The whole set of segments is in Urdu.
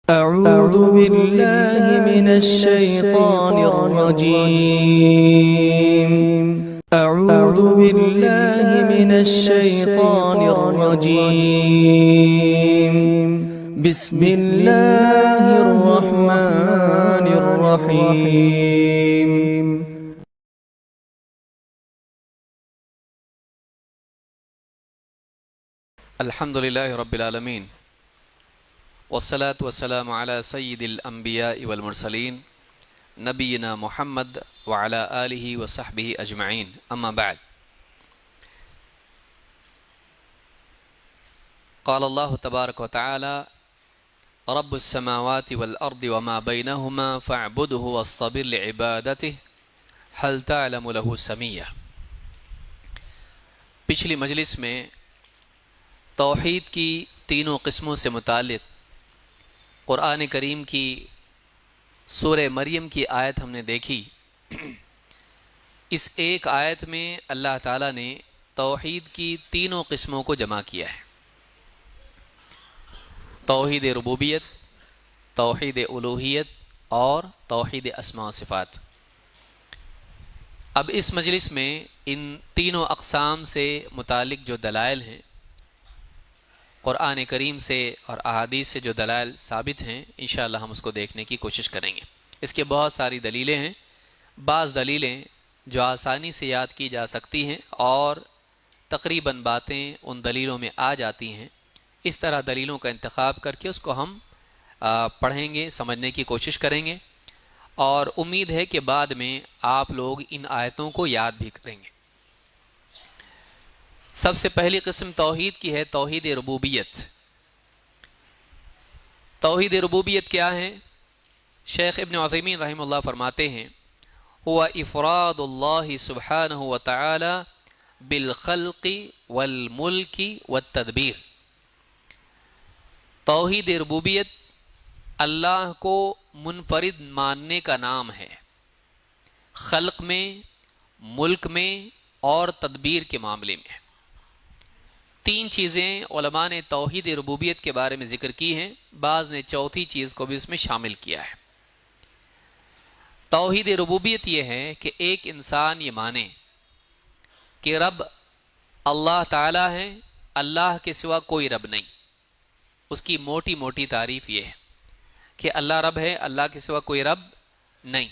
أعوذ بالله من الشيطان الرجيم. أعوذ بالله من الشيطان الرجيم. بسم الله الرحمن الرحيم. الحمد لله رب العالمين والصلاة والسلام على سيد الأنبياء والمرسلين نبينا محمد وعلى آله وصحبه أجمعين أما بعد. قال الله تبارك وتعالى رب السماوات والأرض وما بينهما فاعبده واصطبر لعبادته هل تعلم له سميا. پچھلی مجلس میں توحید کی تینوں قسموں سے متعلق قرآن کریم کی سورہ مریم کی آیت ہم نے دیکھی. اس ایک آیت میں اللہ تعالیٰ نے توحید کی تینوں قسموں کو جمع کیا ہے: توحید ربوبیت، توحید الوہیت اور توحید اسماء و صفات. اب اس مجلس میں ان تینوں اقسام سے متعلق جو دلائل ہیں، قرآن کریم سے اور احادیث سے جو دلائل ثابت ہیں، انشاءاللہ ہم اس کو دیکھنے کی کوشش کریں گے. اس کے بہت ساری دلیلیں ہیں. بعض دلیلیں جو آسانی سے یاد کی جا سکتی ہیں اور تقریباً باتیں ان دلیلوں میں آ جاتی ہیں. اس طرح دلیلوں کا انتخاب کر کے اس کو ہم پڑھیں گے، سمجھنے کی کوشش کریں گے، اور امید ہے کہ بعد میں آپ لوگ ان آیتوں کو یاد بھی کریں گے. سب سے پہلی قسم توحید کی ہے توحید ربوبیت. توحید ربوبیت کیا ہے؟ شیخ ابن عثیمین رحمہ اللہ فرماتے ہیں: هو افراد اللہ سبحانہ وتعالی بالخلق والملک والتدبیر. توحید ربوبیت اللہ کو منفرد ماننے کا نام ہے، خلق میں، ملک میں اور تدبیر کے معاملے میں. تین چیزیں علماء نے توحید ربوبیت کے بارے میں ذکر کی ہیں، بعض نے چوتھی چیز کو بھی اس میں شامل کیا ہے. توحید ربوبیت یہ ہے کہ ایک انسان یہ مانے کہ رب اللہ تعالی ہے، اللہ کے سوا کوئی رب نہیں. اس کی موٹی موٹی تعریف یہ ہے کہ اللہ رب ہے، اللہ کے سوا کوئی رب نہیں.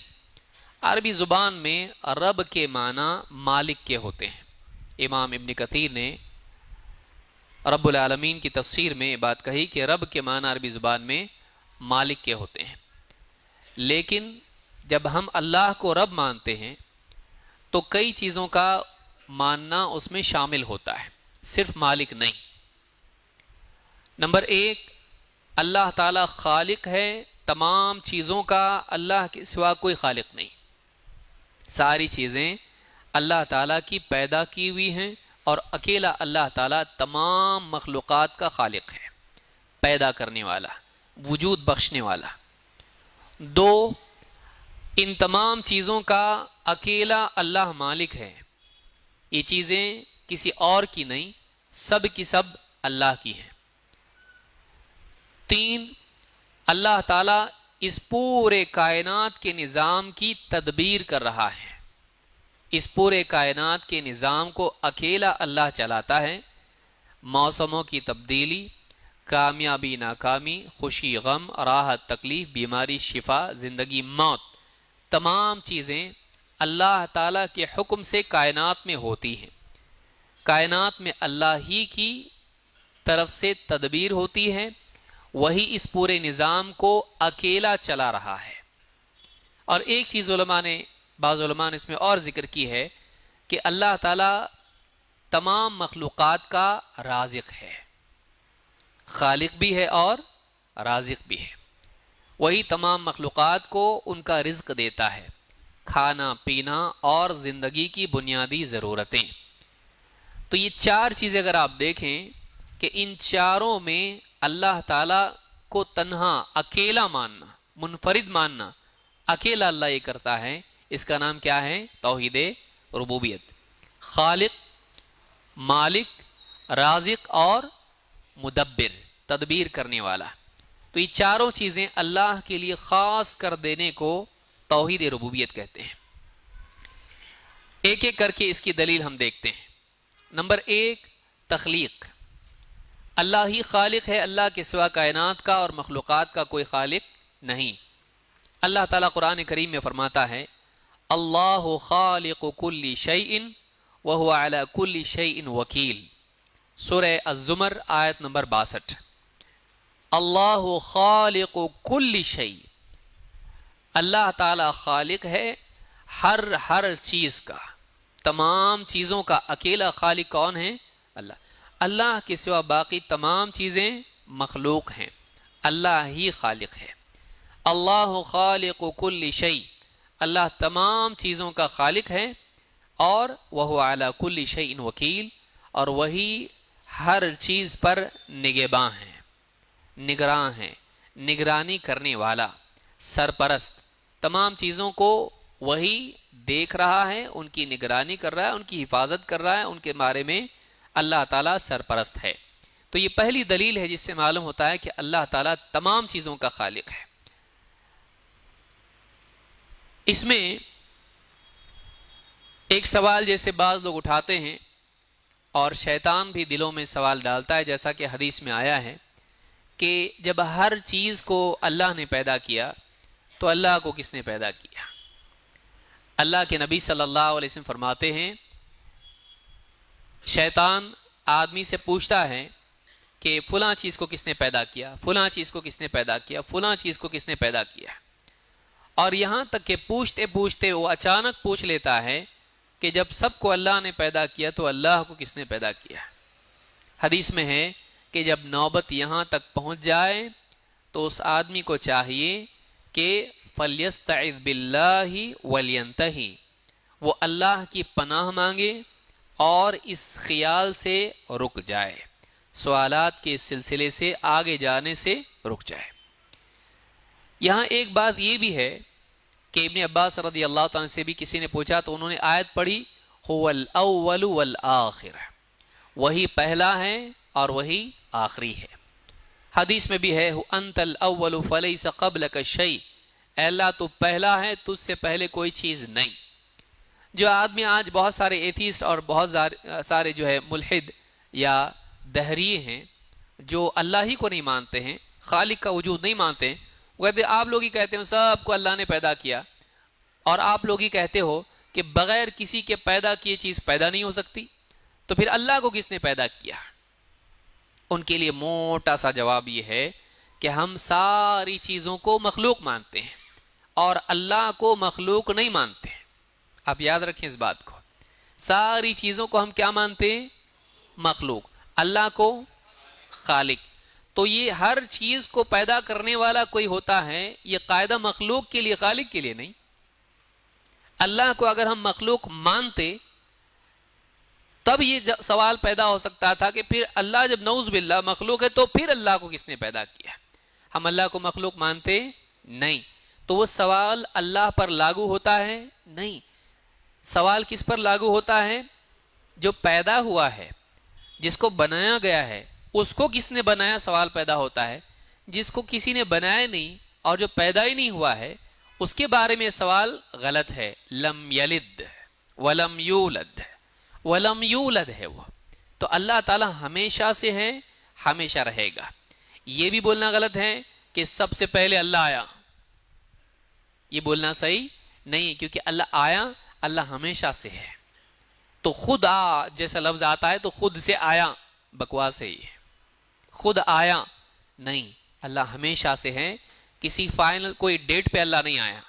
عربی زبان میں رب کے معنی مالک کے ہوتے ہیں. امام ابن کثیر نے رب العالمین کی تفسیر میں یہ بات کہی کہ رب کے معنی عربی زبان میں مالک کے ہوتے ہیں. لیکن جب ہم اللہ کو رب مانتے ہیں تو کئی چیزوں کا ماننا اس میں شامل ہوتا ہے، صرف مالک نہیں. نمبر ایک، اللہ تعالی خالق ہے تمام چیزوں کا، اللہ کے سوا کوئی خالق نہیں. ساری چیزیں اللہ تعالیٰ کی پیدا کی ہوئی ہیں اور اکیلا اللہ تعالیٰ تمام مخلوقات کا خالق ہے، پیدا کرنے والا، وجود بخشنے والا. دو، ان تمام چیزوں کا اکیلا اللہ مالک ہے. یہ چیزیں کسی اور کی نہیں، سب کی سب اللہ کی ہیں. تین، اللہ تعالیٰ اس پورے کائنات کے نظام کی تدبیر کر رہا ہے. اس پورے کائنات کے نظام کو اکیلا اللہ چلاتا ہے. موسموں کی تبدیلی، کامیابی ناکامی، خوشی غم، راحت تکلیف، بیماری شفا، زندگی موت، تمام چیزیں اللہ تعالیٰ کے حکم سے کائنات میں ہوتی ہیں. کائنات میں اللہ ہی کی طرف سے تدبیر ہوتی ہے، وہی اس پورے نظام کو اکیلا چلا رہا ہے. اور ایک چیز بعض علماء نے اس میں اور ذکر کی ہے کہ اللہ تعالیٰ تمام مخلوقات کا رازق ہے، خالق بھی ہے اور رازق بھی ہے. وہی تمام مخلوقات کو ان کا رزق دیتا ہے، کھانا پینا اور زندگی کی بنیادی ضرورتیں. تو یہ چار چیزیں اگر آپ دیکھیں کہ ان چاروں میں اللہ تعالیٰ کو تنہا اکیلا ماننا، منفرد ماننا، اکیلا اللہ یہ کرتا ہے. اس کا نام کیا ہے؟ توحید ربوبیت. خالق، مالک، رازق اور مدبر، تدبیر کرنے والا. تو یہ چاروں چیزیں اللہ کے لیے خاص کر دینے کو توحید ربوبیت کہتے ہیں۔ ایک ایک کر کے اس کی دلیل ہم دیکھتے ہیں۔ نمبر 1، تخلیق۔ اللہ ہی خالق ہے، اللہ کے سوا کائنات کا اور مخلوقات کا کوئی خالق نہیں۔ اللہ تعالیٰ قرآن کریم میں فرماتا ہے اللہ خالق کل شیء وہو علی کل شیء وکیل، سورہ الزمر آیت نمبر 62۔ اللہ خالق کل شیء، اللہ تعالیٰ خالق ہے ہر چیز کا، تمام چیزوں کا۔ اکیلا خالق کون ہے؟ اللہ۔ اللہ کے سوا باقی تمام چیزیں مخلوق ہیں، اللہ ہی خالق ہے۔ اللہ خالق کل شیء، اللہ تمام چیزوں کا خالق ہے، اور وہ علی کل شیء وکیل، اور وہی ہر چیز پر نگہباں ہے، نگراں ہے، نگرانی کرنے والا، سرپرست۔ تمام چیزوں کو وہی دیکھ رہا ہے، ان کی نگرانی کر رہا ہے، ان کی حفاظت کر رہا ہے، ان کے بارے میں اللہ تعالیٰ سرپرست ہے۔ تو یہ پہلی دلیل ہے جس سے معلوم ہوتا ہے کہ اللہ تعالیٰ تمام چیزوں کا خالق ہے۔ اس میں ایک سوال جیسے بعض لوگ اٹھاتے ہیں، اور شیطان بھی دلوں میں سوال ڈالتا ہے، جیسا کہ حدیث میں آیا ہے کہ جب ہر چیز کو اللہ نے پیدا کیا تو اللہ کو کس نے پیدا کیا؟ اللہ کے نبی صلی اللہ علیہ وسلم فرماتے ہیں شیطان آدمی سے پوچھتا ہے کہ فلاں چیز کو کس نے پیدا کیا، فلاں چیز کو کس نے پیدا کیا، فلاں چیز کو کس نے پیدا کیا، اور یہاں تک کہ پوچھتے پوچھتے وہ اچانک پوچھ لیتا ہے کہ جب سب کو اللہ نے پیدا کیا تو اللہ کو کس نے پیدا کیا؟ حدیث میں ہے کہ جب نوبت یہاں تک پہنچ جائے تو اس آدمی کو چاہیے کہ فَلْيَسْتَعِذْ بِاللَّهِ وَلْيَنْتَهِ، وہ اللہ کی پناہ مانگے اور اس خیال سے رک جائے، سوالات کے سلسلے سے آگے جانے سے رک جائے۔ یہاں ایک بات یہ بھی ہے کہ ابن عباس رضی اللہ تعالیٰ سے بھی کسی نے پوچھا تو انہوں نے آیت پڑھی هو الاول والآخر، وہی پہلا ہے اور وہی آخری ہے۔ حدیث میں بھی ہے انت الاول فلیس قبلک شیء، اے اللہ تو پہلا ہے، تجھ سے پہلے کوئی چیز نہیں۔ جو آدمی آج بہت سارے ایتھیسٹ اور بہت سارے جو ہے ملحد یا دہریے ہیں جو اللہ ہی کو نہیں مانتے ہیں، خالق کا وجود نہیں مانتے ہیں، وہ کہتے ہیں آپ لوگ ہی کہتے ہو سب کو اللہ نے پیدا کیا، اور آپ لوگ ہی کہتے ہو کہ بغیر کسی کے پیدا کیے چیز پیدا نہیں ہو سکتی، تو پھر اللہ کو کس نے پیدا کیا؟ ان کے لیے موٹا سا جواب یہ ہے کہ ہم ساری چیزوں کو مخلوق مانتے ہیں اور اللہ کو مخلوق نہیں مانتے ہیں۔ آپ یاد رکھیں اس بات کو، ساری چیزوں کو ہم کیا مانتے ہیں؟ مخلوق، اللہ کو خالق۔ تو یہ ہر چیز کو پیدا کرنے والا کوئی ہوتا ہے، یہ قاعدہ مخلوق کے لیے، خالق کے لیے نہیں۔ اللہ کو اگر ہم مخلوق مانتے تب یہ سوال پیدا ہو سکتا تھا کہ پھر اللہ جب نعوذ باللہ مخلوق ہے تو پھر اللہ کو کس نے پیدا کیا؟ ہم اللہ کو مخلوق مانتے نہیں، تو وہ سوال اللہ پر لاگو ہوتا ہے؟ نہیں۔ سوال کس پر لاگو ہوتا ہے؟ جو پیدا ہوا ہے، جس کو بنایا گیا ہے، اس کو کس نے بنایا سوال پیدا ہوتا ہے۔ جس کو کسی نے بنایا نہیں اور جو پیدا ہی نہیں ہوا ہے اس کے بارے میں سوال غلط ہے۔ لم یلد ولم یولد، ولم یولد ہے وہ، تو اللہ تعالی ہمیشہ سے ہے، ہمیشہ رہے گا۔ یہ بھی بولنا غلط ہے کہ سب سے پہلے اللہ آیا، یہ بولنا صحیح نہیں، کیونکہ اللہ آیا، اللہ ہمیشہ سے ہے۔ تو خود آ جیسا لفظ آتا ہے تو خود سے آیا، بکواس ہے یہ، خود آیا نہیں، اللہ ہمیشہ سے ہے، کسی فائنل کوئی ڈیٹ پہ اللہ نہیں آیا،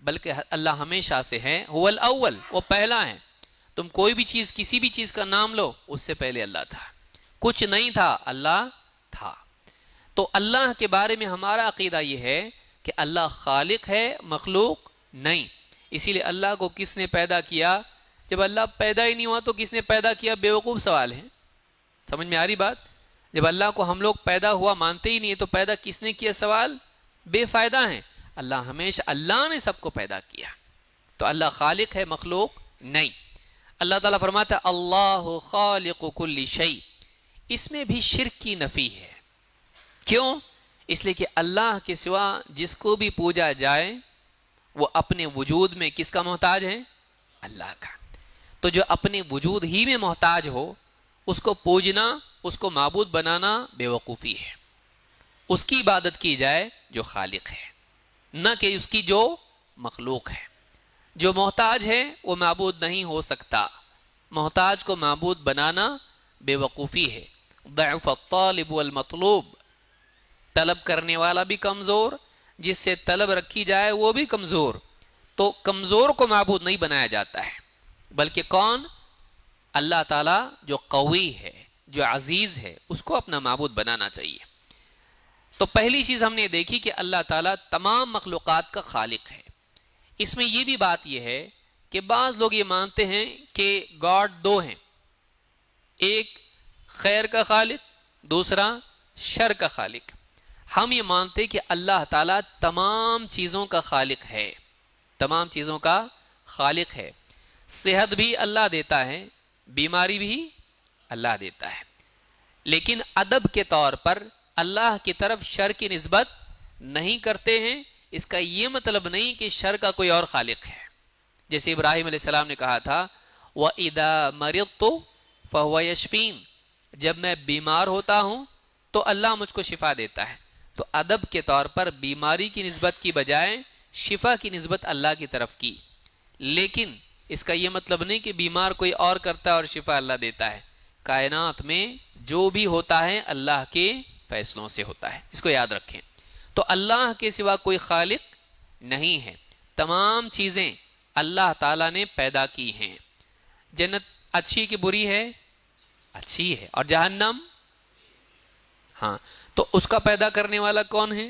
بلکہ اللہ ہمیشہ سے ہے۔ هو الاول، وہ پہلا ہے۔ تم کوئی بھی چیز، کسی بھی چیز کا نام لو، اس سے پہلے اللہ تھا، کچھ نہیں تھا، اللہ تھا۔ تو اللہ کے بارے میں ہمارا عقیدہ یہ ہے کہ اللہ خالق ہے، مخلوق نہیں۔ اسی لیے اللہ کو کس نے پیدا کیا؟ جب اللہ پیدا ہی نہیں ہوا تو کس نے پیدا کیا؟ بیوقوف سوال ہے، سمجھ میں آ رہی بات؟ جب اللہ کو ہم لوگ پیدا ہوا مانتے ہی نہیں ہے تو پیدا کس نے کیا؟ سوال بے فائدہ ہے۔ اللہ ہمیشہ، اللہ نے سب کو پیدا کیا، تو اللہ خالق ہے، مخلوق نہیں۔ اللہ تعالیٰ فرماتا ہے اللہ خالق کل شیء، اس میں بھی شرک کی نفی ہے۔ کیوں؟ اس لیے کہ اللہ کے سوا جس کو بھی پوجا جائے وہ اپنے وجود میں کس کا محتاج ہے؟ اللہ کا۔ تو جو اپنے وجود ہی میں محتاج ہو اس کو پوجنا، اس کو معبود بنانا بے وقوفی ہے۔ اس کی عبادت کی جائے جو خالق ہے، نہ کہ اس کی جو مخلوق ہے۔ جو محتاج ہے وہ معبود نہیں ہو سکتا، محتاج کو معبود بنانا بے وقوفی ہے۔ ضعف الطالب والمطلوب، طلب کرنے والا بھی کمزور، جس سے طلب رکھی جائے وہ بھی کمزور۔ تو کمزور کو معبود نہیں بنایا جاتا ہے، بلکہ کون؟ اللہ تعالیٰ جو قوی ہے، جو عزیز ہے، اس کو اپنا معبود بنانا چاہیے۔ تو پہلی چیز ہم نے دیکھی کہ اللہ تعالیٰ تمام مخلوقات کا خالق ہے۔ اس میں یہ بھی بات یہ ہے کہ بعض لوگ یہ مانتے ہیں کہ گاڈ دو ہیں، ایک خیر کا خالق، دوسرا شر کا خالق۔ ہم یہ مانتے کہ اللہ تعالیٰ تمام چیزوں کا خالق ہے، تمام چیزوں کا خالق ہے۔ صحت بھی اللہ دیتا ہے، بیماری بھی اللہ دیتا ہے، لیکن ادب کے طور پر اللہ کی طرف شر کی نسبت نہیں کرتے ہیں۔ اس کا یہ مطلب نہیں کہ شر کا کوئی اور خالق ہے۔ جیسے ابراہیم علیہ السلام نے کہا تھا وَإِذَا مَرِضْتُ فَهُوَ يَشْفِينِ، جب میں بیمار ہوتا ہوں تو اللہ مجھ کو شفا دیتا ہے۔ تو ادب کے طور پر بیماری کی نسبت کی بجائے شفا کی نسبت اللہ کی طرف کی، لیکن اس کا یہ مطلب نہیں کہ بیمار کوئی اور کرتا ہے اور شفا اللہ دیتا ہے۔ کائنات میں جو بھی ہوتا ہے اللہ کے فیصلوں سے ہوتا ہے، اس کو یاد رکھیں۔ تو اللہ کے سوا کوئی خالق نہیں ہے، تمام چیزیں اللہ تعالیٰ نے پیدا کی ہیں۔ جنت اچھی کہ بری ہے؟ اچھی ہے۔ اور جہنم؟ ہاں، تو اس کا پیدا کرنے والا کون ہے؟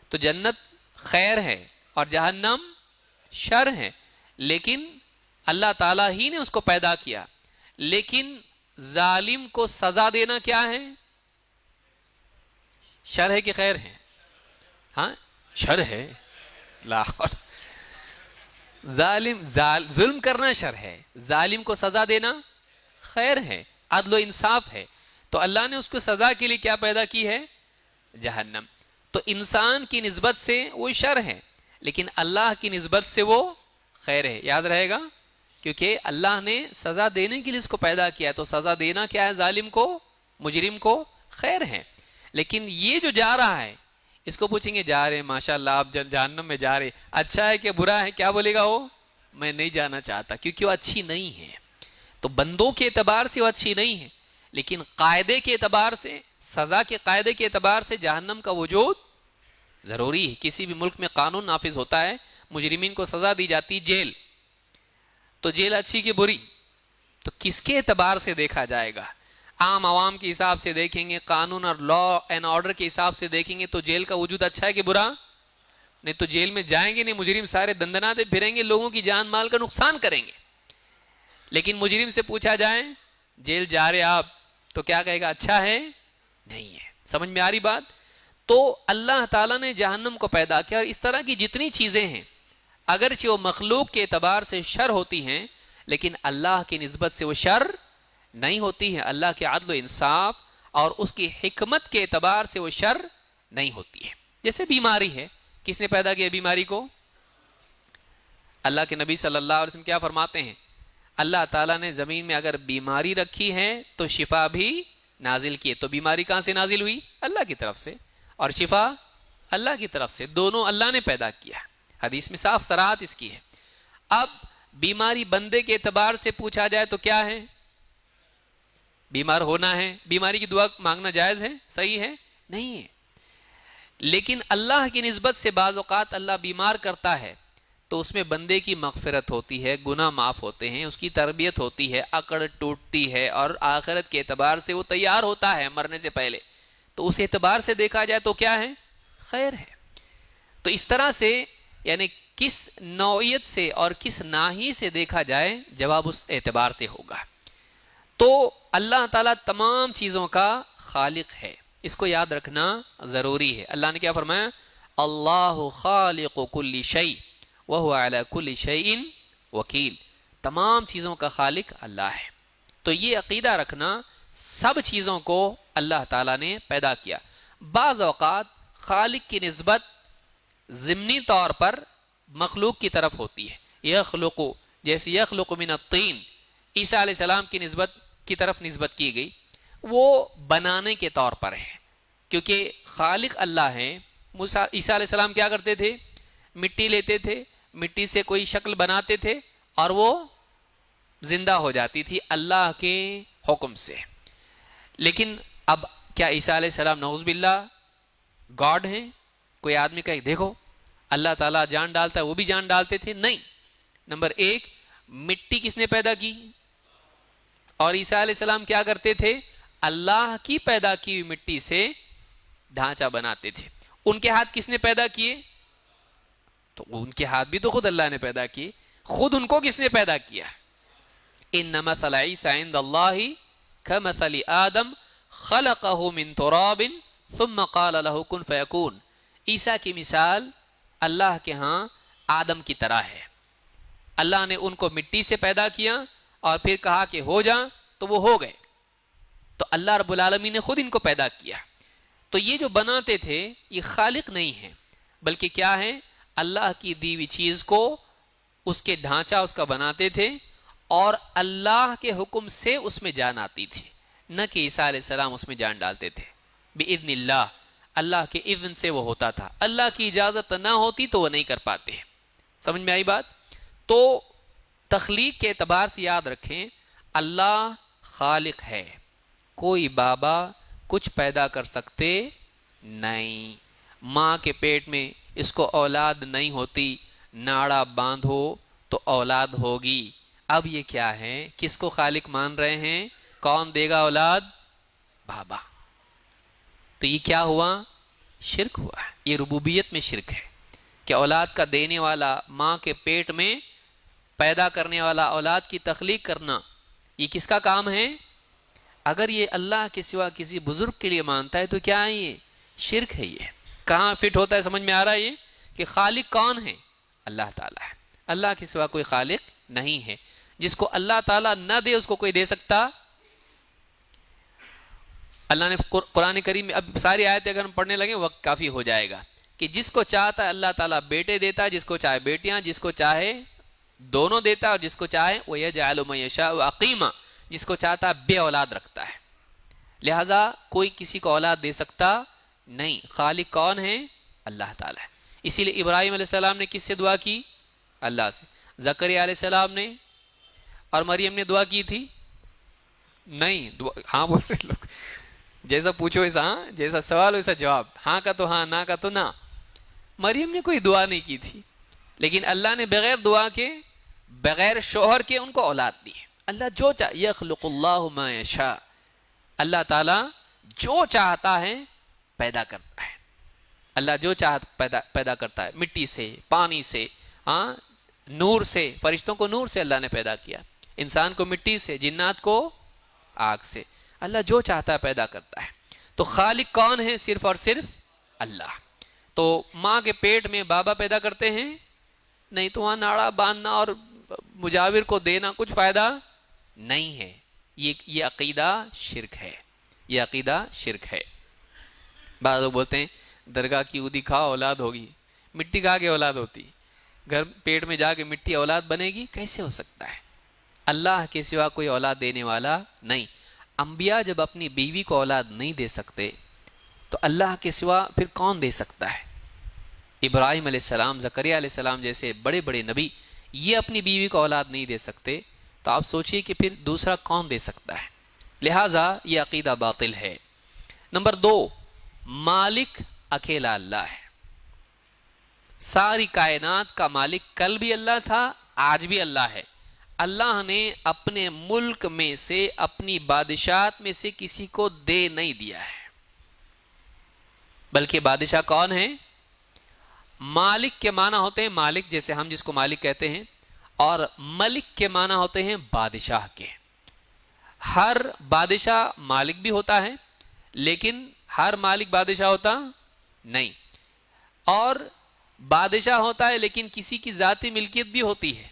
تو جنت خیر ہے اور جہنم شر ہے، لیکن اللہ تعالیٰ ہی نے اس کو پیدا کیا۔ لیکن ظالم کو سزا دینا کیا ہے؟ شر ہے کہ خیر ہے؟ ہاں شر ہے۔ لا حول۔ ظلم کرنا شر ہے، ظالم کو سزا دینا خیر ہے، عدل و انصاف ہے۔ تو اللہ نے اس کو سزا کے لیے کیا پیدا کی ہے؟ جہنم۔ تو انسان کی نسبت سے وہ شر ہے، لیکن اللہ کی نسبت سے وہ خیر ہے۔ یاد رہے گا، کیونکہ اللہ نے سزا دینے کے لیے اس کو پیدا کیا، تو سزا دینا کیا ہے؟ ظالم کو، مجرم کو خیر ہے۔ لیکن یہ جو جا رہا ہے، اس کو پوچھیں گے جا رہے ماشاء اللہ آپ جہنم میں جا رہے، اچھا ہے کہ برا ہے؟ کیا بولے گا وہ؟ میں نہیں جانا چاہتا، کیونکہ وہ اچھی نہیں ہے۔ تو بندوں کے اعتبار سے وہ اچھی نہیں ہے، لیکن قاعدے کے اعتبار سے، سزا کے قاعدے کے اعتبار سے جہنم کا وجود ضروری ہے۔ کسی بھی ملک میں قانون نافذ ہوتا ہے، مجرمین کو سزا دی جاتی جیل، تو جیل اچھی کہ بری؟ تو کس کے اعتبار سے دیکھا جائے گا؟ عام عوام کے حساب سے دیکھیں گے، قانون اور لا اینڈ آرڈر کے حساب سے دیکھیں گے، تو جیل کا وجود اچھا ہے کہ برا؟ نہیں تو جیل میں جائیں گے نہیں، مجرم سارے دندناتے پھریں گے، لوگوں کی جان مال کا نقصان کریں گے۔ لیکن مجرم سے پوچھا جائے جیل جا رہے آپ، تو کیا کہے گا؟ اچھا ہے؟ نہیں ہے۔ سمجھ میں آ رہی بات؟ تو اللہ تعالیٰ نے جہنم کو پیدا کیا، اور اس طرح کی جتنی چیزیں ہیں اگرچہ وہ مخلوق کے اعتبار سے شر ہوتی ہیں، لیکن اللہ کی نسبت سے وہ شر نہیں ہوتی ہے۔ اللہ کے عدل و انصاف اور اس کی حکمت کے اعتبار سے وہ شر نہیں ہوتی ہے۔ جیسے بیماری ہے، کس نے پیدا کیا بیماری کو؟ اللہ کے نبی صلی اللہ علیہ وسلم کیا فرماتے ہیں؟ اللہ تعالیٰ نے زمین میں اگر بیماری رکھی ہے تو شفا بھی نازل کی ہے۔ تو بیماری کہاں سے نازل ہوئی؟ اللہ کی طرف سے، اور شفا اللہ کی طرف سے، دونوں اللہ نے پیدا کیا۔ حدیث میں صاف صراحت اس کی ہے۔ اب بیماری بندے کے اعتبار سے پوچھا جائے تو کیا ہے؟ بیمار ہونا ہے، بیماری کی دعا مانگنا جائز ہے؟ صحیح ہے؟ نہیں ہے۔ لیکن اللہ کی نسبت سے بعض اوقات اللہ بیمار کرتا ہے تو اس میں بندے کی مغفرت ہوتی ہے، گناہ معاف ہوتے ہیں، اس کی تربیت ہوتی ہے، عقل ٹوٹتی ہے، اور آخرت کے اعتبار سے وہ تیار ہوتا ہے مرنے سے پہلے، تو اس اعتبار سے دیکھا جائے تو کیا ہے؟ خیر ہے۔ تو اس طرح سے یعنی کس نوعیت سے اور کس ناحیے سے دیکھا جائے، جواب اس اعتبار سے ہوگا۔ تو اللہ تعالیٰ تمام چیزوں کا خالق ہے، اس کو یاد رکھنا ضروری ہے۔ اللہ نے کیا فرمایا؟ اللہ خالق کل شیء وہو علی کل شیء وکیل۔ تمام چیزوں کا خالق اللہ ہے۔ تو یہ عقیدہ رکھنا، سب چیزوں کو اللہ تعالیٰ نے پیدا کیا۔ بعض اوقات خالق کی نسبت ضمنی طور پر مخلوق کی طرف ہوتی ہے. یخلق، جیسے یخلق من الطین عیسیٰ علیہ السلام کی نسبت کی طرف نسبت کی گئی، وہ بنانے کے طور پر ہے، کیونکہ خالق اللہ ہے. عیسیٰ علیہ السلام کیا کرتے تھے؟ مٹی لیتے تھے، مٹی سے کوئی شکل بناتے تھے اور وہ زندہ ہو جاتی تھی اللہ کے حکم سے. لیکن اب کیا عیسیٰ علیہ السلام نعوذ باللہ گاڈ ہیں؟ کوئی آدمی کہے دیکھو اللہ تعالیٰ جان ڈالتا ہے، وہ بھی جان ڈالتے تھے؟ نہیں. نمبر ایک، مٹی کس نے پیدا کی؟ اور عیسیٰ علیہ السلام کیا کرتے تھے؟ اللہ کی پیدا کی ہوئی مٹی سے ڈھانچہ بناتے تھے. ان کے ہاتھ کس نے پیدا کیے؟ تو ان کے ہاتھ بھی تو خود اللہ نے پیدا کیے. خود ان کو کس نے پیدا کیا؟ ان مثل عیسیٰ عند اللہ کمثل آدم خلقہ من تراب ثم قال له کن فیکون. عیسیٰ کی مثال اللہ کے ہاں آدم کی طرح ہے. اللہ نے ان کو مٹی سے پیدا کیا اور پھر کہا کہ ہو جا، تو وہ ہو گئے. تو اللہ رب العالمین نے خود ان کو پیدا کیا. تو یہ جو بناتے تھے یہ خالق نہیں ہے، بلکہ کیا ہے؟ اللہ کی دی ہوئی چیز کو اس کے ڈھانچہ اس کا بناتے تھے اور اللہ کے حکم سے اس میں جان آتی تھی، نہ کہ عیسیٰ علیہ السلام اس میں جان ڈالتے تھے. بِإِذْنِ اللہ، اللہ کے اذن سے وہ ہوتا تھا. اللہ کی اجازت نہ ہوتی تو وہ نہیں کر پاتے. سمجھ میں آئی بات؟ تو تخلیق کے اعتبار سے یاد رکھیں اللہ خالق ہے. کوئی بابا کچھ پیدا کر سکتے نہیں. ماں کے پیٹ میں اس کو اولاد نہیں ہوتی، ناڑا باندھو تو اولاد ہوگی. اب یہ کیا ہے؟ کس کو خالق مان رہے ہیں؟ کون دے گا اولاد؟ بابا. تو یہ کیا ہوا؟ شرک ہوا. یہ ربوبیت میں شرک ہے کہ اولاد کا دینے والا، ماں کے پیٹ میں پیدا کرنے والا، اولاد کی تخلیق کرنا، یہ کس کا کام ہے؟ اگر یہ اللہ کے سوا کسی بزرگ کے لیے مانتا ہے تو کیا ہے؟ یہ شرک ہے. یہ کہاں فٹ ہوتا ہے؟ سمجھ میں آ رہا ہے یہ کہ خالق کون ہے؟ اللہ تعالیٰ ہے. اللہ کے سوا کوئی خالق نہیں ہے. جس کو اللہ تعالیٰ نہ دے اس کو کوئی دے سکتا؟ اللہ نے قرآن کریم میں، اب ساری آیتیں اگر ہم پڑھنے لگیں وقت کافی ہو جائے گا، کہ جس کو چاہتا ہے اللہ تعالیٰ بیٹے دیتا ہے، جس کو چاہے بیٹیاں، جس کو چاہے دونوں دیتا ہے، اور جس کو چاہے وَيَجْعَلُ مَن يَشَاءُ عَقِيمًا، جس کو چاہتا ہے بے اولاد رکھتا ہے. لہذا کوئی کسی کو اولاد دے سکتا نہیں. خالق کون ہے؟ اللہ تعالیٰ ہے. اسی لیے ابراہیم علیہ السلام نے کس سے دعا کی؟ اللہ سے. زکریا علیہ السلام نے اور مریم نے دعا کی تھی؟ نہیں. ہاں بول رہے لوگ، جیسا پوچھو ایسا ہاں، جیسا سوال ویسا جواب. ہاں کا تو ہاں، نہ کا تو نہ. مریم نے کوئی دعا نہیں کی تھی، لیکن اللہ نے بغیر دعا کے، بغیر شوہر کے ان کو اولاد دی. اللہ جو چاہے، یخلق اللہ ما یشاء، اللہ تعالیٰ جو چاہتا ہے پیدا کرتا ہے. اللہ جو چاہتا پیدا کرتا ہے، مٹی سے، پانی سے، ہاں نور سے. فرشتوں کو نور سے اللہ نے پیدا کیا، انسان کو مٹی سے، جنات کو آگ سے. اللہ جو چاہتا ہے پیدا کرتا ہے. تو خالق کون ہے؟ صرف اور صرف اللہ. تو ماں کے پیٹ میں بابا پیدا کرتے ہیں؟ نہیں. تو وہاں ناڑا باندھنا اور مجاور کو دینا کچھ فائدہ نہیں ہے. یہ عقیدہ شرک ہے. یہ عقیدہ شرک ہے. بعض لوگ بولتے ہیں درگاہ کی عودی کھاؤ اولاد ہوگی. مٹی کھا کے اولاد ہوتی؟ گھر پیٹ میں جا کے مٹی اولاد بنے گی؟ کیسے ہو سکتا ہے؟ اللہ کے سوا کوئی اولاد دینے والا نہیں. انبیاء جب اپنی بیوی کو اولاد نہیں دے سکتے تو اللہ کے سوا پھر کون دے سکتا ہے؟ ابراہیم علیہ السلام، زکریا علیہ السلام جیسے بڑے بڑے نبی یہ اپنی بیوی کو اولاد نہیں دے سکتے، تو آپ سوچئے کہ پھر دوسرا کون دے سکتا ہے؟ لہٰذا یہ عقیدہ باطل ہے. نمبر 2، مالک اکیلا اللہ ہے. ساری کائنات کا مالک کل بھی اللہ تھا، آج بھی اللہ ہے. اللہ نے اپنے ملک میں سے، اپنی بادشاہت میں سے کسی کو دے نہیں دیا ہے. بلکہ بادشاہ کون ہے؟ مالک کے معنی ہوتے ہیں مالک، جیسے ہم جس کو مالک کہتے ہیں، اور ملک کے معنی ہوتے ہیں بادشاہ کے. ہر بادشاہ مالک بھی ہوتا ہے، لیکن ہر مالک بادشاہ ہوتا نہیں. اور بادشاہ ہوتا ہے لیکن کسی کی ذاتی ملکیت بھی ہوتی ہے،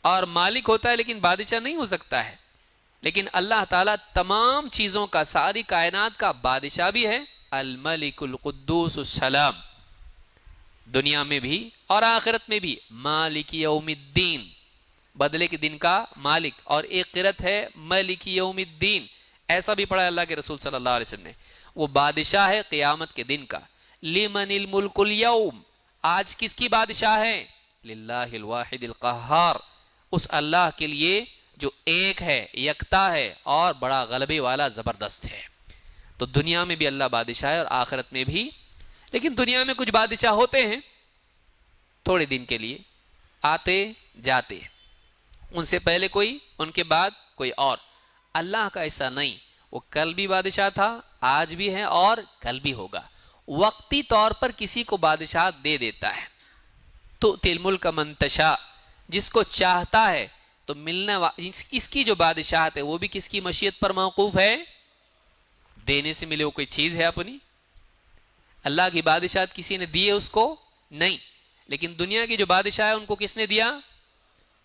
اور مالک ہوتا ہے لیکن بادشاہ نہیں ہو سکتا ہے. لیکن اللہ تعالیٰ تمام چیزوں کا، ساری کائنات کا بادشاہ بھی ہے الملک القدوس السلام، دنیا میں بھی اور آخرت میں بھی مالک یوم الدین، بدلے کے دن کا مالک، اور ایک قرت ہے ملک یوم الدین، ایسا بھی پڑھا اللہ کے رسول صلی اللہ علیہ وسلم نے، وہ بادشاہ ہے قیامت کے دن کا۔ لمن الملک اليوم، آج کس کی بادشاہ ہے؟ للہ الواحد القہار، اس اللہ کے لیے جو ایک ہے، یکتا ہے اور بڑا غلبے والا زبردست ہے۔ تو دنیا میں بھی اللہ بادشاہ ہے اور آخرت میں بھی، لیکن دنیا میں کچھ بادشاہ ہوتے ہیں تھوڑے دن کے لیے، آتے جاتے، ان سے پہلے کوئی، ان کے بعد کوئی اور۔ اللہ کا ایسا نہیں، وہ کل بھی بادشاہ تھا، آج بھی ہے اور کل بھی ہوگا۔ وقتی طور پر کسی کو بادشاہ دے دیتا ہے، تو تل ملک من تشاء، جس کو چاہتا ہے تو ملنے اس کی جو بادشاہت ہے وہ بھی کس کی مشیت پر موقوف ہے؟ دینے سے ملے وہ کوئی چیز ہے اپنی؟ اللہ کی بادشاہت کسی نے دی ہے اس کو؟ نہیں۔ لیکن دنیا کی جو بادشاہ ہے ان کو کس نے دیا؟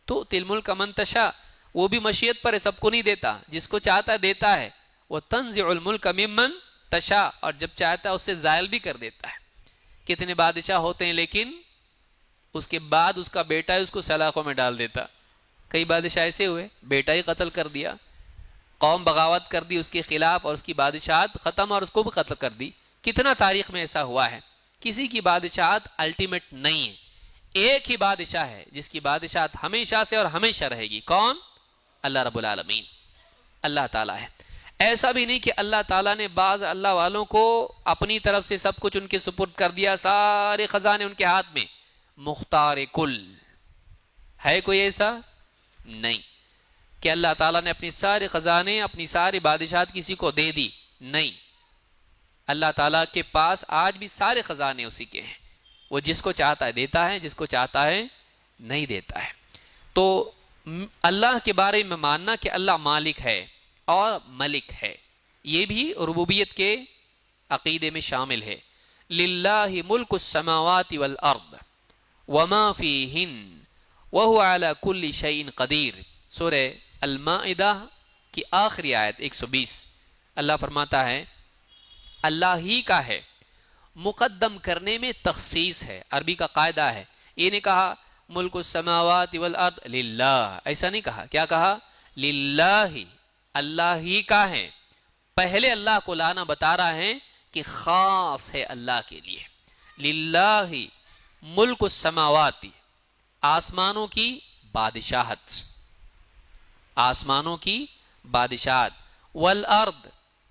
تو تل ملک من تشاء، وہ بھی مشیت پر ہے، سب کو نہیں دیتا، جس کو چاہتا ہے دیتا ہے۔ وہ تنزع الملک ممن تشاء، اور جب چاہتا ہے اس سے زائل بھی کر دیتا ہے۔ کتنے بادشاہ ہوتے ہیں لیکن اس کے بعد اس کا بیٹا ہے اس کو سلاخوں میں ڈال دیتا۔ کئی بادشاہ ایسے ہوئے، بیٹا ہی قتل کر دیا، قوم بغاوت کر دی اس کے خلاف اور اس کی بادشاہت ختم اور اس کو بھی قتل کر دی۔ کتنا تاریخ میں ایسا ہوا ہے۔ کسی کی بادشاہت الٹیمیٹ نہیں ہے، ایک ہی بادشاہ ہے جس کی بادشاہت ہمیشہ سے اور ہمیشہ رہے گی۔ کون؟ اللہ رب العالمین، اللہ تعالیٰ ہے۔ ایسا بھی نہیں کہ اللہ تعالیٰ نے بعض اللہ والوں کو اپنی طرف سے سب کچھ ان کے سپرد کر دیا، سارے خزانے ان کے ہاتھ میں۔ مختار کل ہے کوئی ایسا؟ نہیں کہ اللہ تعالیٰ نے اپنی سارے خزانے، اپنی ساری بادشاہت کسی کو دے دی، نہیں۔ اللہ تعالیٰ کے پاس آج بھی سارے خزانے اسی کے ہیں، وہ جس کو چاہتا ہے دیتا ہے، جس کو چاہتا ہے نہیں دیتا ہے۔ تو اللہ کے بارے میں ماننا کہ اللہ مالک ہے اور ملک ہے، یہ بھی ربوبیت کے عقیدے میں شامل ہے۔ للہ ملک السماوات والارض وما فیہن وہو علی کل شیء قدیر، سورہ المائدہ کی آخری آیت 120۔ اللہ فرماتا ہے اللہ ہی کا ہے، مقدم کرنے میں تخصیص ہے، عربی کا قاعدہ ہے۔ یہ نہیں کہا ملک السماوات والارض للہ، ایسا نہیں کہا، کیا کہا؟ للہ، اللہ ہی کا ہے۔ پہلے اللہ کو لانا بتا رہا ہے کہ خاص ہے اللہ کے لیے۔ للہ ملک السماوات، آسمانوں کی بادشاہت، آسمانوں کی بادشاہت، والارض،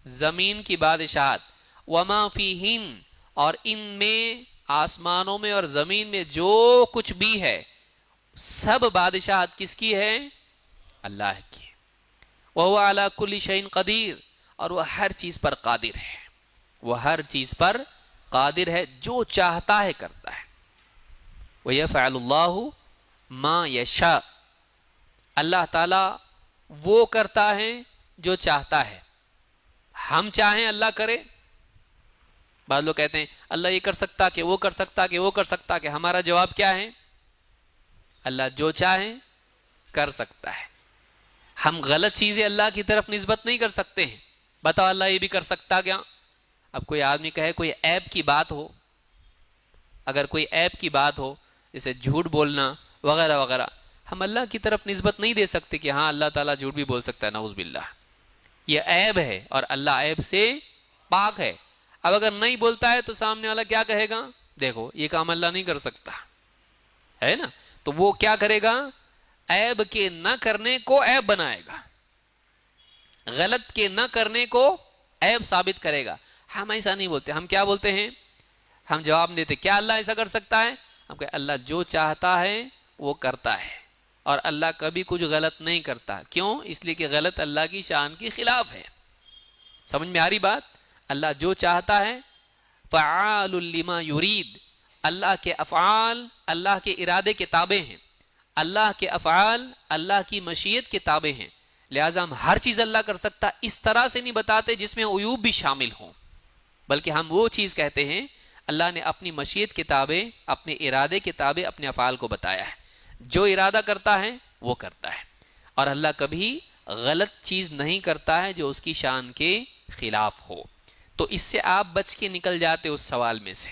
زمین کی بادشاہت، وما فیہن، اور ان میں آسمانوں میں اور زمین میں جو کچھ بھی ہے سب بادشاہت کس کی ہے؟ اللہ کی۔ وہو علی کل شیء قدیر، اور وہ ہر چیز پر قادر ہے، وہ ہر چیز پر قادر ہے، جو چاہتا ہے کرتا ہے۔ وَيَفْعَلُ اللَّهُ مَا يَشَاءُ، اللہ تعالیٰ وہ کرتا ہے جو چاہتا ہے۔ ہم چاہیں اللہ کرے، بعض لوگ کہتے ہیں اللہ یہ کر سکتا کہ وہ کر سکتا کہ وہ کر سکتا، کہ ہمارا جواب کیا ہے؟ اللہ جو چاہے کر سکتا ہے۔ ہم غلط چیزیں اللہ کی طرف نسبت نہیں کر سکتے ہیں۔ بتاؤ اللہ یہ بھی کر سکتا کیا؟ اب کوئی آدمی کہے کوئی عیب کی بات ہو، اگر کوئی عیب کی بات ہو جیسے جھوٹ بولنا وغیرہ وغیرہ، ہم اللہ کی طرف نسبت نہیں دے سکتے کہ ہاں اللہ تعالیٰ جھوٹ بھی بول سکتا ہے، نعوذ باللہ، یہ عیب ہے اور اللہ عیب سے پاک ہے۔ اب اگر نہیں بولتا ہے تو سامنے والا کیا کہے گا؟ دیکھو یہ کام اللہ نہیں کر سکتا ہے نا، تو وہ کیا کرے گا؟ عیب کے نہ کرنے کو عیب بنائے گا، غلط کے نہ کرنے کو عیب ثابت کرے گا۔ ہم ایسا نہیں بولتے، ہم کیا بولتے ہیں؟ ہم جواب دیتے کیا اللہ ایسا کر سکتا ہے؟ ہم کہتے اللہ جو چاہتا ہے وہ کرتا ہے، اور اللہ کبھی کچھ غلط نہیں کرتا۔ کیوں؟ اس لیے کہ غلط اللہ کی شان کے خلاف ہے۔ سمجھ میں آ رہی بات؟ اللہ جو چاہتا ہے، فعال لما یرید، اللہ کے افعال اللہ کے ارادے کے تابع ہیں، اللہ کے افعال اللہ کی مشیت کے تابع ہیں، لہٰذا ہم ہر چیز اللہ کر سکتا اس طرح سے نہیں بتاتے جس میں عیوب بھی شامل ہوں، بلکہ ہم وہ چیز کہتے ہیں اللہ نے اپنی مشیت کے تابع، اپنے ارادے کے تابع اپنے افعال کو بتایا ہے، جو ارادہ کرتا ہے وہ کرتا ہے، اور اللہ کبھی غلط چیز نہیں کرتا ہے جو اس کی شان کے خلاف ہو۔ تو اس سے آپ بچ کے نکل جاتے اس سوال میں سے.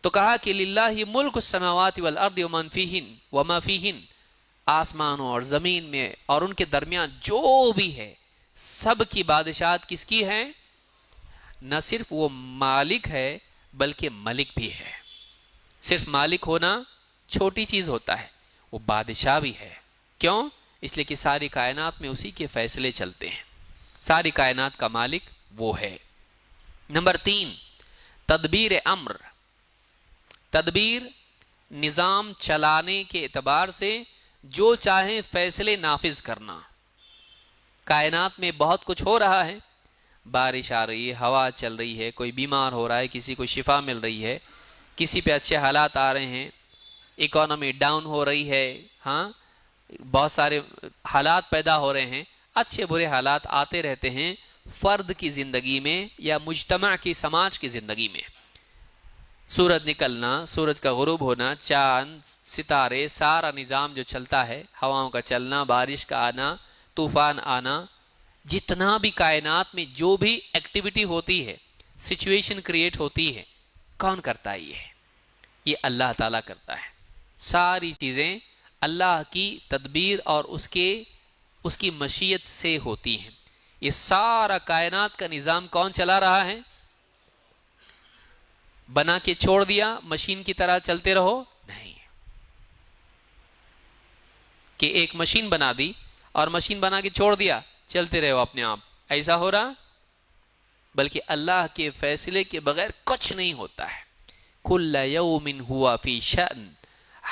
تو کہا کہ للہ ملک السماوات والارض ومن فیہن وما فیہن، آسمانوں اور زمین میں اور ان کے درمیان جو بھی ہے سب کی بادشاہت کس کی ہے؟ نہ صرف وہ مالک ہے بلکہ ملک بھی ہے. صرف مالک ہونا چھوٹی چیز ہوتا ہے، وہ بادشاہ بھی ہے. کیوں؟ اس لیے کہ ساری کائنات میں اسی کے فیصلے چلتے ہیں. ساری کائنات کا مالک وہ ہے. نمبر 3، تدبیر امر. تدبیر نظام چلانے کے اعتبار سے جو چاہے فیصلے نافذ کرنا. کائنات میں بہت کچھ ہو رہا ہے، بارش آ رہی ہے، ہوا چل رہی ہے، کوئی بیمار ہو رہا ہے، کسی کو شفا مل رہی ہے، کسی پہ اچھے حالات آ رہے ہیں، اکانومی ڈاؤن ہو رہی ہے، ہاں بہت سارے حالات پیدا ہو رہے ہیں. اچھے برے حالات آتے رہتے ہیں فرد کی زندگی میں یا مجتمع کی، سماج کی زندگی میں. سورج نکلنا، سورج کا غروب ہونا، چاند، ستارے، سارا نظام جو چلتا ہے، ہواؤں کا چلنا، بارش کا آنا، طوفان آنا، جتنا بھی کائنات میں جو بھی ایکٹیویٹی ہوتی ہے، سچویشن کریٹ ہوتی ہے، کون کرتا ہے؟ یہ اللہ تعالیٰ کرتا ہے. ساری چیزیں اللہ کی تدبیر اور اس کی مشیت سے ہوتی ہیں. یہ سارا کائنات کا نظام کون چلا رہا ہے؟ بنا کے چھوڑ دیا مشین کی طرح چلتے رہو؟ نہیں، کہ ایک مشین بنا دی اور مشین بنا کے چھوڑ دیا چلتے رہو اپنے آپ، ایسا ہو رہا؟ بلکہ اللہ کے فیصلے کے بغیر کچھ نہیں ہوتا ہے. کل یوم ہوا فی شأن،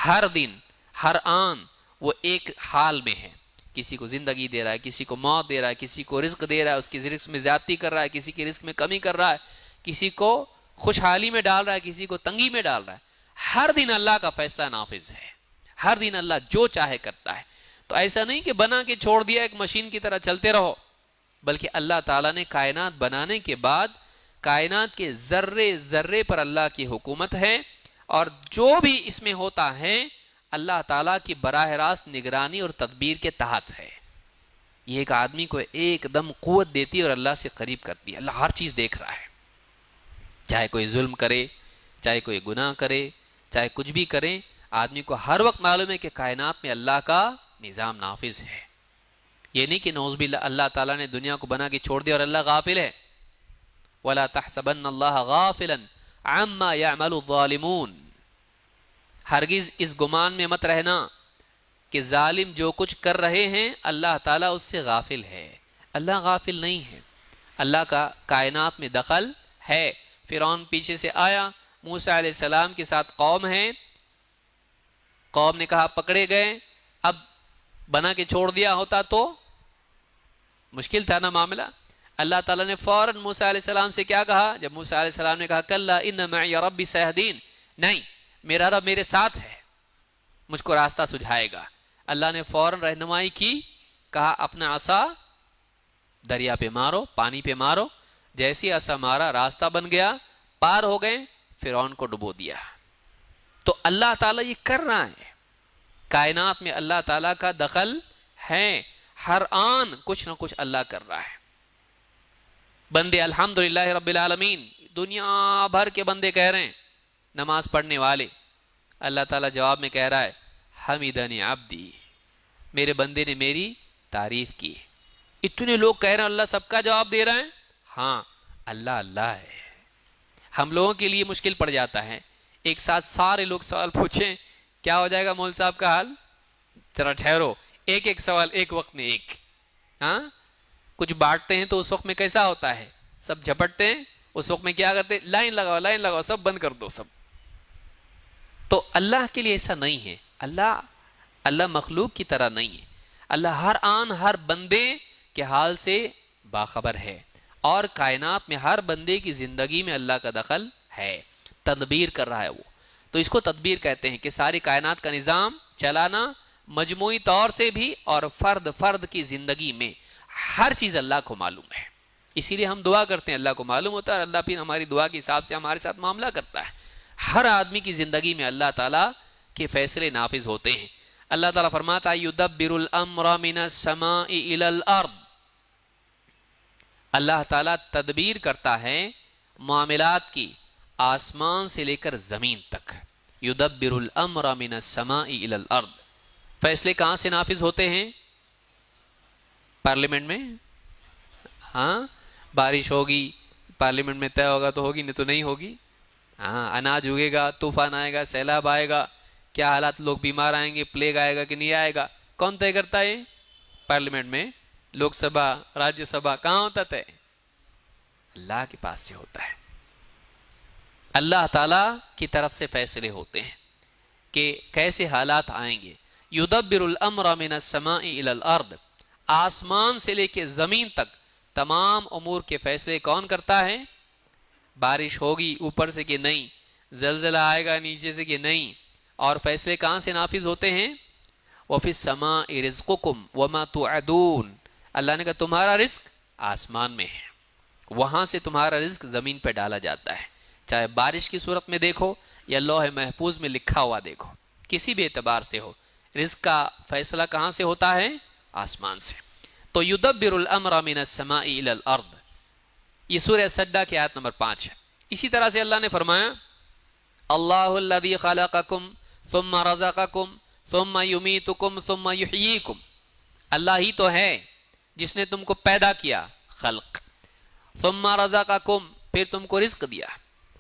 ہر دن ہر آن وہ ایک حال میں ہے. کسی کو زندگی دے رہا ہے، کسی کو موت دے رہا ہے، کسی کو رزق دے رہا ہے، اس کی رزق میں زیادتی کر رہا ہے، کسی کے رزق میں کمی کر رہا ہے، کسی کو خوشحالی میں ڈال رہا ہے، کسی کو تنگی میں ڈال رہا ہے. ہر دن اللہ کا فیصلہ نافذ ہے، ہر دن اللہ جو چاہے کرتا ہے. تو ایسا نہیں کہ بنا کے چھوڑ دیا ایک مشین کی طرح چلتے رہو، بلکہ اللہ تعالیٰ نے کائنات بنانے کے بعد کائنات کے ذرے ذرے پر اللہ کی حکومت ہے، اور جو بھی اس میں ہوتا ہے اللہ تعالیٰ کی براہ راست نگرانی اور تدبیر کے تحت ہے. یہ ایک آدمی کو ایک دم قوت دیتی ہے اور اللہ سے قریب کرتی ہے. اللہ ہر چیز دیکھ رہا ہے، چاہے کوئی ظلم کرے، چاہے کوئی گناہ کرے، چاہے کچھ بھی کرے، آدمی کو ہر وقت معلوم ہے کہ کائنات میں اللہ کا نظام نافذ ہے. یہ نہیں کہ نعوذ باللہ اللہ تعالیٰ نے دنیا کو بنا کے چھوڑ دیا اور اللہ غافل ہے. وَلَا تَحْسَبَنَّ اللَّهَ غَافِلًا عَمَّا يَعْمَلُ الظَّالِمُونَ. ہرگز اس گمان میں مت رہنا کہ ظالم جو کچھ کر رہے ہیں اللہ تعالیٰ اس سے غافل ہے. اللہ غافل نہیں ہے، اللہ کا کائنات میں دخل ہے. فرعون پیچھے سے آیا، موسیٰ علیہ السلام کے ساتھ قوم ہے، قوم نے کہا پکڑے گئے. اب بنا کے چھوڑ دیا ہوتا تو مشکل تھا نا معاملہ. اللہ تعالیٰ نے فوراً موسیٰ علیہ السلام سے کیا کہا؟ جب موسیٰ علیہ السلام نے کہا کلا ان معی ربی سیہدین، نہیں میرا رب میرے ساتھ ہے، مجھ کو راستہ سجھائے گا. اللہ نے فوراً رہنمائی کی، کہا اپنا عصا دریا پہ مارو، پانی پہ مارو. جیسی عصا مارا راستہ بن گیا، پار ہو گئے، فرعون کو ڈبو دیا. تو اللہ تعالیٰ یہ کر رہا ہے. کائنات میں اللہ تعالیٰ کا دخل ہے، ہر آن کچھ نہ کچھ اللہ کر رہا ہے. بندے الحمدللہ رب العالمین، دنیا بھر کے بندے کہہ رہے ہیں، نماز پڑھنے والے، اللہ تعالیٰ جواب میں کہہ رہا ہے حمیدنی عبدی، میرے بندے نے میری تعریف کی. اتنے لوگ کہہ رہے ہیں اللہ سب کا جواب دے رہا ہے. ہاں اللہ اللہ ہے. ہم لوگوں کے لیے مشکل پڑ جاتا ہے، ایک ساتھ سارے لوگ سوال پوچھیں کیا ہو جائے گا مول صاحب کا حال؟ ذرا ٹھہرو، ایک ایک سوال ایک وقت میں ایک. ہاں کچھ بانٹتے ہیں تو اس وقت میں کیسا ہوتا ہے، سب جھپٹتے ہیں، اس وقت میں کیا کرتے ہیں لائن لگاؤ لائن لگاؤ، سب بند کر دو سب. تو اللہ کے لیے ایسا نہیں ہے. اللہ مخلوق کی طرح نہیں ہے. اللہ ہر آن ہر بندے کے حال سے باخبر ہے، اور کائنات میں ہر بندے کی زندگی میں اللہ کا دخل ہے، تدبیر کر رہا ہے وہ. تو اس کو تدبیر کہتے ہیں کہ ساری کائنات کا نظام چلانا مجموعی طور سے بھی، اور فرد فرد کی زندگی میں ہر چیز اللہ کو معلوم ہے. اسی لیے ہم دعا کرتے ہیں، اللہ کو معلوم ہوتا ہے اور اللہ پھر ہماری دعا کے حساب سے ہمارے ساتھ معاملہ کرتا ہے. ہر آدمی کی زندگی میں اللہ تعالیٰ کے فیصلے نافذ ہوتے ہیں. اللہ تعالیٰ فرماتا ہے یدبر الامر من السماء الى الارض. اللہ تعالیٰ تدبیر کرتا ہے معاملات کی آسمان سے لے کر زمین تک. یدبر الامر من السماء الى الارض. فیصلے کہاں سے نافذ ہوتے ہیں؟ پارلیمنٹ میں. ہاں بارش ہوگی پارلیمنٹ میں طے ہوگا تو ہوگی، نہیں تو نہیں ہوگی. ہاں اناج اگے گا، طوفان آئے گا، سیلاب آئے گا، کیا حالات، لوگ بیمار آئیں گے، پلیگ آئے گا کہ نہیں آئے گا، کون طے کرتا ہے؟ پارلیمنٹ میں. لوک سبھا، راجیہ سبھا کہاں ہوتا ہے؟ اللہ کے پاس سے ہوتا ہے. اللہ تعالی کی طرف سے فیصلے ہوتے ہیں کہ کیسے حالات آئیں گے. یدبر الامر من السماء الى الارض. آسمان سے لے کے زمین تک تمام امور کے فیصلے کون کرتا ہے؟ بارش ہوگی اوپر سے کہ نہیں، زلزلہ آئے گا نیچے سے کہ نہیں. اور فیصلے کہاں سے نافذ ہوتے ہیں؟ وَفِي السَّمَاءِ رِزْقُكُمْ وَمَا تُوعَدُونَ. اللہ نے کہا تمہارا رزق آسمان میں ہے، وہاں سے تمہارا رزق زمین پہ ڈالا جاتا ہے. چاہے بارش کی صورت میں دیکھو یا لوح محفوظ میں لکھا ہوا دیکھو، کسی بھی اعتبار سے ہو، رزق کا فیصلہ کہاں سے ہوتا ہے؟ آسمان سے. تو یدبر الامر من السماء الى الارض، یہ سورہ سجدہ کی آیت نمبر 5 ہے. اسی طرح سے اللہ نے فرمایا اللہ الذی خلقکم ثم رزقکم ثم یمیتکم ثم یحییکم. اللہ ہی تو ہے جس نے تم کو پیدا کیا، خلق، ثم رزقکم، پھر تم کو رزق دیا،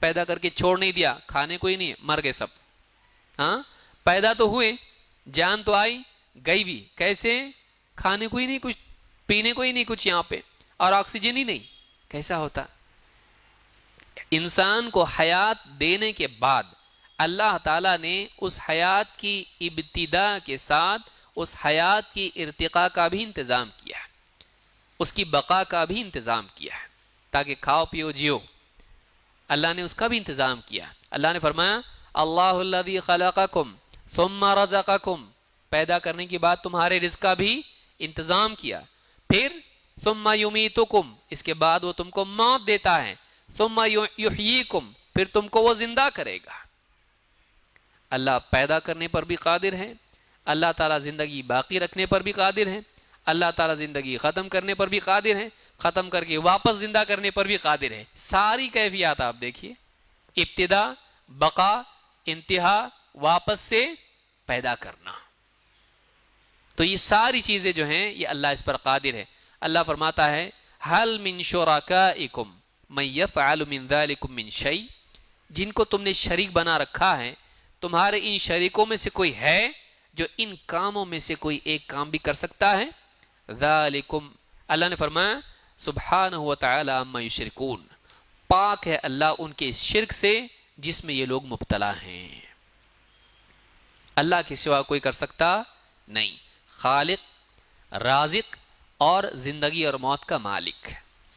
پیدا کر کے چھوڑ نہیں دیا، کھانے کو ہی نہیں، مر گئے سب. ہاں پیدا تو ہوئے، جان تو آئی، گئی بھی. کیسے؟ کھانے کو ہی نہیں کچھ، پینے کو ہی نہیں کچھ یہاں پہ، اور آکسیجن ہی نہیں. کیسا ہوتا؟ انسان کو حیات دینے کے بعد اللہ تعالیٰ نے اس حیات کی ابتدا کے ساتھ اس حیات کی ارتقاء کا بھی انتظام کیا ہے، اس کی بقا کا بھی انتظام کیا ہے تاکہ کھاؤ پیو جیو. اللہ نے اس کا بھی انتظام کیا. اللہ نے فرمایا اللہ الذی خلقکم ثم رزقکم، پیدا کرنے کے بعد تمہارے رزق کا بھی انتظام کیا. پھر ثم یمیتکم، اس کے بعد وہ تم کو موت دیتا ہے. ثم یحییکم، پھر تم کو وہ زندہ کرے گا. اللہ پیدا کرنے پر بھی قادر ہے، اللہ تعالیٰ زندگی باقی رکھنے پر بھی قادر ہے، اللہ تعالیٰ زندگی ختم کرنے پر بھی قادر ہے، ختم کر کے واپس زندہ کرنے پر بھی قادر ہے. ساری کیفیات آپ دیکھیے، ابتدا، بقا، انتہا، واپس سے پیدا کرنا. تو یہ ساری چیزیں جو ہیں یہ اللہ اس پر قادر ہے. اللہ فرماتا ہے هل من شرکائکم من یفعل من ذلکم من شیء، جن کو تم نے شریک بنا رکھا ہے، تمہارے ان شریکوں میں سے کوئی ہے جو ان کاموں میں سے کوئی ایک کام بھی کر سکتا ہے؟ ذالکم، اللہ نے فرمایا سبحانہ وتعالی عما یشرکون، پاک ہے اللہ ان کے شرک سے جس میں یہ لوگ مبتلا ہیں. اللہ کے سوا کوئی کر سکتا نہیں. خالق، رازق اور زندگی اور موت کا مالک،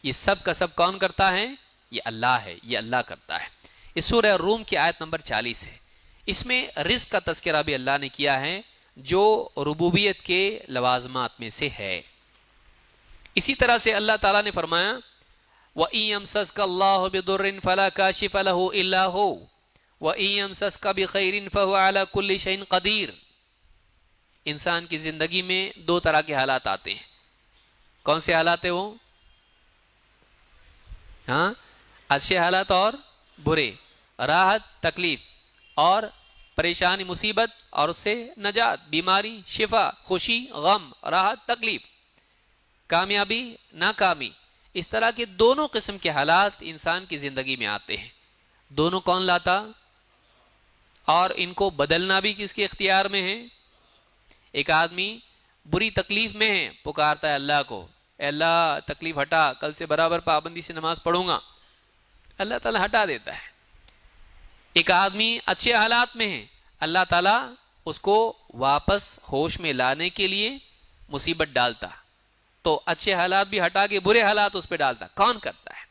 یہ سب کا سب کون کرتا ہے؟ یہ اللہ ہے، یہ اللہ کرتا ہے. اس سورہ روم کی آیت نمبر 40 ہے. اس میں رزق کا تذکرہ بھی اللہ نے کیا ہے جو ربوبیت کے لوازمات میں سے ہے. اسی طرح سے اللہ تعالیٰ نے فرمایا وَإِن يَمْسَسْكَ اللَّهُ بِضُرٍّ فَلَا كَاشِفَ لَهُ إِلَّا هُوَ وَإِن يَمْسَسْكَ بِخَيْرٍ فَهُوَ عَلَى كُلِّ شَيْءٍ قَدِيرٌ. انسان کی زندگی میں دو طرح کے حالات آتے ہیں. کون سے حالات ہیں وہ؟ ہاں اچھے حالات اور برے، راحت، تکلیف اور پریشانی، مصیبت اور اس سے نجات، بیماری، شفا، خوشی، غم، راحت، تکلیف، کامیابی، ناکامی. اس طرح کے دونوں قسم کے حالات انسان کی زندگی میں آتے ہیں. دونوں کون لاتا؟ اور ان کو بدلنا بھی کس کے اختیار میں ہے؟ ایک آدمی بری تکلیف میں ہے، پکارتا ہے اللہ کو، اے اللہ تکلیف ہٹا، کل سے برابر پابندی سے نماز پڑھوں گا، اللہ تعالیٰ ہٹا دیتا ہے. ایک آدمی اچھے حالات میں ہے، اللہ تعالیٰ اس کو واپس ہوش میں لانے کے لیے مصیبت ڈالتا، تو اچھے حالات بھی ہٹا کے برے حالات اس پہ ڈالتا. کون کرتا ہے؟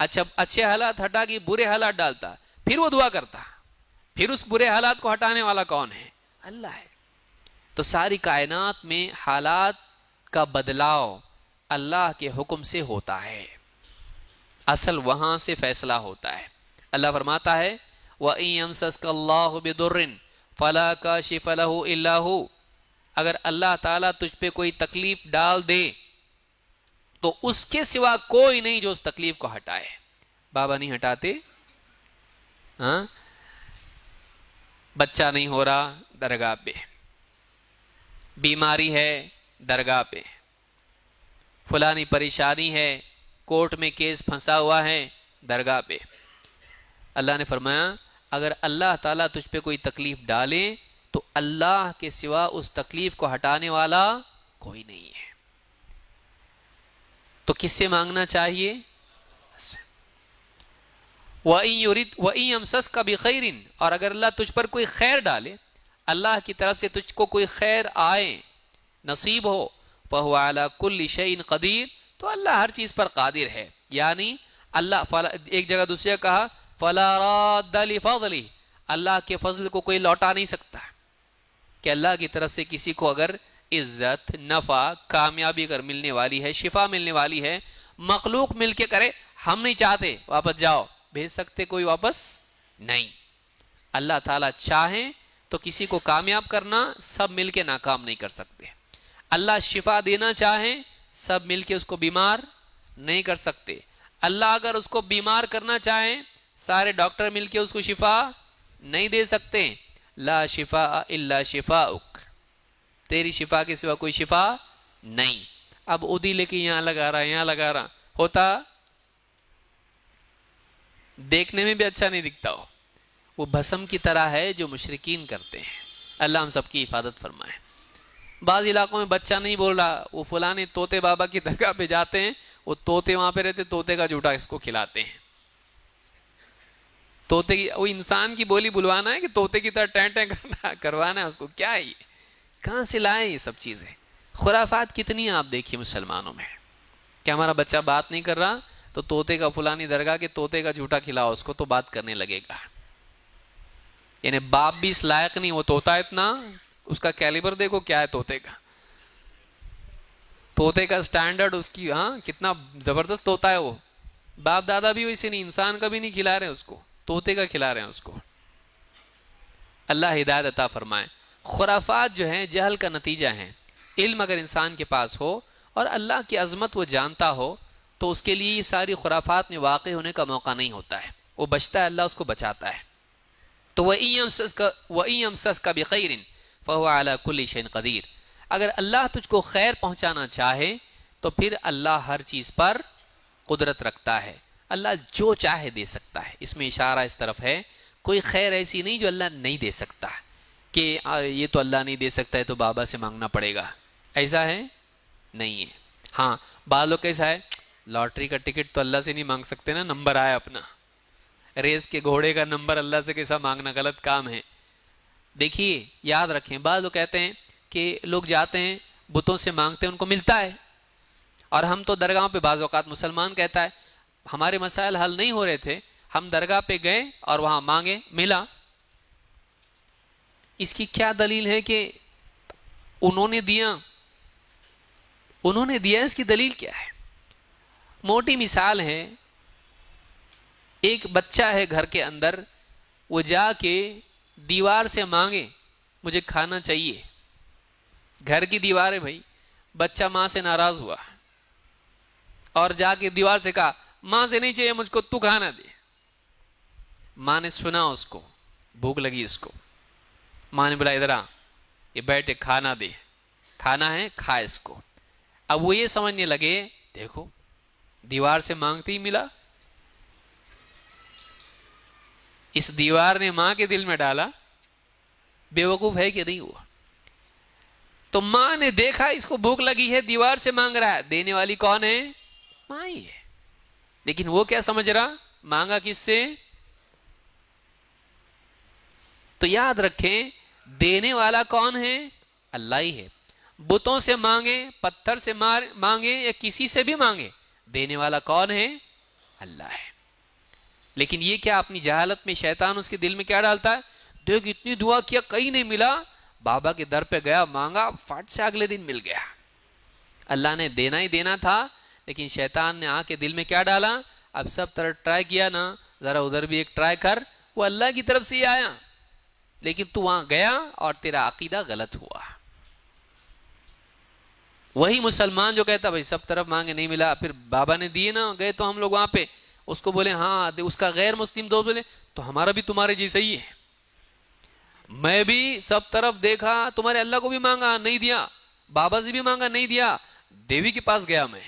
اچھا اچھے حالات ہٹا کے برے حالات ڈالتا، پھر وہ دعا کرتا، پھر اس برے حالات کو ہٹانے والا کون ہے؟ اللہ ہے. تو ساری کائنات میں حالات کا بدلاؤ اللہ کے حکم سے ہوتا ہے، اصل وہاں سے فیصلہ ہوتا ہے. اللہ فرماتا ہے وَإِن يَمْسَسْكَ اللَّهُ بِضُرٍّ فَلَا كَاشِفَ لَهُ إِلَّا هُوَ، اگر اللہ تعالیٰ تجھ پہ کوئی تکلیف ڈال دے تو اس کے سوا کوئی نہیں جو اس تکلیف کو ہٹائے. بابا نہیں ہٹاتے. ہاں بچہ نہیں ہو رہا درگاہ پہ، بیماری ہے درگاہ پہ، فلانی پریشانی ہے، کورٹ میں کیس پھنسا ہوا ہے درگاہ پہ. اللہ نے فرمایا اگر اللہ تعالیٰ تجھ پہ کوئی تکلیف ڈالے تو اللہ کے سوا اس تکلیف کو ہٹانے والا کوئی نہیں ہے. تو کس سے مانگنا چاہیے؟ وَإِن يَمْسَسْكَ بِخَيْرٍ، اور اگر اللہ تجھ پر کوئی خیر ڈالے، اللہ کی طرف سے تجھ کو کوئی خیر آئے، نصیب ہو، فَهُوَ عَلَى كُلِّ شَيْءٍ قَدِيرٌ، تو اللہ ہر چیز پر قادر ہے. یعنی اللہ ایک جگہ دوسری جگہ کہا فَلَا رَادَّ لِفَضْلِهِ، اللہ کے فضل کو کوئی لوٹا نہیں سکتا. کہ اللہ کی طرف سے کسی کو اگر عزت، نفع، کامیابی اگر ملنے والی ہے، شفا ملنے والی ہے، مخلوق مل کے کرے ہم نہیں چاہتے واپس جاؤ، بھیج سکتے کوئی واپس نہیں. اللہ تعالیٰ چاہیں تو کسی کو کامیاب کرنا سب مل کے ناکام نہیں کر سکتے. اللہ شفا دینا چاہیں سب مل کے اس کو بیمار نہیں کر سکتے. اللہ اگر اس کو بیمار کرنا چاہیں سارے ڈاکٹر مل کے اس کو شفا نہیں دے سکتے. لا شفاء الا شفاؤک، تیری شفا کے سوا کوئی شفا نہیں. اب ادی لے کے یہاں لگا رہا یہاں لگا رہا ہوتا دیکھنے میں بھی اچھا نہیں دکھتا ہو. وہ بھسم کی طرح ہے جو مشرکین کرتے ہیں. اللہ ہم سب کی حفاظت فرمائے. بعض علاقوں میں بچہ نہیں بول رہا، وہ فلانے طوطے بابا کی درگاہ پہ جاتے ہیں، وہ طوطے وہاں پہ رہتے، طوطے کا جھوٹا اس کو کھلاتے ہیں. طوطے کی وہ انسان کی بولی بلوانا ہے کہ طوطے کی طرح ٹیں ٹیں کروانا ہے اس کو. کیا ہے یہ؟ کہاں سے لائیں یہ سب چیزیں؟ خرافات کتنی ہیں آپ دیکھیے مسلمانوں میں. کہ ہمارا بچہ بات نہیں کر رہا تو طوطے کا فلانی درگاہ کے طوطے کا جھوٹا کھلاؤ اس کو تو بات کرنے لگے گا. یعنی باپ بھی اس لائق نہیں، وہ طوطا اتنا، اس کا کیلیبر دیکھو کیا ہے طوطے کا. طوطے کا سٹینڈرڈ اس کی، ہاں کتنا زبردست طوطا ہے وہ. باپ دادا بھی ویسے نہیں، انسان کا بھی نہیں کھلا رہے اس کو، طوطے کا کھلا رہے ہیں اس کو. اللہ ہدایت عطا فرمائے. خرافات جو ہیں جہل کا نتیجہ ہیں. علم اگر انسان کے پاس ہو اور اللہ کی عظمت وہ جانتا ہو تو اس کے لیے یہ ساری خرافات میں واقع ہونے کا موقع نہیں ہوتا ہے. وہ بچتا ہے، اللہ اس کو بچاتا ہے. تو وَإِن يَمْسَسْكَ بِخَيْرٍ فَهُوَ عَلَى كُلِّ شَيْءٍ قَدِيرٌ، اگر اللہ تجھ کو خیر پہنچانا چاہے تو پھر اللہ ہر چیز پر قدرت رکھتا ہے. اللہ جو چاہے دے سکتا ہے. اس میں اشارہ اس طرف ہے کوئی خیر ایسی نہیں جو اللہ نہیں دے سکتا کہ یہ تو اللہ نہیں دے سکتا ہے تو بابا سے مانگنا پڑے گا. ایسا ہے نہیں ہے. ہاں بعض لوگ کیسا ہے، لاٹری کا ٹکٹ تو اللہ سے نہیں مانگ سکتے نا، نمبر آیا اپنا. ریس کے گھوڑے کا نمبر اللہ سے کیسا مانگنا، غلط کام ہے. دیکھیے یاد رکھیں، بعض لوگ کہتے ہیں کہ لوگ جاتے ہیں بتوں سے مانگتے ہیں ان کو ملتا ہے، اور ہم تو درگاہوں پہ بعض اوقات مسلمان کہتا ہے ہمارے مسائل حل نہیں ہو رہے تھے، ہم درگاہ پہ گئے اور وہاں مانگے ملا. اس کی کیا دلیل ہے کہ انہوں نے دیا اس کی دلیل کیا ہے؟ موٹی مثال ہے، ایک بچہ ہے گھر کے اندر، وہ جا کے دیوار سے مانگے مجھے کھانا چاہیے. گھر کی دیوار ہے بھائی، بچہ ماں سے ناراض ہوا اور جا کے دیوار سے کہا ماں سے نہیں چاہیے مجھ کو، تو کھانا دے. ماں نے سنا، اس کو بھوک لگی، اس کو ماں نے بولا ادھر آ، یہ بیٹھے کھانا دے، کھانا ہے کھا اس کو. اب وہ یہ سمجھنے لگے دیکھو دیوار سے مانگتے ہی ملا. اس دیوار نے ماں کے دل میں ڈالا بے وقوف ہے کہ نہیں ہوا. تو ماں نے دیکھا اس کو بھوک لگی ہے، دیوار سے مانگ رہا ہے، دینے والی کون ہے؟ ماں ہی ہے. لیکن وہ کیا سمجھ رہا، مانگا کس سے؟ تو یاد رکھیں دینے والا کون ہے؟ اللہ ہی ہے. بتوں سے مانگے، پتھر سے مانگے یا کسی سے بھی مانگے، دینے والا کون ہے؟ اللہ ہے. لیکن یہ کیا اپنی جہالت میں شیطان اس کے دل میں کیا ڈالتا ہے، دیکھ اتنی دعا کیا کہیں نہیں ملا، بابا کے در پہ گیا مانگا، فٹ سے اگلے دن مل گیا. اللہ نے دینا ہی دینا تھا، لیکن شیطان نے آ کے دل میں کیا ڈالا، اب سب طرح ٹرائی کیا نا، ذرا ادھر بھی ایک ٹرائی کر. وہ اللہ کی طرف سے ہی آیا، لیکن تو وہاں گیا اور تیرا عقیدہ غلط ہوا. وہی مسلمان جو کہتا بھائی سب طرف مانگے نہیں ملا، پھر بابا نے دیے نا، گئے تو ہم لوگ وہاں پہ، اس کو بولے ہاں، اس کا غیر مسلم دوست بولے تو ہمارا بھی تمہارے جیسا ہی ہے، میں بھی سب طرف دیکھا، تمہارے اللہ کو بھی مانگا نہیں دیا، بابا سے بھی مانگا نہیں دیا، دیوی کے پاس گیا میں،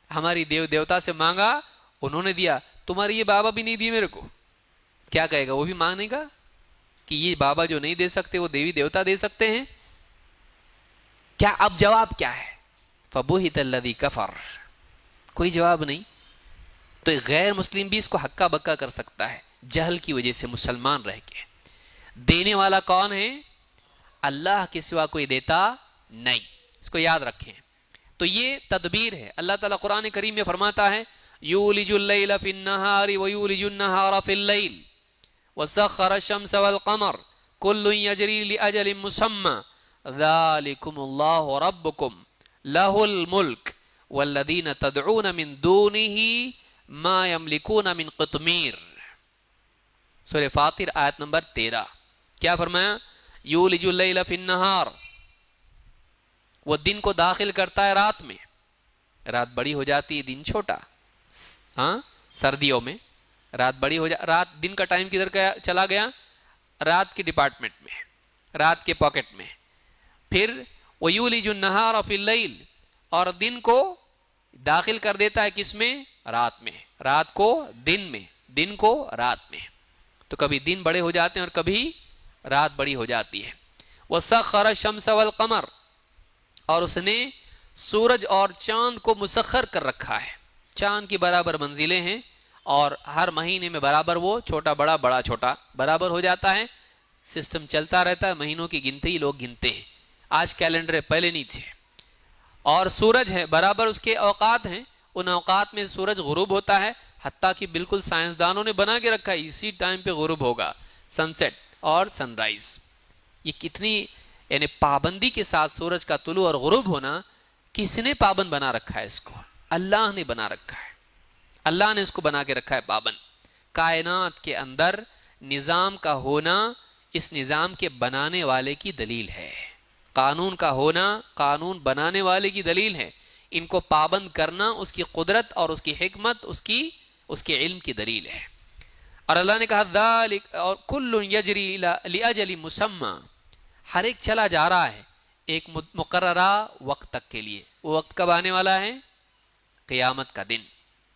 ہماری دیوتا سے مانگا انہوں نے دیا، تمہارے یہ بابا بھی نہیں دیے میرے کو، کیا کہے گا؟ وہ بھی مانگنے کا کہ یہ بابا جو نہیں دے سکتے وہ دیوی دیوتا دے سکتے ہیں؟ کیا اب جواب کیا ہے؟ فَبُهِتَ الَّذِي كَفَرَ، کوئی جواب نہیں۔ تو ایک غیر مسلم بھی اس کو ہکا بکا کر سکتا ہے جہل کی وجہ سے، مسلمان رہ کے۔ دینے والا کون ہے؟ اللہ کے سوا کوئی دیتا نہیں، اس کو یاد رکھیں۔ تو یہ تدبیر ہے۔ اللہ تعالیٰ قرآن کریم میں فرماتا ہے یولج اللیل فی النہار ویولج النہار فی اللیل وسخر الشمس والقمر کل یجری لأجل مسمى ذالکم اللہ ربکم لہ الملک والذین تدعون من دونہ ما یملکون من قطمیر۔ سورہ فاطر آیت نمبر 13۔ کیا فرمایا؟ یولج اللیل فی النہار، وہ دن کو داخل کرتا ہے رات میں، رات بڑی ہو جاتی ہے دن چھوٹا، ہاں سردیوں میں رات بڑی ہو رات دن کا ٹائم کدھر چلا گیا؟ رات کے ڈپارٹمنٹ میں، رات کے پاکٹ میں۔ پھر وَيُولِجُ النَّهَارَ فِي اللَّيْلِ، اور دن کو داخل کر دیتا ہے کس میں؟ رات میں، رات کو دن میں، دن کو رات میں۔ تو کبھی دن بڑے ہو جاتے ہیں اور کبھی رات بڑی ہو جاتی ہے۔ وَسَخَّرَ الشَّمْسَ وَالْقَمَرَ، اور اس نے سورج اور چاند کو مسخر کر رکھا ہے، چاند کی برابر منزلیں ہیں اور ہر مہینے میں برابر وہ چھوٹا بڑا بڑا چھوٹا برابر ہو جاتا ہے، سسٹم چلتا رہتا ہے، مہینوں کی گنتی ہی لوگ گنتے ہیں، آج کیلنڈر ہے پہلے نہیں تھے۔ اور سورج ہے برابر اس کے اوقات ہیں، ان اوقات میں سورج غروب ہوتا ہے، حتیٰ کہ بالکل سائنسدانوں نے بنا کے رکھا ہے اسی ٹائم پہ غروب ہوگا، سن سیٹ اور سن رائز۔ یہ کتنی یعنی پابندی کے ساتھ سورج کا طلوع اور غروب ہونا، کس نے پابند بنا رکھا ہے اس کو؟ اللہ نے بنا رکھا ہے، اللہ نے اس کو بنا کے رکھا ہے پابند۔ کائنات کے اندر نظام کا ہونا اس نظام کے بنانے والے کی دلیل ہے، قانون کا ہونا قانون بنانے والے کی دلیل ہے، ان کو پابند کرنا اس کی قدرت اور اس کی حکمت، اس کے علم کی دلیل ہے۔ اور اللہ نے کہا ذالک، اور کل یجری لاجل مسمى، ہر ایک چلا جا رہا ہے ایک مقررہ وقت تک کے لیے۔ وہ وقت کب آنے والا ہے؟ قیامت کا دن،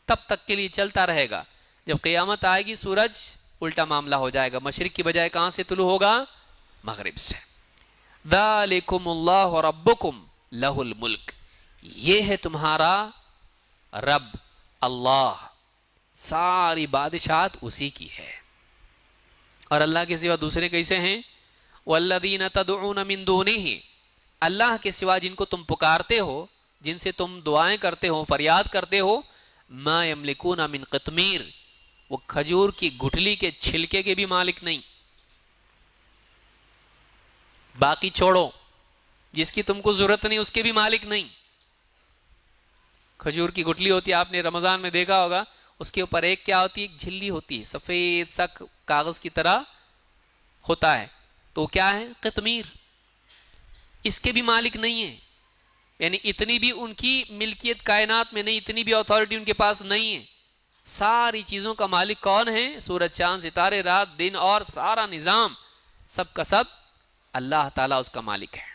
تب تک کے لیے چلتا رہے گا۔ جب قیامت آئے گی سورج الٹا معاملہ ہو جائے گا، مشرق کی بجائے کہاں سے طلوع ہوگا؟ مغرب سے۔ ذالکم اللہ ربکم لہ الملک، یہ ہے تمہارا رب اللہ، ساری بادشاہت اسی کی ہے۔ اور اللہ کے سوا دوسرے کیسے ہیں؟ والذین تدعون من دونہ، اللہ کے سوا جن کو تم پکارتے ہو، جن سے تم دعائیں کرتے ہو، فریاد کرتے ہو، ما یملکون من قطمیر، وہ کھجور کی گٹھلی کے چھلکے کے بھی مالک نہیں۔ باقی چھوڑو، جس کی تم کو ضرورت نہیں اس کے بھی مالک نہیں۔ کھجور کی گٹھلی ہوتی ہے، آپ نے رمضان میں دیکھا ہوگا، اس کے اوپر ایک کیا ہوتی ہے؟ ایک جھلی ہوتی ہے، سفید سا کاغذ کی طرح ہوتا ہے، تو کیا ہے؟ قطمیر۔ اس کے بھی مالک نہیں ہے، یعنی اتنی بھی ان کی ملکیت کائنات میں نہیں، اتنی بھی اتھارٹی ان کے پاس نہیں ہے۔ ساری چیزوں کا مالک کون ہے؟ سورج چاند ستارے رات دن اور سارا نظام، سب کا سب اللہ تعالیٰ اس کا مالک ہے۔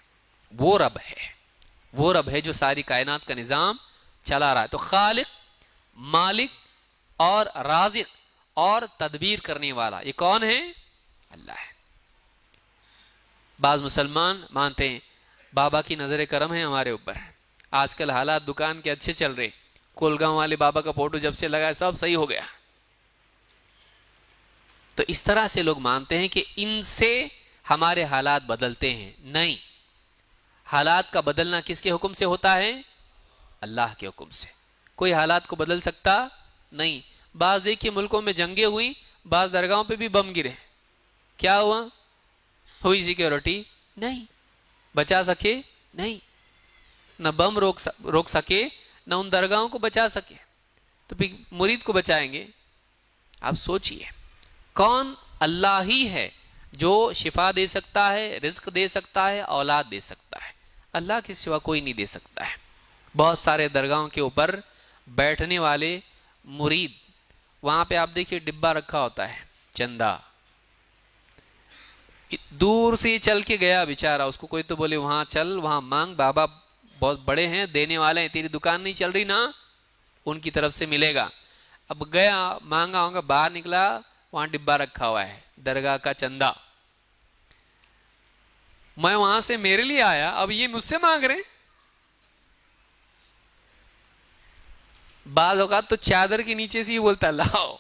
وہ رب ہے، وہ رب ہے جو ساری کائنات کا نظام چلا رہا ہے۔ تو خالق، مالک اور رازق اور تدبیر کرنے والا، یہ کون ہے؟ اللہ ہے۔ بعض مسلمان مانتے ہیں بابا کی نظر کرم ہے ہمارے اوپر، آج کل حالات دکان کے اچھے چل رہے، کولگاؤں والے بابا کا فوٹو جب سے لگا ہے سب صحیح ہو گیا۔ تو اس طرح سے لوگ مانتے ہیں کہ ان سے ہمارے حالات بدلتے ہیں، نہیں، حالات کا بدلنا کس کے حکم سے ہوتا ہے؟ اللہ کے حکم سے۔ کوئی حالات کو بدل سکتا نہیں۔ بعض دیکھیے ملکوں میں جنگیں ہوئی، بعض درگاہوں پہ بھی بم گرے، کیا ہوا؟ ہوئی سیکیورٹی؟ نہیں۔ بچا سکے؟ نہیں، نہ بم روک سکے نہ ان درگاہوں کو بچا سکے، تو پھر مرید کو بچائیں گے؟ آپ سوچئے، کون؟ اللہ ہی ہے جو شفا دے سکتا ہے، رزق دے سکتا ہے، اولاد دے سکتا ہے، اللہ کے سوا کوئی نہیں دے سکتا ہے۔ بہت سارے درگاہوں کے اوپر بیٹھنے والے مرید، وہاں پہ آپ دیکھیے ڈبہ رکھا ہوتا ہے چندہ، دور سے چل کے گیا بیچارہ، اس کو کوئی تو بولے وہاں چل وہاں مانگ، بابا بہت بڑے ہیں دینے والے ہیں، تیری دکان نہیں چل رہی نا، ان کی طرف سے ملے گا۔ اب گیا مانگا ہوگا، باہر نکلا وہاں ڈبہ رکھا ہوا ہے درگاہ کا چندہ، میں وہاں سے میرے لیے آیا، اب یہ مجھ سے مانگ رہے ہیں۔ بعض اوقات تو چادر کے نیچے سے ہی بولتا لاؤ۔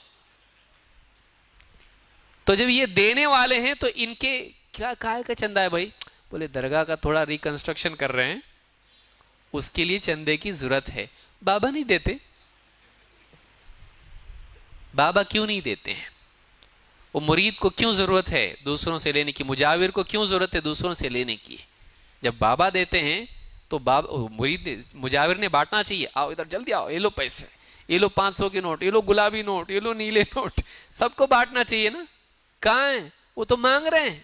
تو جب یہ دینے والے ہیں تو ان کے کیا کائے کا چندہ ہے بھائی؟ بولے درگاہ کا تھوڑا ریکنسٹرکشن کر رہے ہیں، اس کے لیے چندے کی ضرورت ہے۔ بابا نہیں دیتے، بابا کیوں نہیں دیتے ہیں؟ وہ مرید کو کیوں ضرورت ہے دوسروں سے لینے کی؟ مجاور کو کیوں ضرورت ہے دوسروں سے لینے کی؟ جب بابا دیتے ہیں تو مرید مجاور نے بانٹنا چاہیے، آؤ ادھر جلدی آؤ، یہ لو پیسے، یہ لو 500 کے نوٹ، یہ لو گلابی نوٹ، یہ لو نیلے نوٹ، سب کو بانٹنا چاہیے نا۔ کہاں ہیں وہ؟ تو مانگ رہے ہیں۔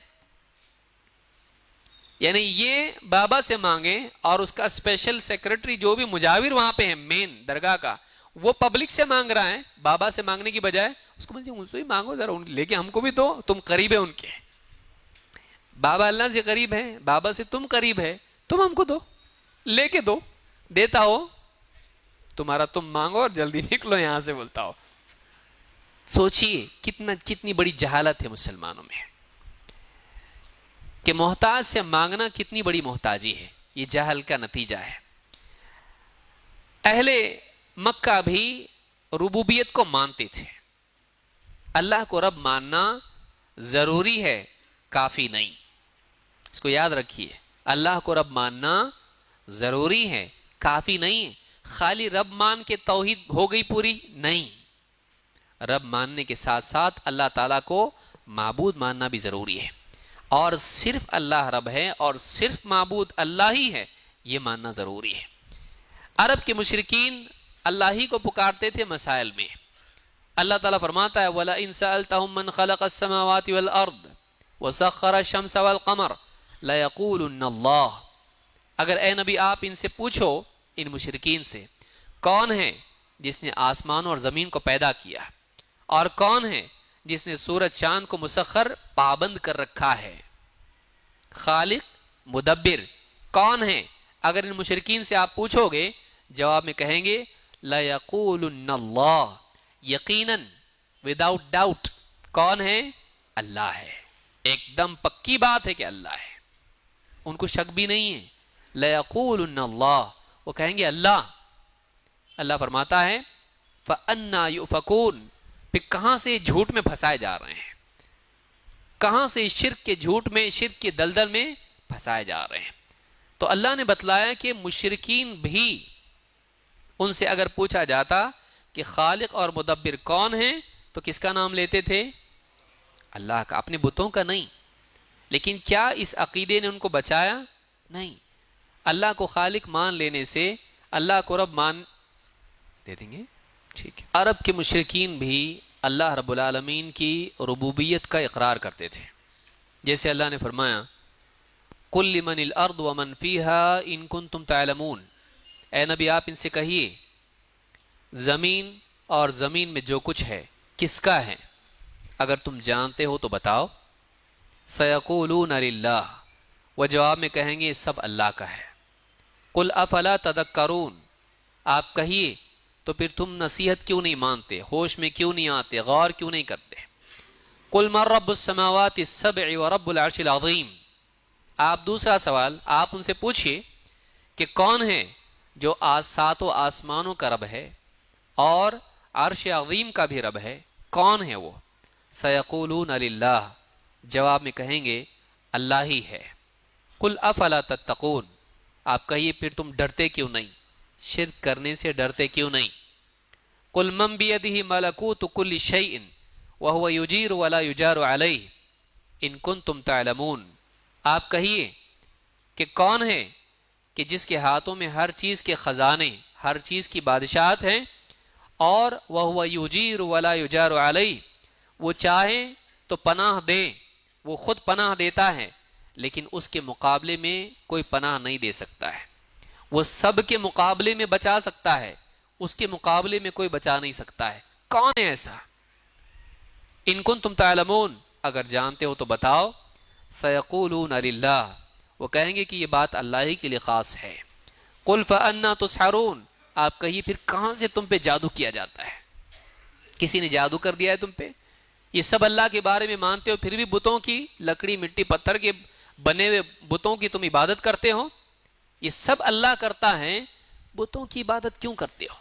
یعنی یہ بابا سے مانگے، اور اس کا اسپیشل سیکرٹری جو بھی مجاور وہاں پہ ہے مین درگاہ کا، وہ پبلک سے مانگ رہا ہے، بابا سے مانگنے کی بجائے اس کو بولتے ان سے ہی مانگو ذرا، لیکن ہم کو بھی دو، تم قریب ہے ان کے، بابا اللہ سے قریب ہے، بابا سے تم قریب ہے، تم ہم کو دو، لے کے دو، دیتا ہو تمہارا تم مانگو اور جلدی نکلو یہاں سے، بولتا ہو۔ سوچئے کتنی بڑی جہالت ہے مسلمانوں میں، کہ محتاج سے مانگنا کتنی بڑی محتاجی ہے، یہ جہل کا نتیجہ ہے۔ اہل مکہ بھی ربوبیت کو مانتے تھے، اللہ کو رب ماننا ضروری ہے، کافی نہیں، اس کو یاد رکھیے، اللہ کو رب ماننا ضروری ہے، کافی نہیں ہے۔ خالی رب مان کے توحید ہو گئی پوری؟ نہیں، رب ماننے کے ساتھ ساتھ اللہ تعالیٰ کو معبود ماننا بھی ضروری ہے، اور صرف اللہ رب ہے اور صرف معبود اللہ ہی ہے، یہ ماننا ضروری ہے۔ عرب کے مشرکین اللہ ہی کو پکارتے تھے مسائل میں۔ اللہ تعالیٰ فرماتا ہے وَلَئِن سَأَلْتَهُم مَّنْ خَلَقَ السَّمَاوَاتِ وَالْأَرْضِ وَسَخَّرَ الشَّمْسَ وَالْقَمَرَ لَيَقُولُنَّ اللَّهُ، اگر اے نبی آپ ان سے پوچھو، ان مشرکین سے، کون ہے جس نے آسمان اور زمین کو پیدا کیا، اور کون ہے جس نے سورج چاند کو مسخر پابند کر رکھا ہے؟ خالق، مدبر کون ہے؟ اگر ان مشرکین سے آپ پوچھو گے، جواب میں کہیں گے لَيَقُولُنَّ اللَّهُ، یقیناً وداؤٹ ڈاؤٹ کون ہے؟ اللہ ہے، ایک دم پکی بات ہے کہ اللہ ہے، ان کو شک بھی نہیں ہے۔ لَيَقُولُنَّ اللَّهُ، وہ کہیں گے اللہ۔ اللہ فرماتا ہے فَأَنَّا يُؤْفَكُونَ، پھر کہاں سے جھوٹ میں پھنسائے جا رہے ہیں، کہاں سے شرک کے جھوٹ میں، شرک کے دلدل میں پھنسائے جا رہے ہیں۔ تو اللہ نے بتلایا کہ مشرکین بھی، ان سے اگر پوچھا جاتا کہ خالق اور مدبر کون ہیں، تو کس کا نام لیتے تھے؟ اللہ کا، اپنے بتوں کا نہیں۔ لیکن کیا اس عقیدے نے ان کو بچایا؟ نہیں۔ اللہ کو خالق مان لینے سے اللہ کو رب مان دے دیں گے، ٹھیک ہے۔ عرب کے مشرکین بھی اللہ رب العالمین کی ربوبیت کا اقرار کرتے تھے، جیسے اللہ نے فرمایا قُل لِمَنِ الْأَرْضُ وَمَنْ فِيهَا إِن كُنتُمْ تَعْلَمُونَ، اے نبی آپ ان سے کہیے زمین اور زمین میں جو کچھ ہے کس کا ہے، اگر تم جانتے ہو تو بتاؤ۔ سَيَقُولُونَ لِلَّهِ، وہ جواب میں کہیں گے سب اللہ کا ہے۔ قُلْ أَفَلَا تَذَكَّرُونَ، آپ کہیے تو پھر تم نصیحت کیوں نہیں مانتے، ہوش میں کیوں نہیں آتے، غور کیوں نہیں کرتے۔ قُلْ مَن رَّبُّ السَّمَاوَاتِ السَّبْعِ وَرَبُّ الْعَرْشِ الْعَظِيمِ، آپ دوسرا سوال آپ ان سے پوچھئے کہ کون ہے جو ساتوں آسمانوں کا رب ہے اور عرش عظیم کا بھی رب ہے، کون ہے وہ؟ سَيَقُولُونَ لِلَّهِ، جواب میں کہیں گے اللہ ہی ہے۔ قُلْ أَفَلَا تَتَّقُونَ، آپ کہیے پھر تم ڈرتے کیوں نہیں، شرک کرنے سے ڈرتے کیوں نہیں۔ قُلْ مَن بِيَدِهِ مَلَكُوتُ كُلِّ شَيْءٍ وَهُوَ يُجِيرُ وَلَا يُجَارُ عَلَيْهِ إِن كُنتُمْ تَعْلَمُونَ، آپ کہیے کہ کون ہے کہ جس کے ہاتھوں میں ہر چیز کے خزانے، ہر چیز کی بادشاہت ہیں، اور وَهُوَ يُجِيرُ وَلَا يُجَارُ عَلَيْهِ، وہ چاہے تو پناہ دے، وہ خود پناہ دیتا ہے لیکن اس کے مقابلے میں کوئی پناہ نہیں دے سکتا ہے، وہ سب کے مقابلے میں بچا سکتا ہے، اس کے مقابلے میں کوئی بچا نہیں سکتا ہے. کون ہے ایسا؟ ان کنتم تعلمون، اگر جانتے ہو تو بتاؤ. سیقولون للہ، وہ کہیں گے کہ یہ بات اللہ ہی کے لیے خاص ہے. قل فأنا تسحرون، آپ کہیے پھر کہاں سے تم پہ جادو کیا جاتا ہے؟ کسی نے جادو کر دیا ہے تم پہ؟ یہ سب اللہ کے بارے میں مانتے ہو، پھر بھی بتوں کی، لکڑی مٹی پتھر کے بنے ہوئے بتوں کی تم عبادت کرتے ہو؟ یہ سب اللہ کرتا ہے، بتوں کی عبادت کیوں کرتے ہو؟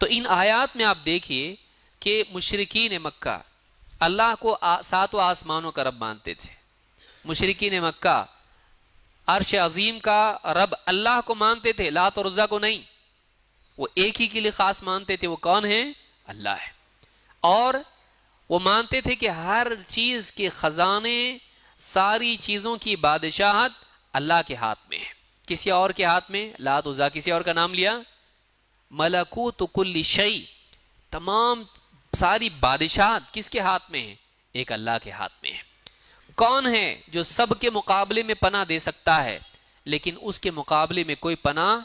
تو ان آیات میں آپ دیکھیے کہ مشرکین مکہ اللہ کو ساتوں آسمانوں کا رب مانتے تھے. مشرکین مکہ عرش عظیم کا رب اللہ کو مانتے تھے، لات اور عزا کو نہیں. وہ ایک ہی کے لیے خاص مانتے تھے، وہ کون ہے؟ اللہ ہے. اور وہ مانتے تھے کہ ہر چیز کے خزانے، ساری چیزوں کی بادشاہت اللہ کے ہاتھ میں ہے، کسی اور کے ہاتھ میں. لات عزا کسی اور کا نام لیا. ملکوت کل شیء، تمام ساری بادشاہت کس کے ہاتھ میں ہے؟ ایک اللہ کے ہاتھ میں ہے. کون ہے جو سب کے مقابلے میں پناہ دے سکتا ہے لیکن اس کے مقابلے میں کوئی پناہ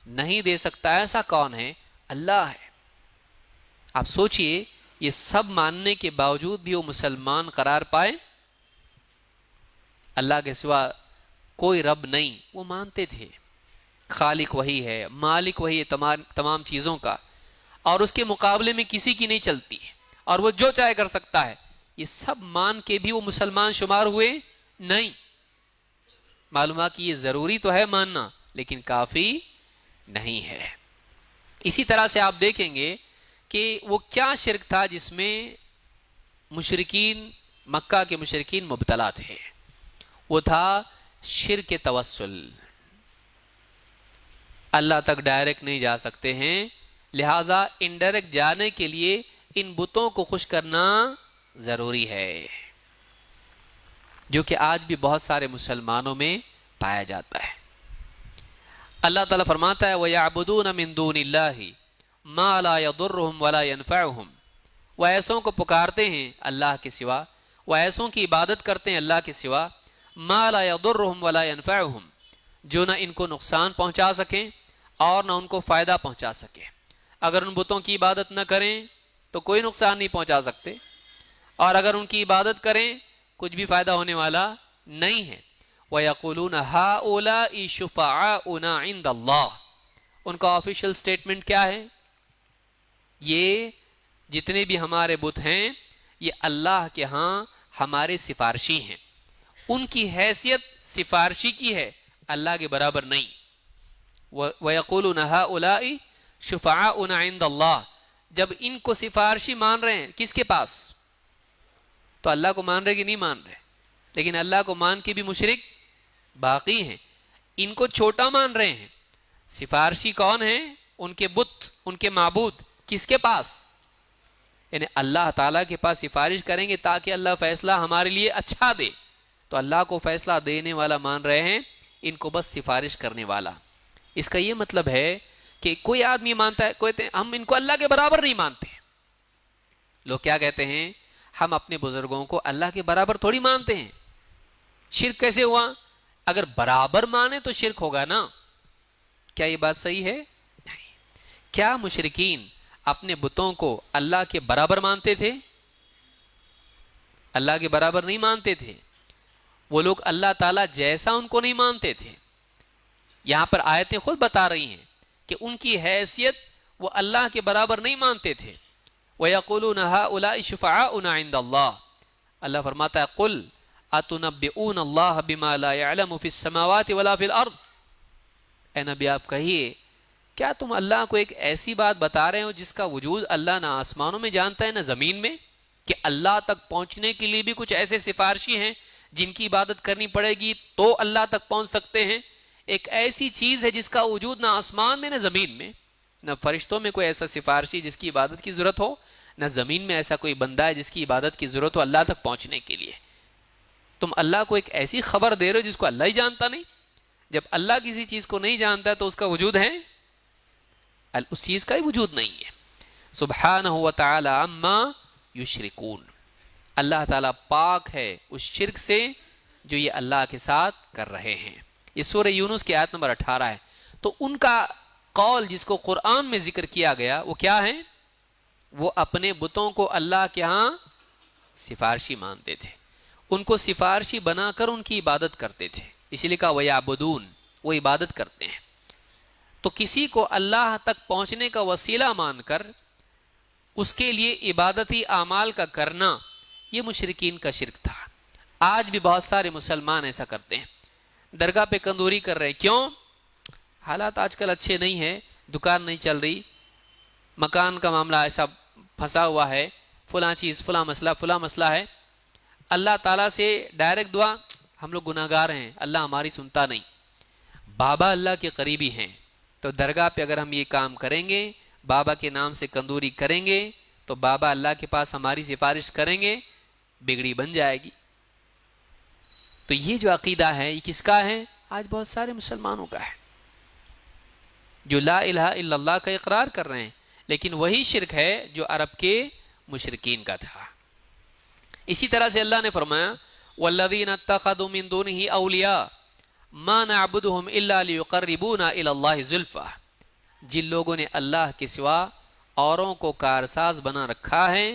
نہیں دے سکتا؟ ایسا کون ہے؟ اللہ ہے. آپ سوچئے یہ سب ماننے کے باوجود بھی وہ مسلمان قرار پائے. اللہ کے سوا کوئی رب نہیں، وہ مانتے تھے خالق وہی ہے، مالک وہی ہے تمام چیزوں کا، اور اس کے مقابلے میں کسی کی نہیں چلتی، اور وہ جو چاہے کر سکتا ہے. یہ سب مان کے بھی وہ مسلمان شمار ہوئے نہیں. معلوم ہے کہ یہ ضروری تو ہے ماننا لیکن کافی نہیں ہے. اسی طرح سے آپ دیکھیں گے کہ وہ کیا شرک تھا جس میں مشرکین مکہ کے مشرکین مبتلا تھے. وہ تھا شرک توسل. اللہ تک ڈائریکٹ نہیں جا سکتے ہیں، لہذا انڈائریکٹ جانے کے لیے ان بتوں کو خوش کرنا ضروری ہے، جو کہ آج بھی بہت سارے مسلمانوں میں پایا جاتا ہے. اللہ تعالیٰ فرماتا ہے وَيَعْبُدُونَ مِن دُونِ اللَّهِ مَا لَا يَضُرُّهُمْ وَلَا يَنفَعُهُمْ. وہ ایسوں کو پکارتے ہیں اللہ کے سوا، وہ ایسوں کی عبادت کرتے ہیں اللہ کے سوا، مَا لَا يَضُرُّهُمْ وَلَا يَنفَعُهُمْ، جو نہ ان کو نقصان پہنچا سکیں اور نہ ان کو فائدہ پہنچا سکے. اگر ان بتوں کی عبادت نہ کریں تو کوئی نقصان نہیں پہنچا سکتے، اور اگر ان کی عبادت کریں کچھ بھی فائدہ ہونے والا نہیں ہے. وَيَقُولُونَ هَؤُلَاءِ شُفَعَاؤُنَا عِندَ اللَّهِ. ان کا آفیشیل سٹیٹمنٹ کیا ہے؟ یہ جتنے بھی ہمارے بت ہیں یہ اللہ کے ہاں ہمارے سفارشی ہیں. ان کی حیثیت سفارشی کی ہے، اللہ کے برابر نہیں. وَيَقُولُونَ هَؤُلَاءِ شُفَعَاؤُنَا عِندَ اللَّهِ. جب ان کو سفارشی مان رہے ہیں کس کے پاس؟ تو اللہ کو مان رہے کہ نہیں مان رہے؟ لیکن اللہ کو مان کے بھی مشرک باقی ہیں، ان کو چھوٹا مان رہے ہیں. سفارشی کون ہیں؟ ان کے بت، ان کے معبود. کس کے پاس؟ یعنی اللہ تعالیٰ کے پاس سفارش کریں گے تاکہ اللہ فیصلہ ہمارے لیے اچھا دے. تو اللہ کو فیصلہ دینے والا مان رہے ہیں، ان کو بس سفارش کرنے والا. اس کا یہ مطلب ہے کہ کوئی آدمی مانتا ہے، کوئی ہم ان کو اللہ کے برابر نہیں مانتے. لوگ کیا کہتے ہیں؟ ہم اپنے بزرگوں کو اللہ کے برابر تھوڑی مانتے ہیں. شرک کیسے ہوا؟ اگر برابر مانے تو شرک ہوگا نا. کیا یہ بات صحیح ہے؟ نہیں. کیا مشرکین اپنے بتوں کو اللہ کے برابر مانتے تھے؟ اللہ کے برابر نہیں مانتے تھے. وہ لوگ اللہ تعالیٰ جیسا ان کو نہیں مانتے تھے. یہاں پر آیتیں خود بتا رہی ہیں کہ ان کی حیثیت وہ اللہ کے برابر نہیں مانتے تھے. وَيَقُولُونَ هَؤُلَاءِ شُفَعَاؤُنَا عِندَ اللَّهِ. اللہ فرماتا ہے قُلْ أَتُنَبِّئُونَ اللَّهَ بِمَا لَا يَعْلَمُ فِي السَّمَاوَاتِ وَلَا فِي الْأَرْضِ. اے نبی آپ کہیے کیا تم اللہ کو ایک ایسی بات بتا رہے ہو جس کا وجود اللہ نہ آسمانوں میں جانتا ہے نہ زمین میں؟ کہ اللہ تک پہنچنے کے لیے بھی کچھ ایسے سفارشی ہیں جن کی عبادت کرنی پڑے گی تو اللہ تک پہنچ سکتے ہیں. ایک ایسی چیز ہے جس کا وجود نہ آسمان میں نہ زمین میں، نہ فرشتوں میں کوئی ایسا سفارشی جس کی عبادت کی ضرورت ہو، نہ زمین میں ایسا کوئی بندہ ہے جس کی عبادت کی ضرورت ہو اللہ تک پہنچنے کے لیے. تم اللہ کو ایک ایسی خبر دے رہے ہو جس کو اللہ ہی جانتا نہیں. جب اللہ کسی چیز کو نہیں جانتا ہے تو اس کا وجود ہے؟ اس چیز کا ہی وجود نہیں ہے. سبحانہ و تعالی عما یشرکون. اللہ تعالیٰ پاک ہے اس شرک سے جو یہ اللہ کے ساتھ کر رہے ہیں. یہ سورہ یونس کی آیت نمبر 18 ہے. تو ان کا قول جس کو قرآن میں ذکر کیا گیا وہ کیا ہے؟ وہ اپنے بتوں کو اللہ کے ہاں سفارشی مانتے تھے، ان کو سفارشی بنا کر ان کی عبادت کرتے تھے، اسی لیے کہا وَيَعْبُدُونَ، وہ عبادت کرتے ہیں۔ تو کسی کو اللہ تک پہنچنے کا وسیلہ مان کر اس کے لیے عبادتی اعمال کا کرنا، یہ مشرکین کا شرک تھا۔ آج بھی بہت سارے مسلمان ایسا کرتے ہیں، درگاہ پہ کندوری کر رہے ہیں، کیوں؟ حالات آج کل اچھے نہیں ہیں، دکان نہیں چل رہی، مکان کا معاملہ ایسا پھنسا ہوا ہے، فلاں چیز، فلاں مسئلہ ہے۔ اللہ تعالیٰ سے ڈائریکٹ دعا، ہم لوگ گناہ گار ہیں، اللہ ہماری سنتا نہیں۔ بابا اللہ کے قریبی ہیں، تو درگاہ پہ اگر ہم یہ کام کریں گے، بابا کے نام سے کندوری کریں گے، تو بابا اللہ کے پاس ہماری سفارش کریں گے، بگڑی بن جائے گی۔ تو یہ جو عقیدہ ہے یہ کس کا ہے؟ آج بہت سارے مسلمانوں کا ہے، جو لا الہ الا اللہ کا اقرار کر رہے ہیں، لیکن وہی شرک ہے جو عرب کے مشرکین کا تھا۔ اسی طرح سے اللہ نے فرمایا والذین اتخذوا من دونه اولیاء ما نعبدهم الا ليقربونا الى الله زلفى، جن لوگوں نے اللہ کے سوا اوروں کو کارساز بنا رکھا ہے،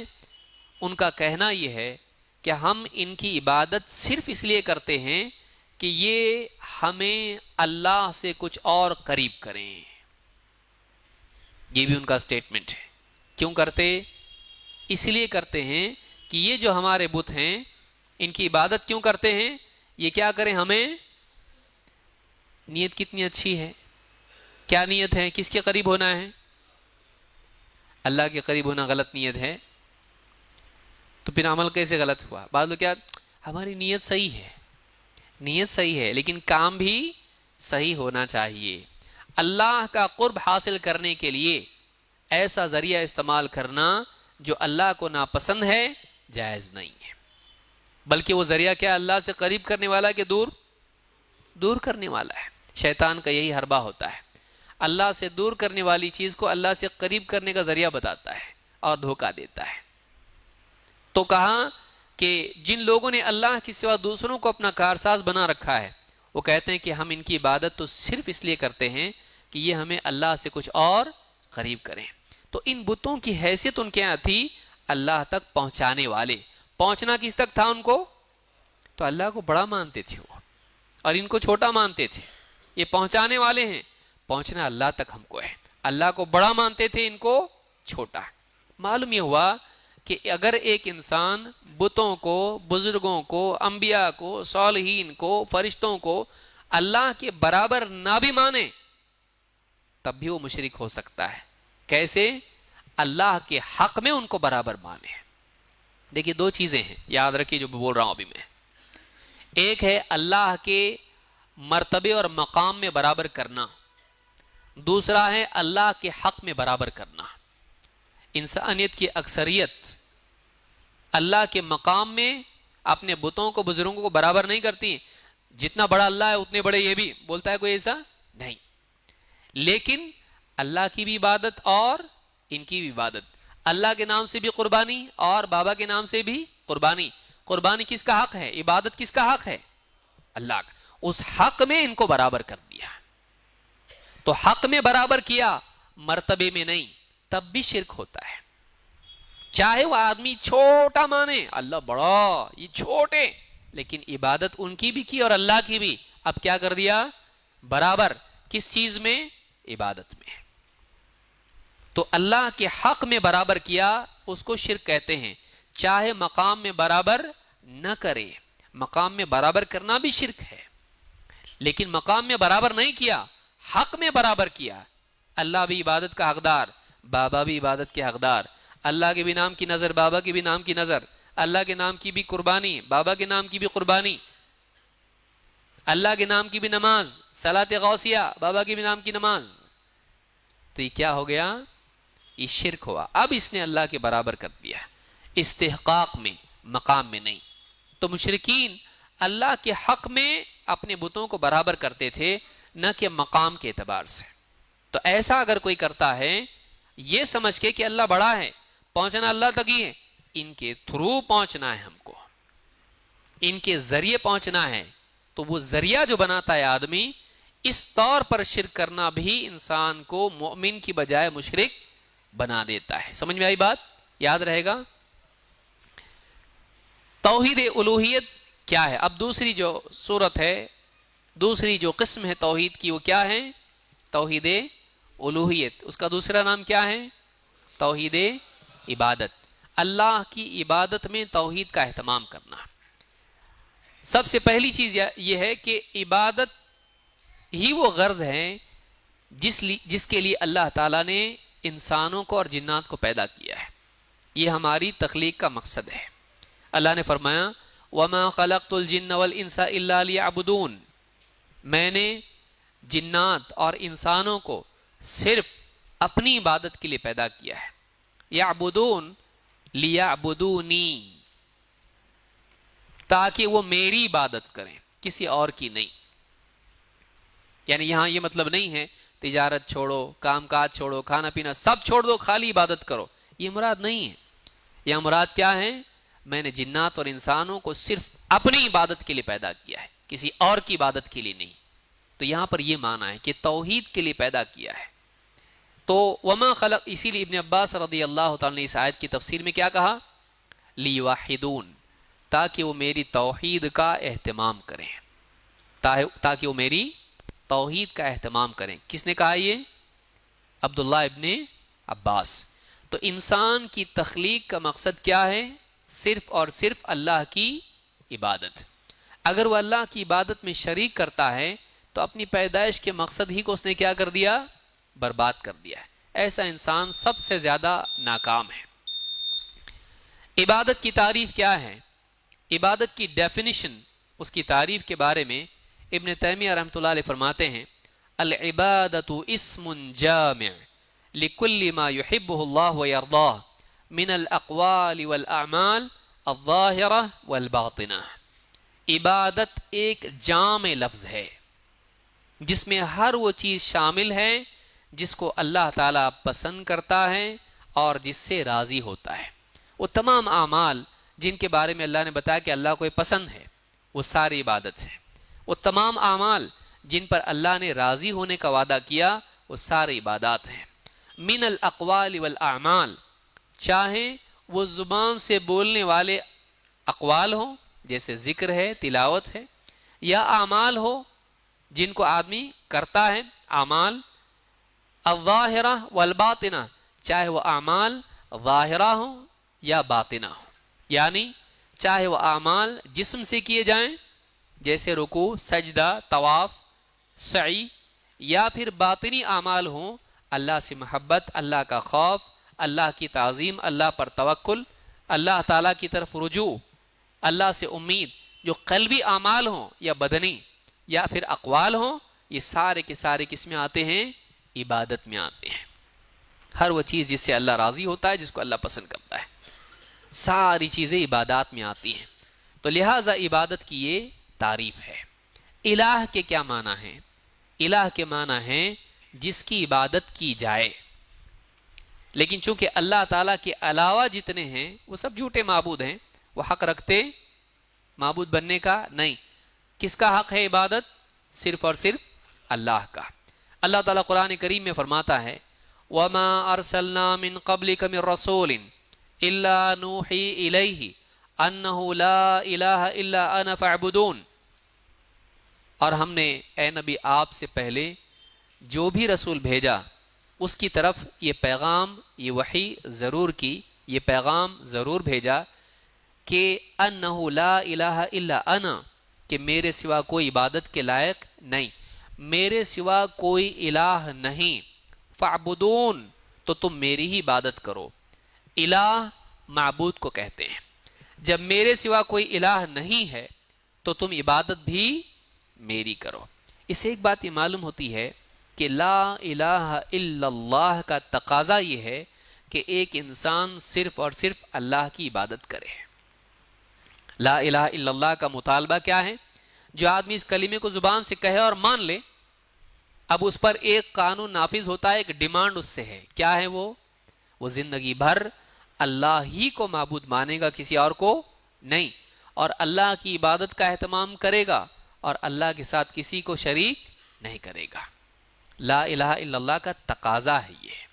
ان کا کہنا یہ ہے کہ ہم ان کی عبادت صرف اس لیے کرتے ہیں کہ یہ ہمیں اللہ سے کچھ اور قریب کریں۔ یہ بھی ان کا سٹیٹمنٹ ہے۔ کیوں کرتے؟ اس لیے کرتے ہیں کہ یہ جو ہمارے بت ہیں ان کی عبادت کیوں کرتے ہیں؟ یہ کیا کریں ہمیں؟ نیت کتنی اچھی ہے، کیا نیت ہے؟ کس کے قریب ہونا ہے؟ اللہ کے قریب ہونا غلط نیت ہے، تو پھر عمل کیسے غلط ہوا؟ بعض لوگ کیا، ہماری نیت صحیح ہے، نیت صحیح ہے لیکن کام بھی صحیح ہونا چاہیے۔ اللہ کا قرب حاصل کرنے کے لیے ایسا ذریعہ استعمال کرنا جو اللہ کو ناپسند ہے جائز نہیں ہے، بلکہ وہ ذریعہ کیا، اللہ سے قریب کرنے والا کہ دور کرنے والا ہے۔ شیطان کا یہی حربہ ہوتا ہے، اللہ سے دور کرنے والی چیز کو اللہ سے قریب کرنے کا ذریعہ بتاتا ہے اور دھوکہ دیتا ہے۔ تو کہا کہ جن لوگوں نے اللہ کے سوا دوسروں کو اپنا کارساز بنا رکھا ہے، وہ کہتے ہیں کہ ہم ان کی عبادت تو صرف اس لیے کرتے ہیں کہ یہ ہمیں اللہ سے کچھ اور قریب کریں۔ تو ان بتوں کی حیثیت ان کے یہاں تھی اللہ تک پہنچانے والے۔ پہنچنا کس تک تھا ان کو؟ تو اللہ کو بڑا مانتے تھے وہ، اور ان کو چھوٹا مانتے تھے۔ یہ پہنچانے والے ہیں، پہنچنا اللہ تک ہم کو ہے۔ اللہ کو بڑا مانتے تھے، ان کو چھوٹا۔ معلوم یہ ہوا کہ اگر ایک انسان بتوں کو، بزرگوں کو، انبیاء کو، صالحین کو، فرشتوں کو اللہ کے برابر نہ بھی مانے تب بھی وہ مشرک ہو سکتا ہے۔ کیسے؟ اللہ کے حق میں ان کو برابر مانے۔ دیکھیے دو چیزیں ہیں، یاد رکھیے جو بول رہا ہوں ابھی میں۔ ایک ہے اللہ کے مرتبے اور مقام میں برابر کرنا، دوسرا ہے اللہ کے حق میں برابر کرنا۔ انسانیت کی اکثریت اللہ کے مقام میں اپنے بتوں کو، بزرگوں کو برابر نہیں کرتی۔ جتنا بڑا اللہ ہے اتنے بڑے یہ بھی، بولتا ہے کوئی ایسا نہیں۔ لیکن اللہ کی بھی عبادت اور ان کی بھی عبادت، اللہ کے نام سے بھی قربانی اور بابا کے نام سے بھی قربانی۔ قربانی کس کا حق ہے؟ عبادت کس کا حق ہے؟ اللہ کا۔ اس حق میں ان کو برابر کر دیا۔ تو حق میں برابر کیا، مرتبے میں نہیں، تب بھی شرک ہوتا ہے۔ چاہے وہ آدمی چھوٹا مانے، اللہ بڑا، یہ چھوٹے، لیکن عبادت ان کی بھی کی اور اللہ کی بھی۔ اب کیا کر دیا؟ برابر۔ کس چیز میں؟ عبادت میں۔ تو اللہ کے حق میں برابر کیا، اس کو شرک کہتے ہیں۔ چاہے مقام میں برابر نہ کرے، مقام میں برابر کرنا بھی شرک ہے، لیکن مقام میں برابر نہیں کیا، حق میں برابر کیا۔ اللہ بھی عبادت کا حقدار، بابا بھی عبادت کے حقدار، اللہ کے بھی نام کی نظر، بابا کے بھی نام کی نظر، اللہ کے نام کی بھی قربانی، بابا کے نام کی بھی قربانی، اللہ کے نام کی بھی نماز، صلاۃ غوثیہ، بابا کے بھی نام کی نماز۔ تو یہ کیا ہو گیا؟ یہ شرک ہوا۔ اب اس نے اللہ کے برابر کر دیا، استحقاق میں، مقام میں نہیں۔ تو مشرکین اللہ کے حق میں اپنے بتوں کو برابر کرتے تھے، نہ کہ مقام کے اعتبار سے۔ تو ایسا اگر کوئی کرتا ہے یہ سمجھ کے کہ اللہ بڑا ہے، پہنچنا اللہ تک ہی ہے، ان کے تھرو پہنچنا ہے، ہم کو ان کے ذریعے پہنچنا ہے، تو وہ ذریعہ جو بناتا ہے آدمی، اس طور پر شرک کرنا بھی انسان کو مومن کی بجائے مشرک بنا دیتا ہے. سمجھ میں آئی بات؟ یاد رہے گا. توحید الوہیت کیا ہے؟ اب دوسری جو صورت ہے، دوسری جو قسم ہے توحید کی، وہ کیا ہے؟ توحید الوہیت. اس کا دوسرا نام کیا ہے؟ توحید عبادت. اللہ کی عبادت میں توحید کا اہتمام کرنا. سب سے پہلی چیز یہ ہے کہ عبادت ہی وہ غرض ہے جس کے لیے اللہ تعالیٰ نے انسانوں کو اور جنات کو پیدا کیا ہے. یہ ہماری تخلیق کا مقصد ہے. اللہ نے فرمایا وَمَا خَلَقْتُ الْجِنَّ وَالْإِنسَ إِلَّا لِيَعْبُدُونَ، میں نے جنات اور انسانوں کو صرف اپنی عبادت کے لیے پیدا کیا ہے. یعبدون لیعبدونی، تاکہ وہ میری عبادت کریں، کسی اور کی نہیں. یعنی یہاں یہ مطلب نہیں ہے تجارت چھوڑو، کام کاج چھوڑو، کھانا پینا سب چھوڑ دو، خالی عبادت کرو، یہ مراد نہیں ہے. یہاں مراد کیا ہے؟ میں نے جنات اور انسانوں کو صرف اپنی عبادت کے لیے پیدا کیا ہے، کسی اور کی عبادت کے لیے نہیں. تو یہاں پر یہ معنی ہے کہ توحید کے لیے پیدا کیا ہے. تو وما خلق، اسی لیے ابن عباس رضی اللہ تعالیٰ نے اس آیت کی تفسیر میں کیا کہا؟ لیوحدون، تاکہ وہ میری توحید کا اہتمام کریں، تاکہ وہ میری توحید کا اہتمام کریں. کس نے کہا یہ؟ عبداللہ ابن عباس. تو انسان کی تخلیق کا مقصد کیا ہے؟ صرف اور صرف اللہ کی عبادت. اگر وہ اللہ کی عبادت میں شریک کرتا ہے تو اپنی پیدائش کے مقصد ہی کو اس نے کیا کر دیا؟ برباد کر دیا ہے. ایسا انسان سب سے زیادہ ناکام ہے. عبادت کی تعریف کیا ہے؟ عبادت کی ڈیفینیشن، اس کی تعریف کے بارے میں ابن تیمیہ رحمۃ اللہ علیہ فرماتے ہیں العبادت اسم جامع لکل ما يحبه اللہ ویرضاہ من الاقوال والاعمال الظاہرہ والباطنہ. عبادت ایک جامع لفظ ہے جس میں ہر وہ چیز شامل ہے جس کو اللہ تعالیٰ پسند کرتا ہے اور جس سے راضی ہوتا ہے. وہ تمام اعمال جن کے بارے میں اللہ نے بتایا کہ اللہ کو یہ پسند ہے، وہ ساری عبادت ہے. وہ تمام اعمال جن پر اللہ نے راضی ہونے کا وعدہ کیا، وہ ساری عبادات ہیں. من الاقوال والاعمال، چاہے وہ زبان سے بولنے والے اقوال ہوں جیسے ذکر ہے، تلاوت ہے، یا اعمال ہو جن کو آدمی کرتا ہے، اعمال. الظاہرہ والباطنہ، چاہے وہ اعمال ظاہرہ ہوں یا باطنہ ہوں. یعنی چاہے وہ اعمال جسم سے کیے جائیں جیسے رکوع، سجدہ، طواف، سعی، یا پھر باطنی اعمال ہوں، اللہ سے محبت، اللہ کا خوف، اللہ کی تعظیم، اللہ پر توکل، اللہ تعالیٰ کی طرف رجوع، اللہ سے امید. جو قلبی اعمال ہوں یا بدنی یا پھر اقوال ہوں، یہ سارے کے سارے کس میں آتے ہیں؟ عبادت میں آتے ہیں. ہر وہ چیز جس سے اللہ راضی ہوتا ہے، جس کو اللہ پسند کرتا ہے، ساری چیزیں عبادات میں آتی ہیں. تو لہٰذا عبادت کی یہ تعریف ہے. الہ کے کیا معنی ہیں؟ الہ کے معنی ہیں جس کی عبادت کی جائے. لیکن چونکہ اللہ تعالیٰ کے علاوہ جتنے ہیں وہ سب جھوٹے معبود ہیں، وہ حق رکھتے معبود بننے کا نہیں. کس کا حق ہے عبادت؟ صرف اور صرف اللہ کا. اللہ تعالیٰ قرآن کریم میں فرماتا ہے وَمَا أَرْسَلْنَا مِن قَبْلِكَ مِن رَّسُولٍ إِلَّا نُوحِي إِلَيْهِ أَنَّهُ لَا إِلَهَ إِلَّا أَنَا فَاعْبُدُونِ. اور ہم نے اے نبی آپ سے پہلے جو بھی رسول بھیجا اس کی طرف یہ پیغام، یہ وحی ضرور کی، یہ پیغام ضرور بھیجا کہ انہ لا الہ الا انا، کہ میرے سوا کوئی عبادت کے لائق نہیں، میرے سوا کوئی الہ نہیں. فاعبدون، تو تم میری ہی عبادت کرو. الہ معبود کو کہتے ہیں. جب میرے سوا کوئی الہ نہیں ہے تو تم عبادت بھی میری کرو. اس سے ایک بات یہ معلوم ہوتی ہے کہ لا الہ الا اللہ کا تقاضا یہ ہے کہ ایک انسان صرف اور صرف اللہ کی عبادت کرے. لا الہ الا اللہ کا مطالبہ کیا ہے؟ جو آدمی اس کلمے کو زبان سے کہے اور مان لے، اب اس پر ایک قانون نافذ ہوتا ہے، ایک ڈیمانڈ اس سے ہے. کیا ہے وہ زندگی بھر اللہ ہی کو معبود مانے گا، کسی اور کو نہیں، اور اللہ کی عبادت کا اہتمام کرے گا اور اللہ کے ساتھ کسی کو شریک نہیں کرے گا۔ لا الہ الا اللہ کا تقاضا ہے یہ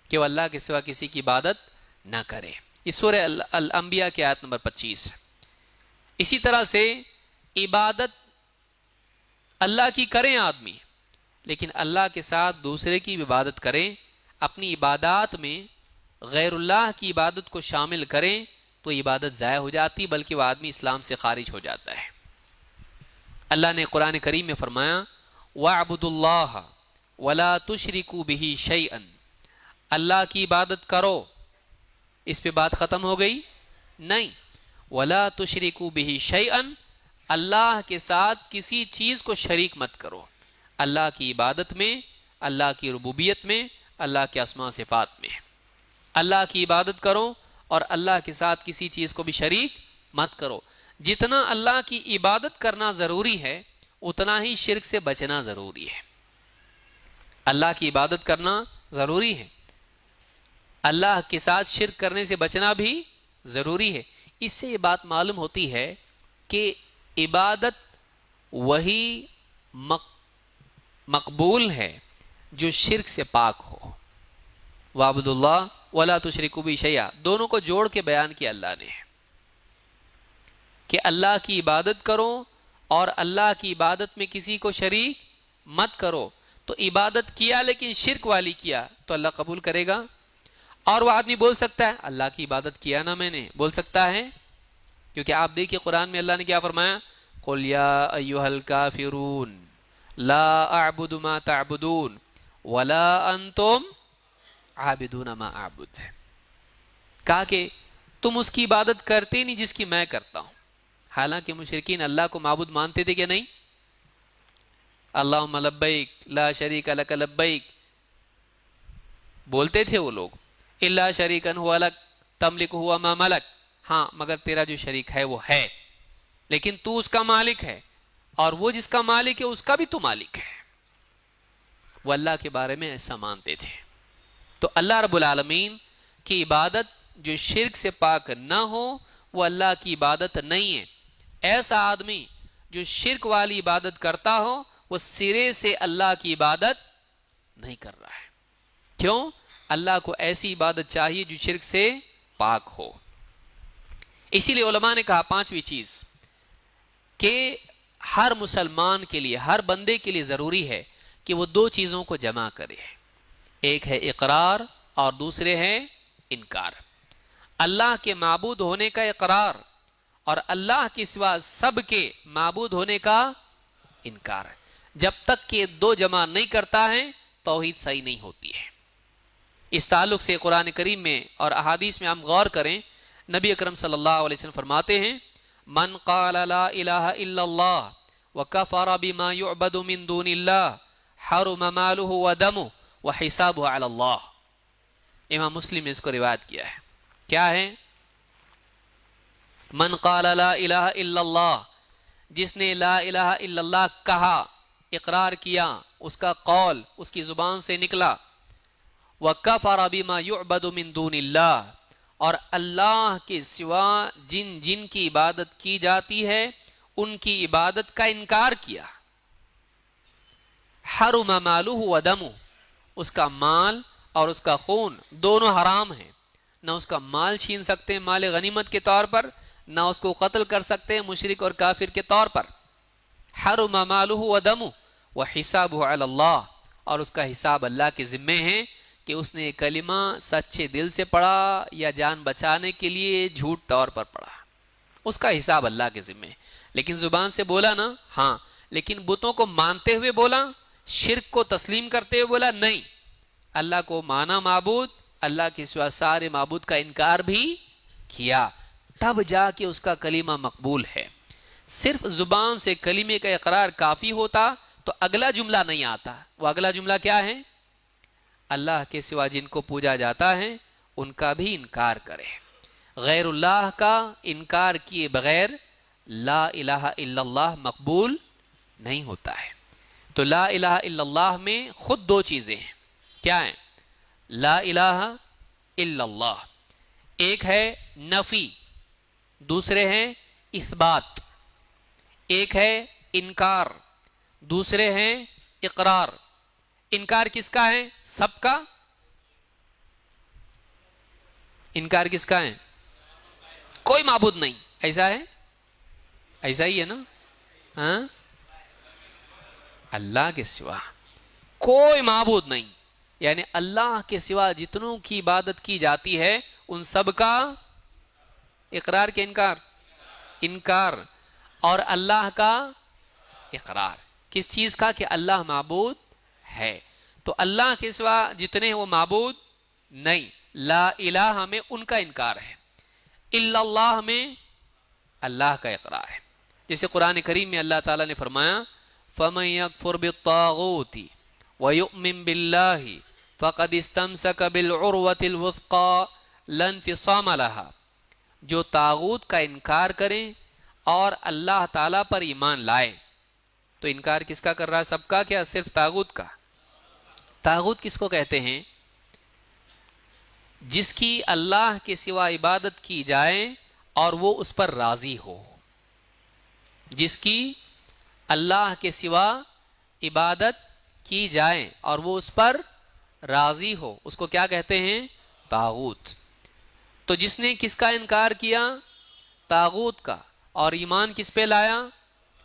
کہ وہ اللہ کے سوا کسی کی عبادت نہ کرے۔ اس سورہ الانبیاء کی آیت نمبر 25 ہے۔ اسی طرح سے عبادت اللہ کی کریں آدمی، لیکن اللہ کے ساتھ دوسرے کی عبادت کریں، اپنی عبادات میں غیر اللہ کی عبادت کو شامل کریں تو عبادت ضائع ہو جاتی، بلکہ وہ آدمی اسلام سے خارج ہو جاتا ہے۔ اللہ نے قرآن کریم میں فرمایا وَاعْبُدُوا اللَّهَ وَلَا تُشْرِكُوا بِهِ شَيْئًا، اللہ کی عبادت کرو، اس پہ بات ختم ہو گئی؟ نہیں، وَلَا تُشْرِكُوا بِهِ شَيْئًا، اللہ کے ساتھ کسی چیز کو شریک مت کرو، اللہ کی عبادت میں، اللہ کی ربوبیت میں، اللہ کے اسماء صفات میں۔ اللہ کی عبادت کرو اور اللہ کے ساتھ کسی چیز کو بھی شریک مت کرو۔ جتنا اللہ کی عبادت کرنا ضروری ہے اتنا ہی شرک سے بچنا ضروری ہے۔ اللہ کی عبادت کرنا ضروری ہے، اللہ کے ساتھ شرک کرنے سے بچنا بھی ضروری ہے۔ اس سے یہ بات معلوم ہوتی ہے کہ عبادت وہی مقبول ہے جو شرک سے پاک ہو۔ وَاعْبُدُوا اللَّهَ وَلَا تُشْرِكُوا بِهِ شَيْئًا، دونوں کو جوڑ کے بیان کیا اللہ نے کہ اللہ کی عبادت کرو اور اللہ کی عبادت میں کسی کو شریک مت کرو۔ تو عبادت کیا لیکن شرک والی کیا تو اللہ قبول کرے گا؟ اور وہ آدمی بول سکتا ہے اللہ کی عبادت کیا نا میں نے، بول سکتا ہے؟ کیونکہ آپ دیکھیے قرآن میں اللہ نے کیا فرمایا، قُلْ يَا أَيُّهَا الْكَافِرُونَ لَا أَعْبُدُ مَا تَعْبُدُونَ وَلَا أَنْتُمْ عَابِدُونَ مَا أَعْبُدُ، کہا کہ تم اس کی عبادت کرتے نہیں جس کی میں کرتا ہوں۔ حالانکہ مشرکین اللہ کو معبود مانتے تھے کہ نہیں؟ اللہم لبیک لا شریک لک لبیک بولتے تھے وہ لوگ، الا شریکا ہوا لک تملک ہوا ما ملک، ہاں مگر تیرا جو شریک ہے وہ ہے لیکن تو اس کا مالک ہے، اور وہ جس کا مالک ہے اس کا بھی تو مالک ہے۔ وہ اللہ کے بارے میں ایسا مانتے تھے۔ تو اللہ رب العالمین کی عبادت جو شرک سے پاک نہ ہو وہ اللہ کی عبادت نہیں ہے۔ ایسا آدمی جو شرک والی عبادت کرتا ہو وہ سرے سے اللہ کی عبادت نہیں کر رہا ہے۔ کیوں؟ اللہ کو ایسی عبادت چاہیے جو شرک سے پاک ہو۔ اسی لیے علماء نے کہا پانچویں چیز کہ ہر مسلمان کے لیے، ہر بندے کے لیے ضروری ہے کہ وہ دو چیزوں کو جمع کرے، ایک ہے اقرار اور دوسرے ہے انکار۔ اللہ کے معبود ہونے کا اقرار اور اللہ کے سوا سب کے معبود ہونے کا انکار۔ جب تک کہ دو جمع نہیں کرتا ہے توحید صحیح نہیں ہوتی ہے۔ اس تعلق سے قرآن کریم میں اور احادیث میں ہم غور کریں، نبی اکرم صلی اللہ علیہ وسلم فرماتے ہیں من قال لا الہ الا اللہ وکفر بما یعبد من دون اللہ حرم مالہ ودمہ وحسابہ علی اللہ۔ امام مسلم نے اس کو روایت کیا ہے۔ کیا ہے؟ من قال لا الہ الا اللہ، جس نے لا الہ الا اللہ کہا، اقرار کیا، اس کا قول اس کی زبان سے نکلا، وَكَفَرَ بِمَا يُعْبَدُ مِن دُونِ اللَّهِ، اور اللہ کے سوا جن کی عبادت کی جاتی ہے ان کی عبادت کا انکار کیا، حرم مالہ ودمہ، اس کا مال اور اس کا خون دونوں حرام ہیں، نہ اس کا مال چھین سکتے ہیں مال غنیمت کے طور پر، نہ اس کو قتل کر سکتے ہیں مشرک اور کافر کے طور پر۔ حرم مالہ ودمہ وحسابہ علی اللہ، اور اس کا حساب اللہ کے ذمے ہے کہ اس نے کلمہ سچے دل سے پڑھا یا جان بچانے کے لیے جھوٹ طور پر پڑھا، اس کا حساب اللہ کے ذمے ہے۔ لیکن زبان سے بولا نا، ہاں، لیکن بتوں کو مانتے ہوئے بولا، شرک کو تسلیم کرتے ہوئے بولا نہیں، اللہ کو مانا معبود، اللہ کے سوا سارے معبود کا انکار بھی کیا، تب جا کے اس کا کلمہ مقبول ہے۔ صرف زبان سے کلمے کا اقرار کافی ہوتا تو اگلا جملہ نہیں آتا۔ وہ اگلا جملہ کیا ہے؟ اللہ کے سوا جن کو پوجا جاتا ہے ان کا بھی انکار کرے۔ غیر اللہ کا انکار کیے بغیر لا الہ الا اللہ مقبول نہیں ہوتا ہے۔ تو لا الہ الا اللہ میں خود دو چیزیں ہیں، کیا ہیں؟ لا الہ الا اللہ، ایک ہے نفی، دوسرے ہیں اثبات، ایک ہے انکار، دوسرے ہیں اقرار. انکار کس کا ہے؟ سب کا. انکار کس کا ہے؟ کوئی معبود نہیں. ایسا ہے؟ ایسا ہی ہے نا؟ ہاں، اللہ کے سوا کوئی معبود نہیں. یعنی اللہ کے سوا جتنوں کی عبادت کی جاتی ہے ان سب کا اقرار کے انکار؟ انکار. اور اللہ کا اقرار. کس چیز کا؟ کہ اللہ معبود ہے. تو اللہ کے سوا جتنے ہیں وہ معبود نہیں. لا الہ میں ان کا انکار ہے، الا اللہ میں اللہ کا اقرار ہے. جیسے قرآن کریم میں اللہ تعالیٰ نے فرمایا فَمَن يَكْفُرْ بِالطَّاغُوتِ وَيُؤْمِن بِاللَّهِ فَقَدِ اسْتَمْسَكَ بِالْعُرْوَةِ الْوُثْقَى لَا انفصام لَهَا. جو طاغوت کا انکار کریں اور اللہ تعالیٰ پر ایمان لائے. تو انکار کس کا کر رہا ہے؟ سب کا کیا صرف طاغوت کا؟ طاغوت کس کو کہتے ہیں؟ جس کی اللہ کے سوا عبادت کی جائے اور وہ اس پر راضی ہو. جس کی اللہ کے سوا عبادت کی جائے اور وہ اس پر راضی ہو، اس کو کیا کہتے ہیں؟ طاغوت. تو جس نے کس کا انکار کیا؟ طاغوت کا. اور ایمان کس پہ لایا؟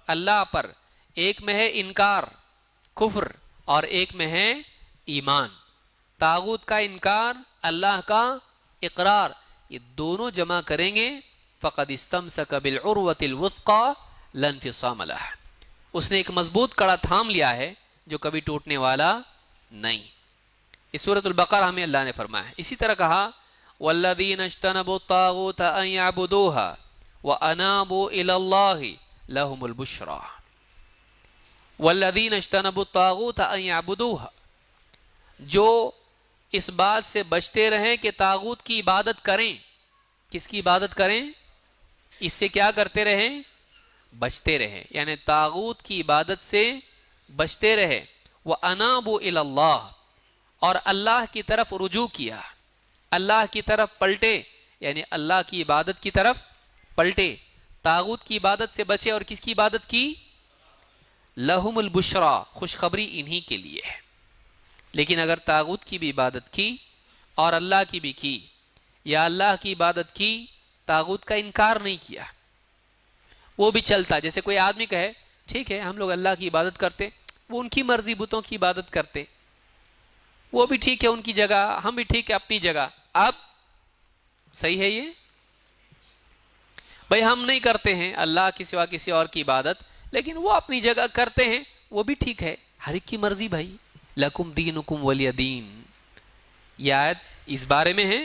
اللہ پر. ایک میں ہے انکار کفر اور ایک میں ہے ایمان. طاغوت کا انکار، اللہ کا اقرار، یہ دونوں جمع کریں گے فقد استمسک بالعروۃ الوثقی لا انفصام لها. اس نے ایک مضبوط کڑا تھام لیا ہے جو کبھی ٹوٹنے والا نہیں. اس سورۃ البقرہ میں اللہ نے فرمایا ہے. اسی طرح کہا والذین اجتنبوا الطاغوت ان يعبدوها وانابوا الى الله لهم البشرى. والذین اجتنبوا الطاغوت ان يعبدوها، جو اس بات سے بچتے رہیں کہ طاغوت کی عبادت کریں. کس کی عبادت کریں؟ اس سے کیا کرتے رہیں؟ بچتے رہیں. یعنی طاغوت کی عبادت سے بچتے رہے. وَأَنَابُوا إِلَى اللَّهِ، اور اللہ کی طرف رجوع کیا، اللہ کی طرف پلٹے. یعنی اللہ کی عبادت کی طرف پلٹے، طاغوت کی عبادت سے بچے. اور کس کی عبادت کی؟ لہم البشرا، خوشخبری انہی کے لیے ہے. لیکن اگر طاغوت کی بھی عبادت کی اور اللہ کی بھی کی، یا اللہ کی عبادت کی طاغوت کا انکار نہیں کیا، وہ بھی چلتا. جیسے کوئی آدمی کہے ٹھیک ہے ہم لوگ اللہ کی عبادت کرتے، وہ ان کی مرضی بتوں کی عبادت کرتے، وہ بھی ٹھیک ہے ان کی جگہ، ہم بھی ٹھیک ہے اپنی جگہ. اب صحیح ہے یہ؟ بھائی ہم نہیں کرتے ہیں اللہ کے سوا کسی اور کی عبادت، لیکن وہ اپنی جگہ کرتے ہیں، وہ بھی ٹھیک ہے. ہر ایک کی مرضی بھائی. لکم دینکم ولی دین. یہ آیت اس بارے میں ہے،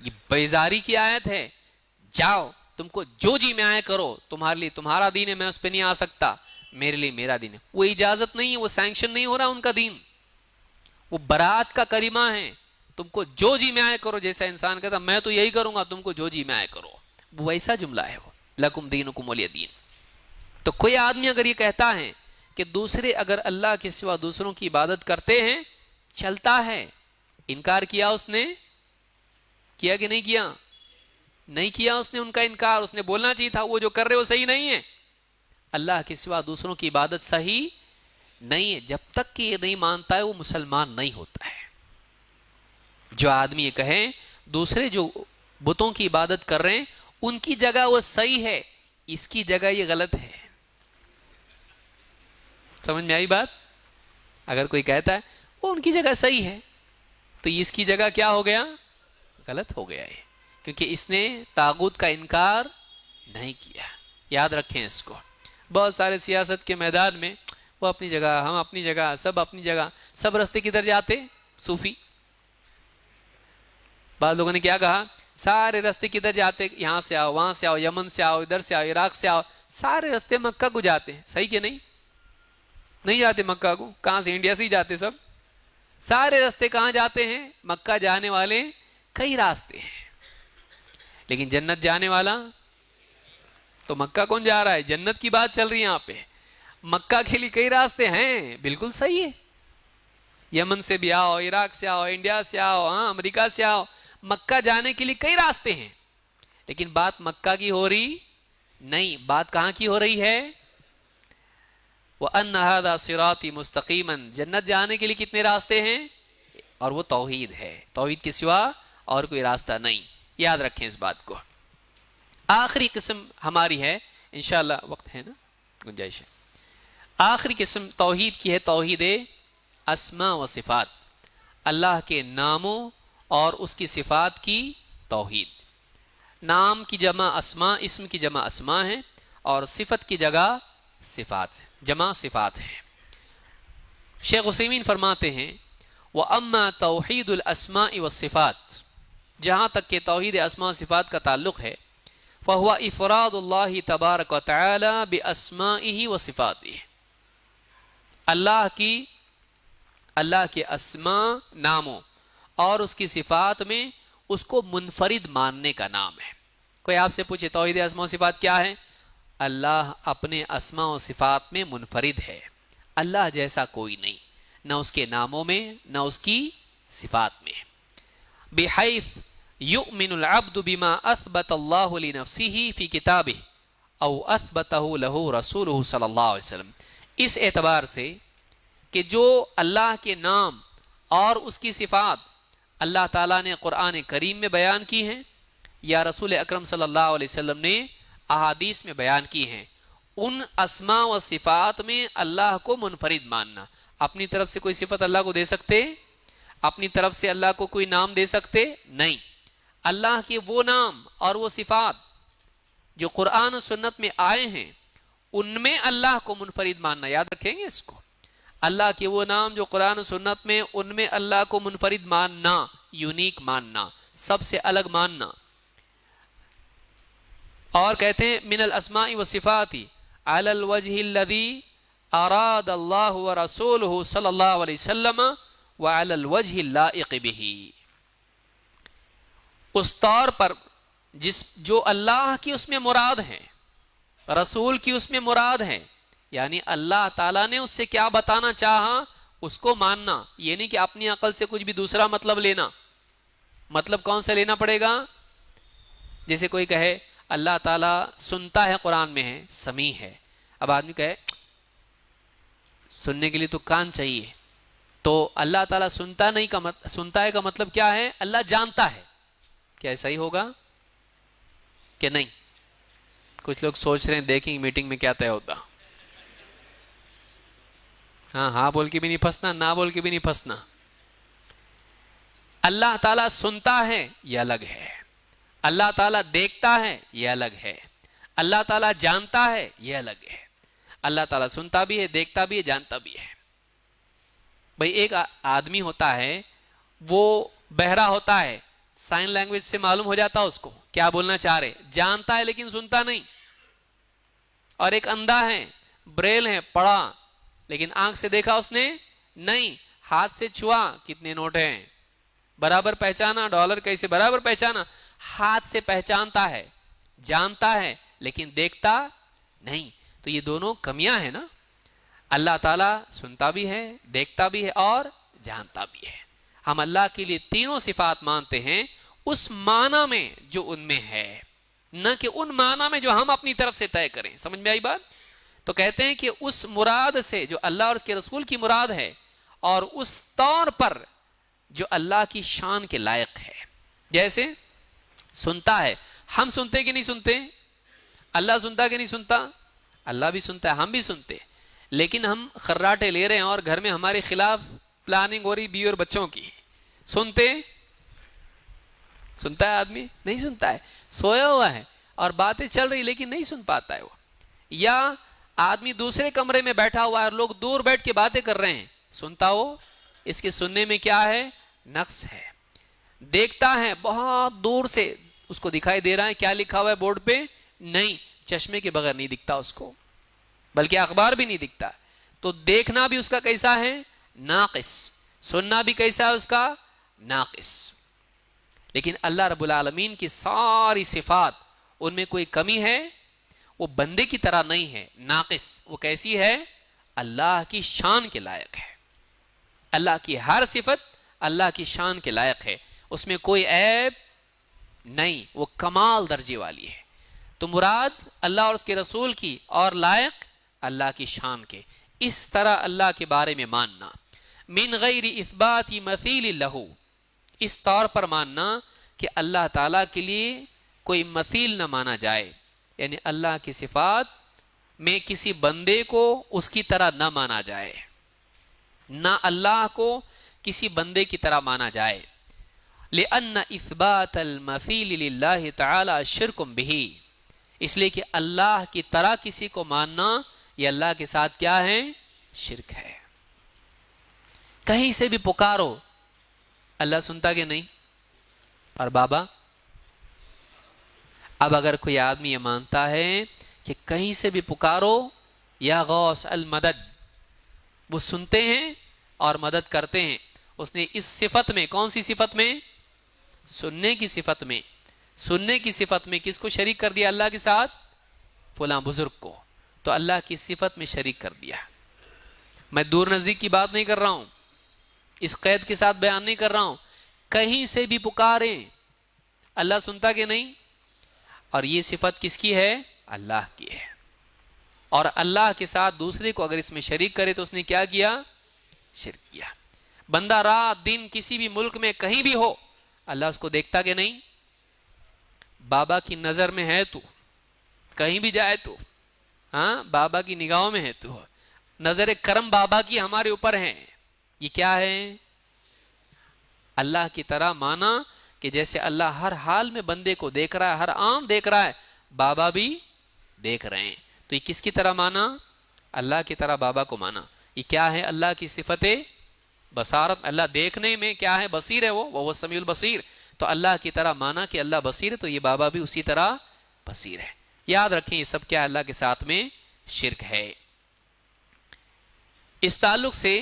یہ بیزاری کی آیت ہے. جاؤ تم کو جو جی میں آئے کرو، تمہارے لیے تمہارا دین ہے، میں اس پہ نہیں آ سکتا، میرے لیے میرا دین ہے. وہ اجازت نہیں ہے، وہ سینکشن نہیں ہو رہا ان کا دین. وہ برات کا کریمہ ہے. تم کو جو جی میں آئے کرو. جیسا انسان کہتا میں تو یہی کروں گا، تم کو جو جی میں آئے کرو، وہ ویسا جملہ ہے. وہ لکم دینکم ولی دین. تو کوئی آدمی اگر یہ کہتا ہے کہ دوسرے اگر اللہ کے سوا دوسروں کی عبادت کرتے ہیں، چلتا ہے. انکار کیا اس نے؟ کیا کہ نہیں کیا؟ نہیں کیا اس نے ان کا انکار. اس نے بولنا چاہیے تھا وہ جو کر رہے وہ صحیح نہیں ہے. اللہ کے سوا دوسروں کی عبادت صحیح نہیں ہے. جب تک کہ یہ نہیں مانتا ہے وہ مسلمان نہیں ہوتا ہے. جو آدمی یہ کہے دوسرے جو بتوں کی عبادت کر رہے ہیں ان کی جگہ وہ صحیح ہے، اس کی جگہ یہ غلط ہے. سمجھ میں آئی بات؟ اگر کوئی کہتا ہے وہ ان کی جگہ صحیح ہے تو اس کی جگہ کیا ہو گیا؟ غلط ہو گیا ہے. کیونکہ اس نے طاغوت کا انکار نہیں کیا. یاد رکھیں اس کو. بہت سارے سیاست کے میدان میں وہ اپنی جگہ، ہم اپنی جگہ، سب اپنی جگہ، سب رستے کدھر جاتے؟ صوفی. بعض لوگوں نے کیا کہا؟ سارے رستے کدھر جاتے؟ یہاں سے آؤ، وہاں سے آؤ، یمن سے آؤ، ادھر سے آؤ، عراق سے آؤ، سارے رستے مکہ کو جاتے ہیں. صحیح کہ نہیں؟ نہیں جاتے مکہ کو. کہاں سے؟ انڈیا سے ہی جاتے سب. سارے رستے کہاں جاتے ہیں؟ مکہ جانے والے کئی راستے ہیں. لیکن جنت جانے والا تو مکہ کون جا رہا ہے؟ جنت کی بات چل رہی ہے یہاں پہ. مکہ کے لیے کئی راستے ہیں، بالکل صحیح ہے. یمن سے بھی آؤ، عراق سے آؤ، انڈیا سے آؤ، ہاں امریکہ سے آؤ. مکہ جانے کے لیے کئی راستے ہیں. لیکن بات مکہ کی ہو رہی نہیں، بات کہاں کی ہو رہی ہے؟ وَأَنَّ هَذَا صِرَاطِي مُسْتَقِيمًا، جنت جانے کے لیے کتنے راستے ہیں؟ اور وہ توحید ہے، توحید کے سوا اور کوئی راستہ نہیں، یاد رکھیں اس بات کو۔ آخری قسم ہماری ہے، انشاءاللہ وقت ہے نا، گنجائش ہے، آخری قسم توحید کی ہے، توحید اسماء و صفات، اللہ کے ناموں اور اس کی صفات کی توحید۔ نام کی جمع اسماء، اسم کی جمع اسماء ہے، اور صفت کی جگہ صفات ہے، جمع صفات ہے۔ شیخ عثیمین فرماتے ہیں وَأَمَّا تَوْحِيدُ الْأَسْمَاءِ وَالصِّفَاتِ، جہاں تک کہ توحید اسماء و صفات کا تعلق ہے، فَهُوَ إِفْرَادُ اللَّهِ تَبَارَكَ وَتَعَالَى بِأَسْمَائِهِ وَصِفَاتِهِ، اللہ کے اسماء ناموں اور اس کی صفات میں اس کو منفرد ماننے کا نام ہے۔ کوئی آپ سے پوچھے توحید اسماء و صفات کیا ہے؟ اللہ اپنے اسماء و صفات میں منفرد ہے، اللہ جیسا کوئی نہیں، نہ اس کے ناموں میں نہ اس کی صفات میں۔ بحیث یؤمن العبد بما اثبت اللہ لنفسہ فی کتابہ او اثبتہ لہ رسولہ صلی اللہ علیہ وسلم، اس اعتبار سے کہ جو اللہ کے نام اور اس کی صفات اللہ تعالیٰ نے قرآن کریم میں بیان کی ہیں یا رسول اکرم صلی اللہ علیہ وسلم نے احادیث میں بیان کی ہیں، ان اسماء و صفات میں اللہ کو منفرد ماننا۔ اپنی طرف سے کوئی صفت اللہ کو دے سکتے؟ اپنی طرف سے اللہ کو کوئی نام دے سکتے؟ نہیں۔ اللہ کے وہ نام اور وہ صفات جو قرآن و سنت میں آئے ہیں ان میں اللہ کو منفرد ماننا، یاد رکھیں گے اس کو، اللہ کے وہ نام جو قرآن و سنت میں، ان میں اللہ کو منفرد ماننا، یونیک ماننا، سب سے الگ ماننا۔ اور کہتے ہیں من الاسماء والصفات علی الوجہ الذی اراد اللہ ورسولہ صلی اللہ علیہ وسلم وعلی الوجہ اللائق بہ، اس طور پر جو اللہ کی اس میں مراد ہے، رسول کی اس میں مراد ہے، یعنی اللہ تعالیٰ نے اس سے کیا بتانا چاہا اس کو ماننا، یہ نہیں کہ اپنی عقل سے کچھ بھی دوسرا مطلب لینا۔ مطلب کون سا لینا پڑے گا؟ جیسے کوئی کہے اللہ تعالیٰ سنتا ہے، قرآن میں ہے سمیع ہے، اب آدمی کہے سننے کے لیے تو کان چاہیے، تو اللہ تعالیٰ سنتا ہے کا مطلب کیا ہے؟ اللہ جانتا ہے، کیا ایسا ہی ہوگا کہ نہیں؟ کچھ لوگ سوچ رہے ہیں دیکھیں میٹنگ میں کیا طے ہوتا۔ ہاں بول کے بھی نہیں پھنسنا، نہ بول کے بھی نہیں پھنسنا۔ اللہ تعالیٰ سنتا ہے یہ الگ ہے، اللہ تعالیٰ دیکھتا ہے یہ الگ ہے، اللہ تعالیٰ جانتا ہے یہ الگ ہے۔ اللہ تعالیٰ سنتا بھی ہے، دیکھتا بھی ہے، جانتا بھی ہے۔ بھئی ایک آدمی ہوتا ہے وہ بہرا ہوتا ہے، سائن لینگویج سے معلوم ہو جاتا اس کو کیا بولنا چاہ رہے، جانتا ہے لیکن سنتا نہیں۔ اور ایک اندھا ہے، بریل ہے، پڑھا لیکن آنکھ سے دیکھا اس نے نہیں، ہاتھ سے چھوا کتنے نوٹ ہیں برابر پہچانا، ڈالر کیسے برابر پہچانا، ہاتھ سے پہچانتا ہے، جانتا ہے لیکن دیکھتا نہیں۔ تو یہ دونوں کمیاں ہیں نا، اللہ تعالیٰ سنتا بھی ہے، دیکھتا بھی ہے اور جانتا بھی ہے۔ ہم اللہ کے لیے تینوں صفات مانتے ہیں اس معنی میں جو ان میں ہے، نہ کہ ان معنی میں جو ہم اپنی طرف سے طے کریں۔ سمجھ میں آئی بات؟ تو کہتے ہیں کہ اس مراد سے جو اللہ اور اس کے رسول کی مراد ہے، اور اس طور پر جو اللہ کی شان کے لائق ہے۔ جیسے سنتا ہے، ہم سنتے کہ نہیں سنتے؟ اللہ سنتا کہ نہیں سنتا؟ اللہ بھی سنتا ہے، ہم بھی سنتے، لیکن ہم خراٹے لے رہے ہیں اور گھر میں ہمارے خلاف پلاننگ ہو رہی بیوی اور بچوں کی۔ سنتا ہے آدمی؟ نہیں سنتا ہے، سویا ہوا ہے اور باتیں چل رہی لیکن نہیں سن پاتا ہے وہ۔ یا آدمی دوسرے کمرے میں بیٹھا ہوا ہے اور لوگ دور بیٹھ کے باتیں کر رہے ہیں، سنتا ہو؟ اس کے سننے میں کیا ہے؟ نقص ہے۔ دیکھتا ہے بہت دور سے، اس کو دکھائی دے رہا ہے کیا لکھا ہوا ہے بورڈ پہ؟ نہیں، چشمے کے بغیر نہیں دکھتا اس کو، بلکہ اخبار بھی نہیں دکھتا۔ تو دیکھنا بھی اس کا کیسا ہے؟ ناقص۔ سننا بھی کیسا ہے اس کا؟ ناقص۔ لیکن اللہ رب العالمین کی ساری صفات، ان میں کوئی کمی ہے؟ وہ بندے کی طرح نہیں ہے، ناقص۔ وہ کیسی ہے؟ اللہ کی شان کے لائق ہے۔ اللہ کی ہر صفت اللہ کی شان کے لائق ہے، اس میں کوئی عیب نہیں، وہ کمال درجے والی ہے۔ تو مراد اللہ اور اس کے رسول کی اور لائق اللہ کی شان کے، اس طرح اللہ کے بارے میں ماننا، من غیر اثبات مثیل لہ، اس طور پر ماننا کہ اللہ تعالیٰ کے لیے کوئی مثیل نہ مانا جائے، یعنی اللہ کی صفات میں کسی بندے کو اس کی طرح نہ مانا جائے، نہ اللہ کو کسی بندے کی طرح مانا جائے، لأن اثبات المثیل للہ تعالی شرک بہ، اس لیے کہ اللہ کی طرح کسی کو ماننا یہ اللہ کے ساتھ کیا ہے؟ شرک ہے۔ کہیں سے بھی پکارو اللہ سنتا کہ نہیں؟ اور بابا، اب اگر کوئی آدمی یہ مانتا ہے کہ کہیں سے بھی پکارو یا غوث المدد، وہ سنتے ہیں اور مدد کرتے ہیں، اس نے اس صفت میں، کون سی صفت میں؟ سننے کی صفت میں، سننے کی صفت میں کس کو شریک کر دیا اللہ کے ساتھ؟ فلاں بزرگ کو، تو اللہ کی صفت میں شریک کر دیا۔ میں دور نزدیک کی بات نہیں کر رہا ہوں، اس قید کے ساتھ بیان نہیں کر رہا ہوں، کہیں سے بھی پکاریں اللہ سنتا کہ نہیں؟ اور یہ صفت کس کی ہے؟ اللہ کی ہے۔ اور اللہ کے ساتھ دوسرے کو اگر اس میں شریک کرے تو اس نے کیا کیا؟ شرک کیا۔ بندہ رات دن کسی بھی ملک میں کہیں بھی ہو، اللہ اس کو دیکھتا کہ نہیں؟ بابا کی نظر میں ہے تو، کہیں بھی جائے تو، ہاں بابا کی نگاہوں میں ہے تو، نظر کرم بابا کی ہمارے اوپر ہے۔ یہ کیا ہے؟ اللہ کی طرح مانا کہ جیسے اللہ ہر حال میں بندے کو دیکھ رہا ہے، ہر آن دیکھ رہا ہے، بابا بھی دیکھ رہے ہیں، تو یہ کس کی طرح مانا؟ اللہ کی طرح بابا کو مانا۔ یہ کیا ہے؟ اللہ کی صفت بصارت، اللہ دیکھنے میں کیا ہے؟ بصیر ہے، وہ سمیع البصیر، تو اللہ کی طرح مانا کہ اللہ بصیر ہے تو یہ بابا بھی اسی طرح بصیر ہے۔ یاد رکھیں یہ سب کیا اللہ کے ساتھ میں شرک ہے۔ اس تعلق سے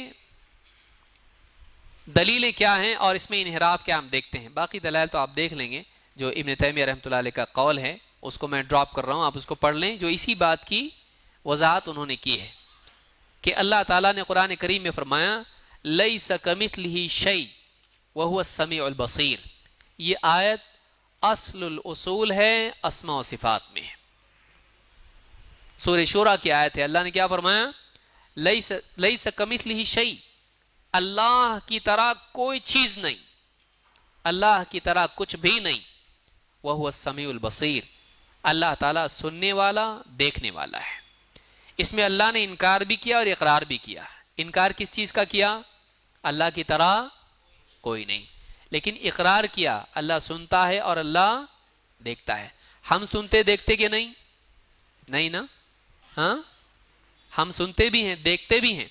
دلیلیں کیا ہیں اور اس میں انحراف کیا ہم دیکھتے ہیں، باقی دلائل تو آپ دیکھ لیں گے، جو ابن تیمیہ رحمۃ اللہ علیہ کا قول ہے اس کو میں ڈراپ کر رہا ہوں، آپ اس کو پڑھ لیں، جو اسی بات کی وضاحت انہوں نے کی ہے کہ اللہ تعالیٰ نے قرآن کریم میں فرمایا لیس کمثلہ شیء وہو السمیع البصیر، یہ آیت اصل الاصول ہے اسماء و صفات میں، سورہ شورى کی آیت ہے۔ اللہ نے کیا فرمایا؟ لیس کمثلہ شیء، اللہ کی طرح کوئی چیز نہیں، اللہ کی طرح کچھ بھی نہیں، وہو السمیع البصیر، اللہ تعالیٰ سننے والا دیکھنے والا ہے۔ اس میں اللہ نے انکار بھی کیا اور اقرار بھی کیا۔ انکار کس چیز کا کیا؟ اللہ کی طرح کوئی نہیں، لیکن اقرار کیا اللہ سنتا ہے اور اللہ دیکھتا ہے۔ ہم سنتے دیکھتے کہ نہیں؟ نہیں نا؟ ہاں ہم سنتے بھی ہیں دیکھتے بھی ہیں،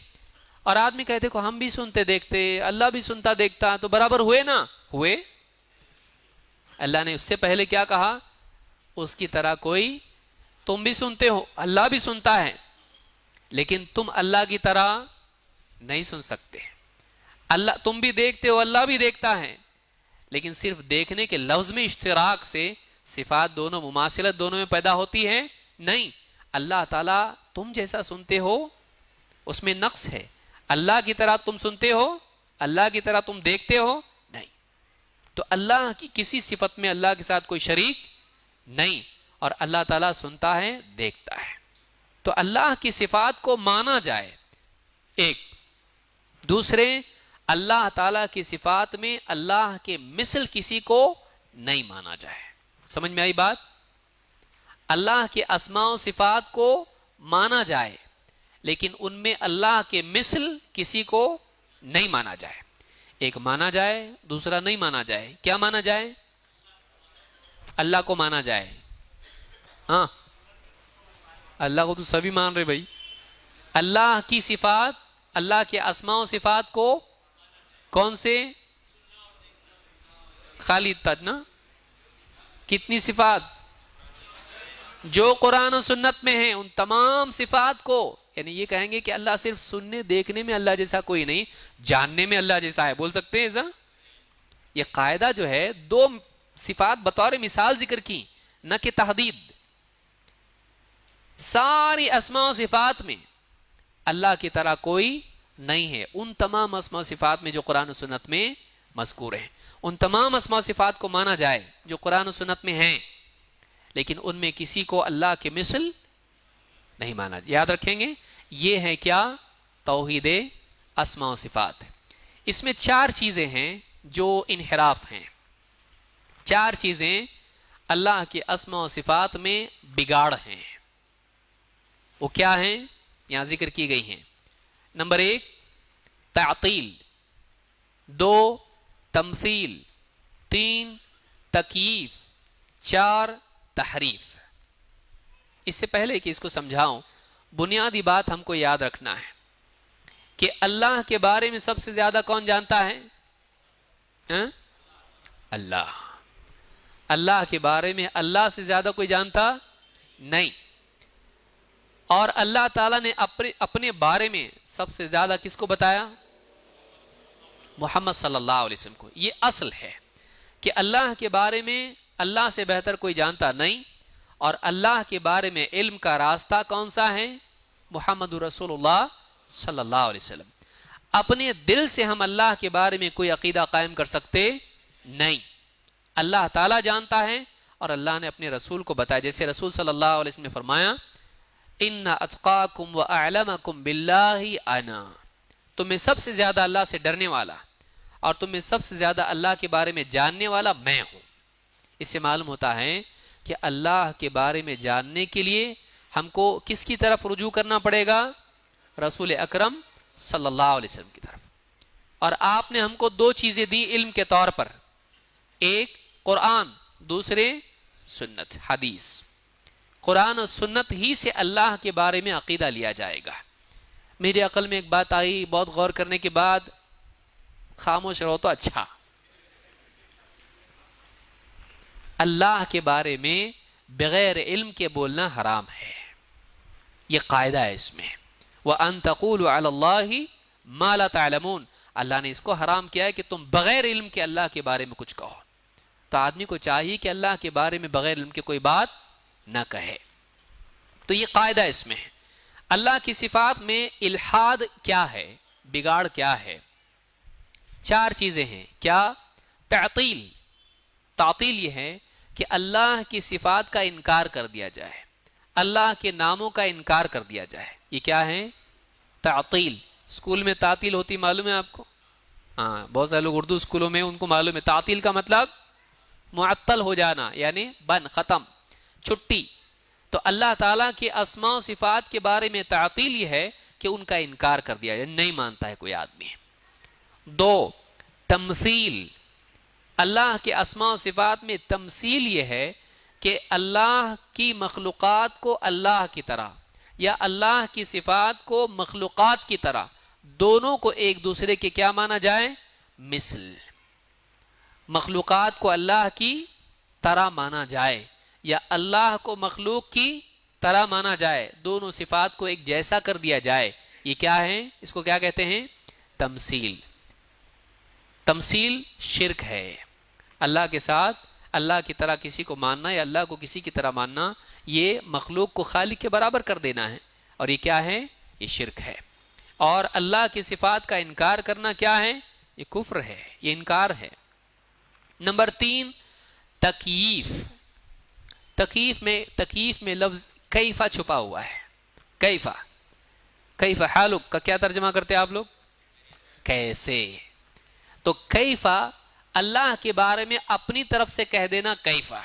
اور آدمی کہتے کو ہم بھی سنتے دیکھتے اللہ بھی سنتا دیکھتا تو برابر ہوئے نا؟ ہوئے۔ اللہ نے اس سے پہلے کیا کہا؟ اس کی طرح کوئی، تم بھی سنتے ہو اللہ بھی سنتا ہے، لیکن تم اللہ کی طرح نہیں سن سکتے، اللہ تم بھی دیکھتے ہو اللہ بھی دیکھتا ہے، لیکن صرف دیکھنے کے لفظ میں اشتراک سے صفات دونوں، مماثلت دونوں میں پیدا ہوتی ہے نہیں۔ اللہ تعالیٰ تم جیسا سنتے ہو اس میں نقص ہے، اللہ کی طرح تم سنتے ہو، اللہ کی طرح تم دیکھتے ہو نہیں، تو اللہ کی کسی صفت میں اللہ کے ساتھ کوئی شریک نہیں، اور اللہ تعالیٰ سنتا ہے دیکھتا ہے، تو اللہ کی صفات کو مانا جائے ایک۔ دوسرے، اللہ تعالیٰ کی صفات میں اللہ کے مثل کسی کو نہیں مانا جائے۔ سمجھ میں آئی بات؟ اللہ کے اسماء و صفات کو مانا جائے لیکن ان میں اللہ کے مثل کسی کو نہیں مانا جائے۔ ایک مانا جائے، دوسرا نہیں مانا جائے۔ کیا مانا جائے؟ اللہ کو مانا جائے، ہاں اللہ کو تو سبھی مان رہے بھائی، اللہ کی صفات، اللہ کے اسماء و صفات کو کون سے؟ خالی تج نا، کتنی صفات جو قرآن و سنت میں ہیں ان تمام صفات کو، یعنی یہ کہیں گے کہ اللہ صرف سننے دیکھنے میں اللہ جیسا کوئی نہیں، جاننے میں اللہ جیسا ہے، بول سکتے ہیں ایسا؟ یہ قاعدہ جو ہے دو صفات بطور مثال ذکر کی، نہ کہ تحدید۔ ساری اسماء و صفات میں اللہ کی طرح کوئی نہیں ہے، ان تمام اسماء و صفات میں جو قرآن و سنت میں مذکور ہیں، ان تمام اسماء و صفات کو مانا جائے جو قرآن و سنت میں ہیں، لیکن ان میں کسی کو اللہ کے مثل نہیں مانا جائے۔ یاد رکھیں گے یہ ہے کیا؟ توحید اسماء و صفات. اس میں 4 چیزیں ہیں جو انحراف ہیں. 4 چیزیں اللہ کے اسماء و صفات میں بگاڑ ہیں. وہ کیا ہیں؟ یہاں ذکر کی گئی ہیں. نمبر 1 تعطیل، 2 تمثیل، 3 تکییف، 4 تحریف. اس سے پہلے کہ اس کو سمجھاؤں، بنیادی بات ہم کو یاد رکھنا ہے کہ اللہ کے بارے میں سب سے زیادہ کون جانتا ہے؟ اللہ. اللہ کے بارے میں اللہ سے زیادہ کوئی جانتا نہیں. اور اللہ تعالیٰ نے اپنے بارے میں سب سے زیادہ کس کو بتایا؟ محمد صلی اللہ علیہ وسلم کو. یہ اصل ہے کہ اللہ کے بارے میں اللہ سے بہتر کوئی جانتا نہیں. اور اللہ کے بارے میں علم کا راستہ کون سا ہے؟ محمد رسول اللہ صلی اللہ علیہ وسلم. اپنے دل سے ہم اللہ کے بارے میں کوئی عقیدہ قائم کر سکتے نہیں. اللہ تعالیٰ جانتا ہے اور اللہ نے اپنے رسول کو بتایا. جیسے رسول صلی اللہ علیہ وسلم نے فرمایا ان اتقاکم واعلمکم باللہ انا، تم میں سب سے زیادہ اللہ سے ڈرنے والا اور تم میں سب سے زیادہ اللہ کے بارے میں جاننے والا میں ہوں. اس سے معلوم ہوتا ہے کہ اللہ کے بارے میں جاننے کے لیے ہم کو کس کی طرف رجوع کرنا پڑے گا؟ رسول اکرم صلی اللہ علیہ وسلم کی طرف. اور آپ نے ہم کو 2 چیزیں دی علم کے طور پر، ایک قرآن، دوسرے سنت حدیث. قرآن اور سنت ہی سے اللہ کے بارے میں عقیدہ لیا جائے گا. میری عقل میں ایک بات آئی، بہت غور کرنے کے بعد، خاموش رہو تو اچھا. اللہ کے بارے میں بغیر علم کے بولنا حرام ہے. یہ قاعدہ ہے اس میں. وَأَن تَقُولُوا عَلَى اللَّهِ مَا لَا تَعْلَمُونَ. اللہ نے اس کو حرام کیا ہے کہ تم بغیر علم کے اللہ کے بارے میں کچھ کہو. تو آدمی کو چاہیے کہ اللہ کے بارے میں بغیر علم کے کوئی بات نہ کہے. تو یہ قاعدہ اس میں ہے. اللہ کی صفات میں الحاد کیا ہے، بگاڑ کیا ہے؟ 4 چیزیں ہیں. کیا؟ تعطیل. تعطیل یہ ہے کہ اللہ کی صفات کا انکار کر دیا جائے، اللہ کے ناموں کا انکار کر دیا جائے. یہ کیا ہے؟ تعطیل. اسکول میں تعطیل ہوتی معلوم ہے آپ کو؟ ہاں، بہت سارے لوگ اردو اسکولوں میں ان کو معلوم ہے. تعطیل کا مطلب معطل ہو جانا، یعنی بند، ختم، چھٹی. تو اللہ تعالیٰ کے اسماء و صفات کے بارے میں تعطیل یہ ہے کہ ان کا انکار کر دیا جائے، نہیں مانتا ہے کوئی آدمی. 2 تمثیل. اللہ کے اسماء و صفات میں تمثیل یہ ہے کہ اللہ کی مخلوقات کو اللہ کی طرح یا اللہ کی صفات کو مخلوقات کی طرح، دونوں کو ایک دوسرے کے کیا مانا جائے؟ مثل. مخلوقات کو اللہ کی طرح مانا جائے یا اللہ کو مخلوق کی طرح مانا جائے، دونوں صفات کو ایک جیسا کر دیا جائے. یہ کیا ہے؟ اس کو کیا کہتے ہیں؟ تمثیل. تمثیل شرک ہے. اللہ کے ساتھ اللہ کی طرح کسی کو ماننا یا اللہ کو کسی کی طرح ماننا، یہ مخلوق کو خالق کے برابر کر دینا ہے. اور یہ کیا ہے؟ یہ شرک ہے. اور اللہ کی صفات کا انکار کرنا کیا ہے؟ یہ کفر ہے، یہ انکار ہے. نمبر 3 تکییف. تکییف میں لفظ کیفا چھپا ہوا ہے. کیفا حالک کا کیا ترجمہ کرتے آپ لوگ؟ کیسے. تو کیفا اللہ کے بارے میں اپنی طرف سے کہہ دینا. کیفا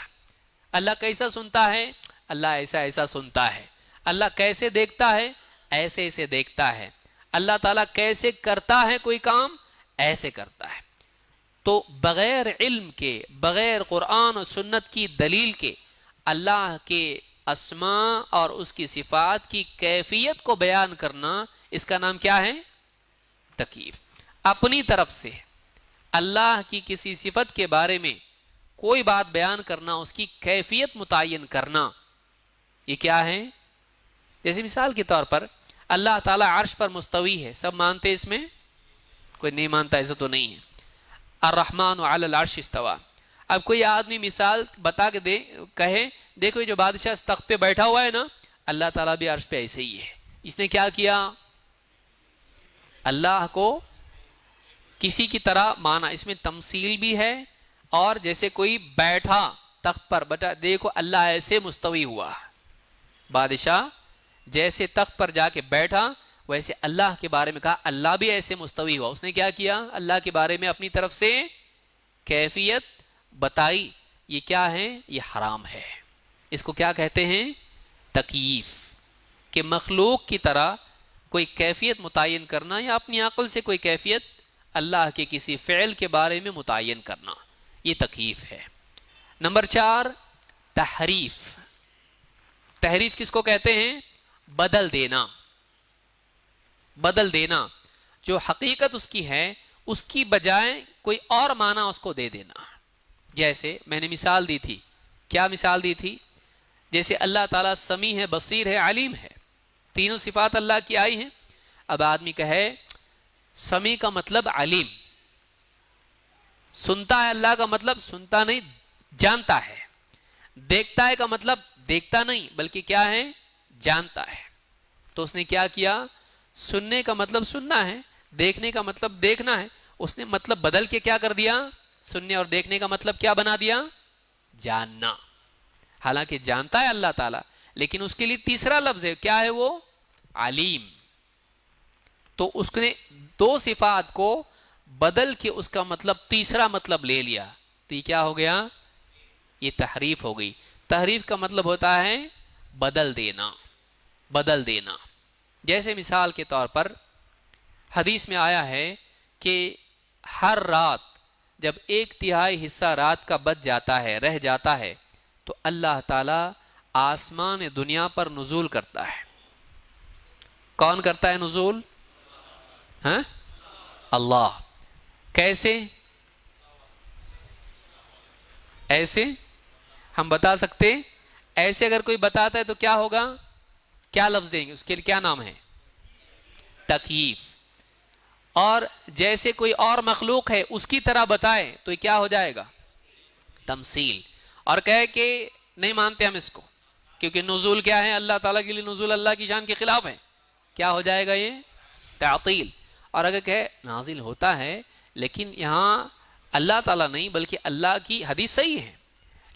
اللہ کیسا سنتا ہے؟ اللہ ایسا ایسا سنتا ہے. اللہ کیسے دیکھتا ہے؟ ایسے ایسے دیکھتا ہے. اللہ تعالیٰ کیسے کرتا ہے کوئی کام؟ ایسے کرتا ہے. تو بغیر علم کے، بغیر قرآن و سنت کی دلیل کے اللہ کے اسماء اور اس کی صفات کی کیفیت کو بیان کرنا، اس کا نام کیا ہے؟ تکییف. اپنی طرف سے اللہ کی کسی صفت کے بارے میں کوئی بات بیان کرنا، اس کی کیفیت متعین کرنا، یہ کیا ہے؟ جیسے مثال کے طور پر اللہ تعالیٰ عرش پر مستوی ہے، سب مانتے، اس میں کوئی نہیں مانتا ایسا تو نہیں ہے. الرحمن علی العرش استوى. اب کوئی آدمی مثال بتا کے کہے دیکھو یہ جو بادشاہ اس تخت پہ بیٹھا ہوا ہے نا، اللہ تعالیٰ بھی عرش پہ ایسے ہی ہے. اس نے کیا کیا؟ اللہ کو کسی کی طرح مانا. اس میں تمثیل بھی ہے. اور جیسے کوئی بیٹھا تخت پر، بتا دیکھو اللہ ایسے مستوی ہوا، بادشاہ جیسے تخت پر جا کے بیٹھا ویسے اللہ کے بارے میں کہا اللہ بھی ایسے مستوی ہوا. اس نے کیا کیا؟ اللہ کے بارے میں اپنی طرف سے کیفیت بتائی. یہ کیا ہے؟ یہ حرام ہے. اس کو کیا کہتے ہیں؟ تکییف. کہ مخلوق کی طرح کوئی کیفیت متعین کرنا یا اپنی عقل سے کوئی کیفیت اللہ کے کسی فعل کے بارے میں متعین کرنا، یہ تکییف ہے. نمبر 4 تحریف. تحریف کس کو کہتے ہیں؟ بدل دینا. بدل دینا، جو حقیقت اس کی ہے اس کی بجائے کوئی اور معنی اس کو دے دینا. جیسے میں نے مثال دی تھی. کیا مثال دی تھی؟ جیسے اللہ تعالیٰ سمیع ہے، بصیر ہے، علیم ہے، تینوں صفات اللہ کی آئی ہیں. اب آدمی کہے سمیع کا مطلب علیم، سنتا ہے اللہ کا مطلب سنتا نہیں جانتا ہے، دیکھتا ہے کا مطلب دیکھتا نہیں بلکہ کیا ہے؟ جانتا ہے. تو اس نے کیا کیا؟ سننے کا مطلب سننا ہے، دیکھنے کا مطلب دیکھنا ہے. اس نے مطلب بدل کے کیا کر دیا؟ سننے اور دیکھنے کا مطلب کیا بنا دیا؟ جاننا. حالانکہ جانتا ہے اللہ تعالیٰ، لیکن اس کے لیے تیسرا لفظ ہے. کیا ہے وہ؟ علیم. تو اس نے دو صفات کو بدل کے اس کا مطلب تیسرا مطلب لے لیا. تو یہ کیا ہو گیا؟ یہ تحریف ہو گئی. تحریف کا مطلب ہوتا ہے بدل دینا. بدل دینا. جیسے مثال کے طور پر حدیث میں آیا ہے کہ ہر رات جب 1/3 حصہ رات کا بچ جاتا ہے، رہ جاتا ہے، تو اللہ تعالی آسمان دنیا پر نزول کرتا ہے. کون کرتا ہے نزول؟ ہاں؟ اللہ. کیسے؟ ایسے ہم بتا سکتے؟ ایسے اگر کوئی بتاتا ہے تو کیا ہوگا؟ کیا لفظ دیں گے؟ اس کے لیے کیا نام ہے؟ تکییف. اور جیسے کوئی اور مخلوق ہے اس کی طرح بتائے تو یہ کیا ہو جائے گا؟ تمثیل. اور کہے کہ نہیں مانتے ہم اس کو، کیونکہ نزول کیا ہے؟ اللہ تعالیٰ کے لیے نزول اللہ کی شان کے خلاف ہے. کیا ہو جائے گا؟ یہ تعطیل. اور اگر کہے نازل ہوتا ہے لیکن یہاں اللہ تعالیٰ نہیں بلکہ اللہ کی، حدیث صحیح ہے،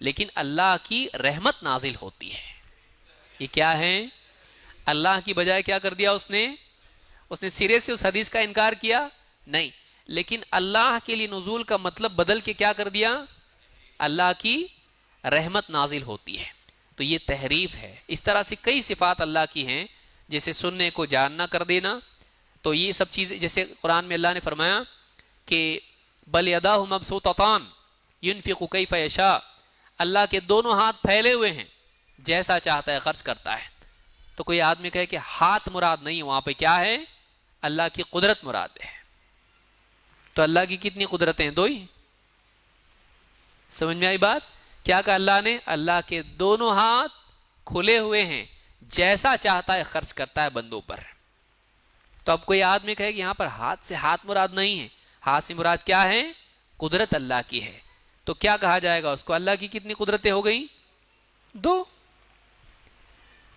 لیکن اللہ کی رحمت نازل ہوتی ہے. یہ کیا ہے؟ اللہ کی بجائے کیا کر دیا اس نے سرے سے اس حدیث کا انکار کیا؟ نہیں، لیکن اللہ کے لیے نزول کا مطلب بدل کے کیا کر دیا؟ اللہ کی رحمت نازل ہوتی ہے. تو یہ تحریف ہے. اس طرح سے کئی صفات اللہ کی ہیں، جیسے سننے کو جاننا کر دینا. تو یہ سب چیزیں، جیسے قرآن میں اللہ نے فرمایا کہ بل یداہ مبسوطتان ينفق کیف یشاء، اللہ کے دونوں ہاتھ پھیلے ہوئے ہیں، جیسا چاہتا ہے خرچ کرتا ہے. تو کوئی آدمی کہے کہ ہاتھ مراد نہیں، وہاں پہ کیا ہے؟ اللہ کی قدرت مراد ہے. تو اللہ کی کتنی قدرتیں؟ 2 ہی. سمجھ میں آئی بات؟ کیا کہا اللہ نے؟ اللہ کے دونوں ہاتھ کھلے ہوئے ہیں، جیسا چاہتا ہے خرچ کرتا ہے بندوں پر. تو اب کوئی آدمی کہے کہ یہاں پر ہاتھ سے ہاتھ مراد نہیں ہے، ہاتھ سے مراد کیا ہے؟ قدرت اللہ کی ہے. تو کیا کہا جائے گا اس کو؟ اللہ کی کتنی قدرتیں ہو گئی؟ 2.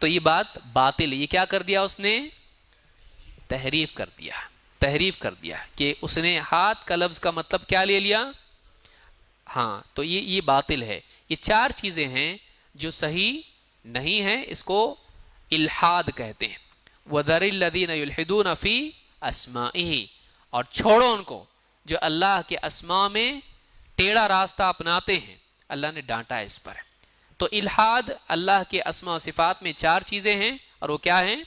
تو یہ بات باطل ہے. یہ کیا کر دیا اس نے؟ تحریف کر دیا. تحریف کر دیا کہ اس نے ہاتھ کا لفظ کا مطلب کیا لے لیا؟ ہاں. تو یہ باطل ہے. یہ 4 چیزیں ہیں جو صحیح نہیں ہیں. اس کو الحاد کہتے ہیں. وَذَرِ الَّذِينَ يُلْحِدُونَ فِي أَسْمَائِهِ، اور چھوڑو ان کو جو اللہ کے اسماء میں ٹیڑھا راستہ اپناتے ہیں. اللہ نے ڈانٹا ہے اس پر. تو الحاد اللہ کے اسماء و صفات میں 4 چیزیں ہیں، اور وہ کیا ہیں؟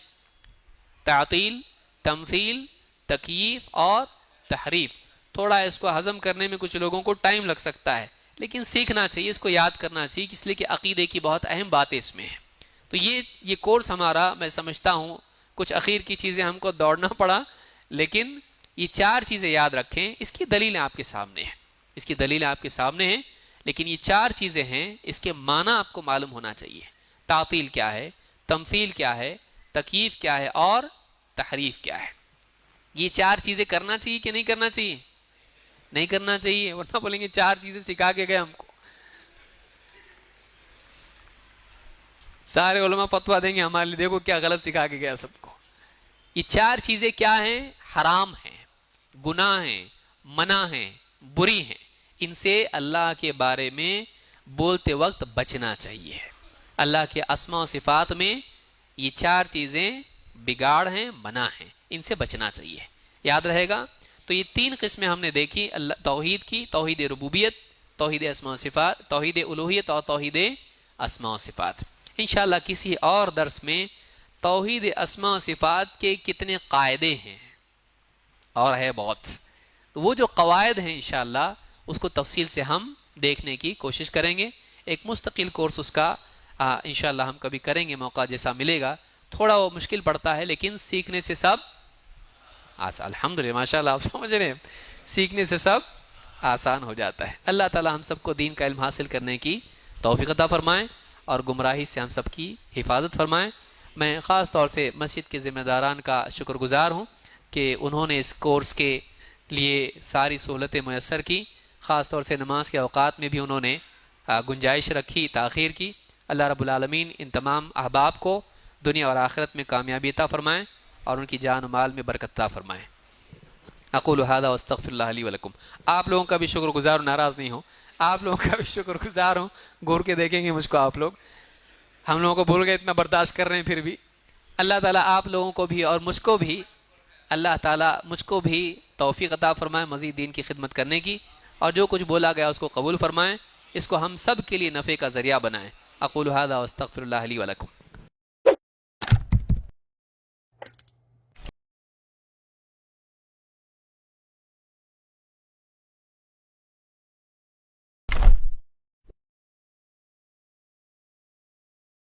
تعطیل، تمثیل، تکییف اور تحریف. تھوڑا اس کو ہضم کرنے میں کچھ لوگوں کو ٹائم لگ سکتا ہے، لیکن سیکھنا چاہیے، اس کو یاد کرنا چاہیے، اس لیے کہ عقیدے کی بہت اہم باتیں اس میں ہیں. تو یہ کورس ہمارا، میں سمجھتا ہوں کچھ اخیر کی چیزیں ہم کو دوڑنا پڑا، لیکن یہ 4 چیزیں یاد رکھیں. اس کی دلیلیں آپ کے سامنے ہیں، اس کی دلیلیں آپ کے سامنے ہیں، لیکن یہ 4 چیزیں ہیں، اس کے معنی آپ کو معلوم ہونا چاہیے. تعطیل کیا ہے، تمثیل کیا ہے، تکییف کیا ہے، اور تحریف کیا ہے. یہ 4 چیزیں کرنا چاہیے کہ نہیں کرنا چاہیے؟ نہیں کرنا چاہیے، ورنہ بولیں گے 4 چیزیں سکھا کے گئے ہم کو. سارے علماء فتویٰ دیں گے ہمارے لیے، دیکھو کیا غلط سکھا کے گیا سب کو. یہ 4 چیزیں کیا ہیں؟ حرام ہیں، گناہ ہیں، منع ہیں، بری ہیں. ان سے اللہ کے بارے میں بولتے وقت بچنا چاہیے. اللہ کے اسماء و صفات میں یہ 4 چیزیں بگاڑ ہیں، منع ہیں، ان سے بچنا چاہیے. یاد رہے گا. تو یہ 3 قسمیں ہم نے دیکھی اللہ توحید کی: توحید ربوبیت، توحید اسماء و صفات، توحید الوہیت اور توحید اسماء و صفات. انشاءاللہ کسی اور درس میں توحید اسماء و صفات کے کتنے قاعدے ہیں، اور ہے بہت. تو وہ جو قواعد ہیں انشاءاللہ اس کو تفصیل سے ہم دیکھنے کی کوشش کریں گے. ایک مستقل کورس اس کا انشاءاللہ ہم کبھی کریں گے، موقع جیسا ملے گا. تھوڑا وہ مشکل پڑتا ہے لیکن سیکھنے سے سب الحمدللہ ماشاءاللہ آپ سمجھ رہے ہیں، سیکھنے سے سب آسان ہو جاتا ہے. اللہ تعالی ہم سب کو دین کا علم حاصل کرنے کی توفیق عطا فرمائیں اور گمراہی سے ہم سب کی حفاظت فرمائیں. میں خاص طور سے مسجد کے ذمہ داران کا شکر گزار ہوں کہ انہوں نے اس کورس کے لیے ساری سہولتیں میسر کی. خاص طور سے نماز کے اوقات میں بھی انہوں نے گنجائش رکھی، تاخیر کی. اللہ رب العالمین ان تمام احباب کو دنیا اور آخرت میں کامیابی عطا فرمائیں اور ان کی جان و مال میں برکت عطا فرمائیں. اقول هذا واستغفر اللہ لی ولکم. آپ لوگوں کا بھی شکر گزار ہوں، ناراض نہیں ہوں، آپ لوگوں کا بھی شکر گزار ہوں. گور کے دیکھیں گے مجھ کو آپ لوگ، ہم لوگوں کو بھول گئے، اتنا برداشت کر رہے ہیں. پھر بھی اللہ تعالیٰ آپ لوگوں کو بھی اور مجھ کو بھی، اللہ تعالیٰ مجھ کو بھی توفیق عطا فرمائے مزید دین کی خدمت کرنے کی، اور جو کچھ بولا گیا اس کو قبول فرمائیں، اس کو ہم سب کے لیے نفع کا ذریعہ بنائیں. اقول هذا واستغفر اللہ لی ولکم.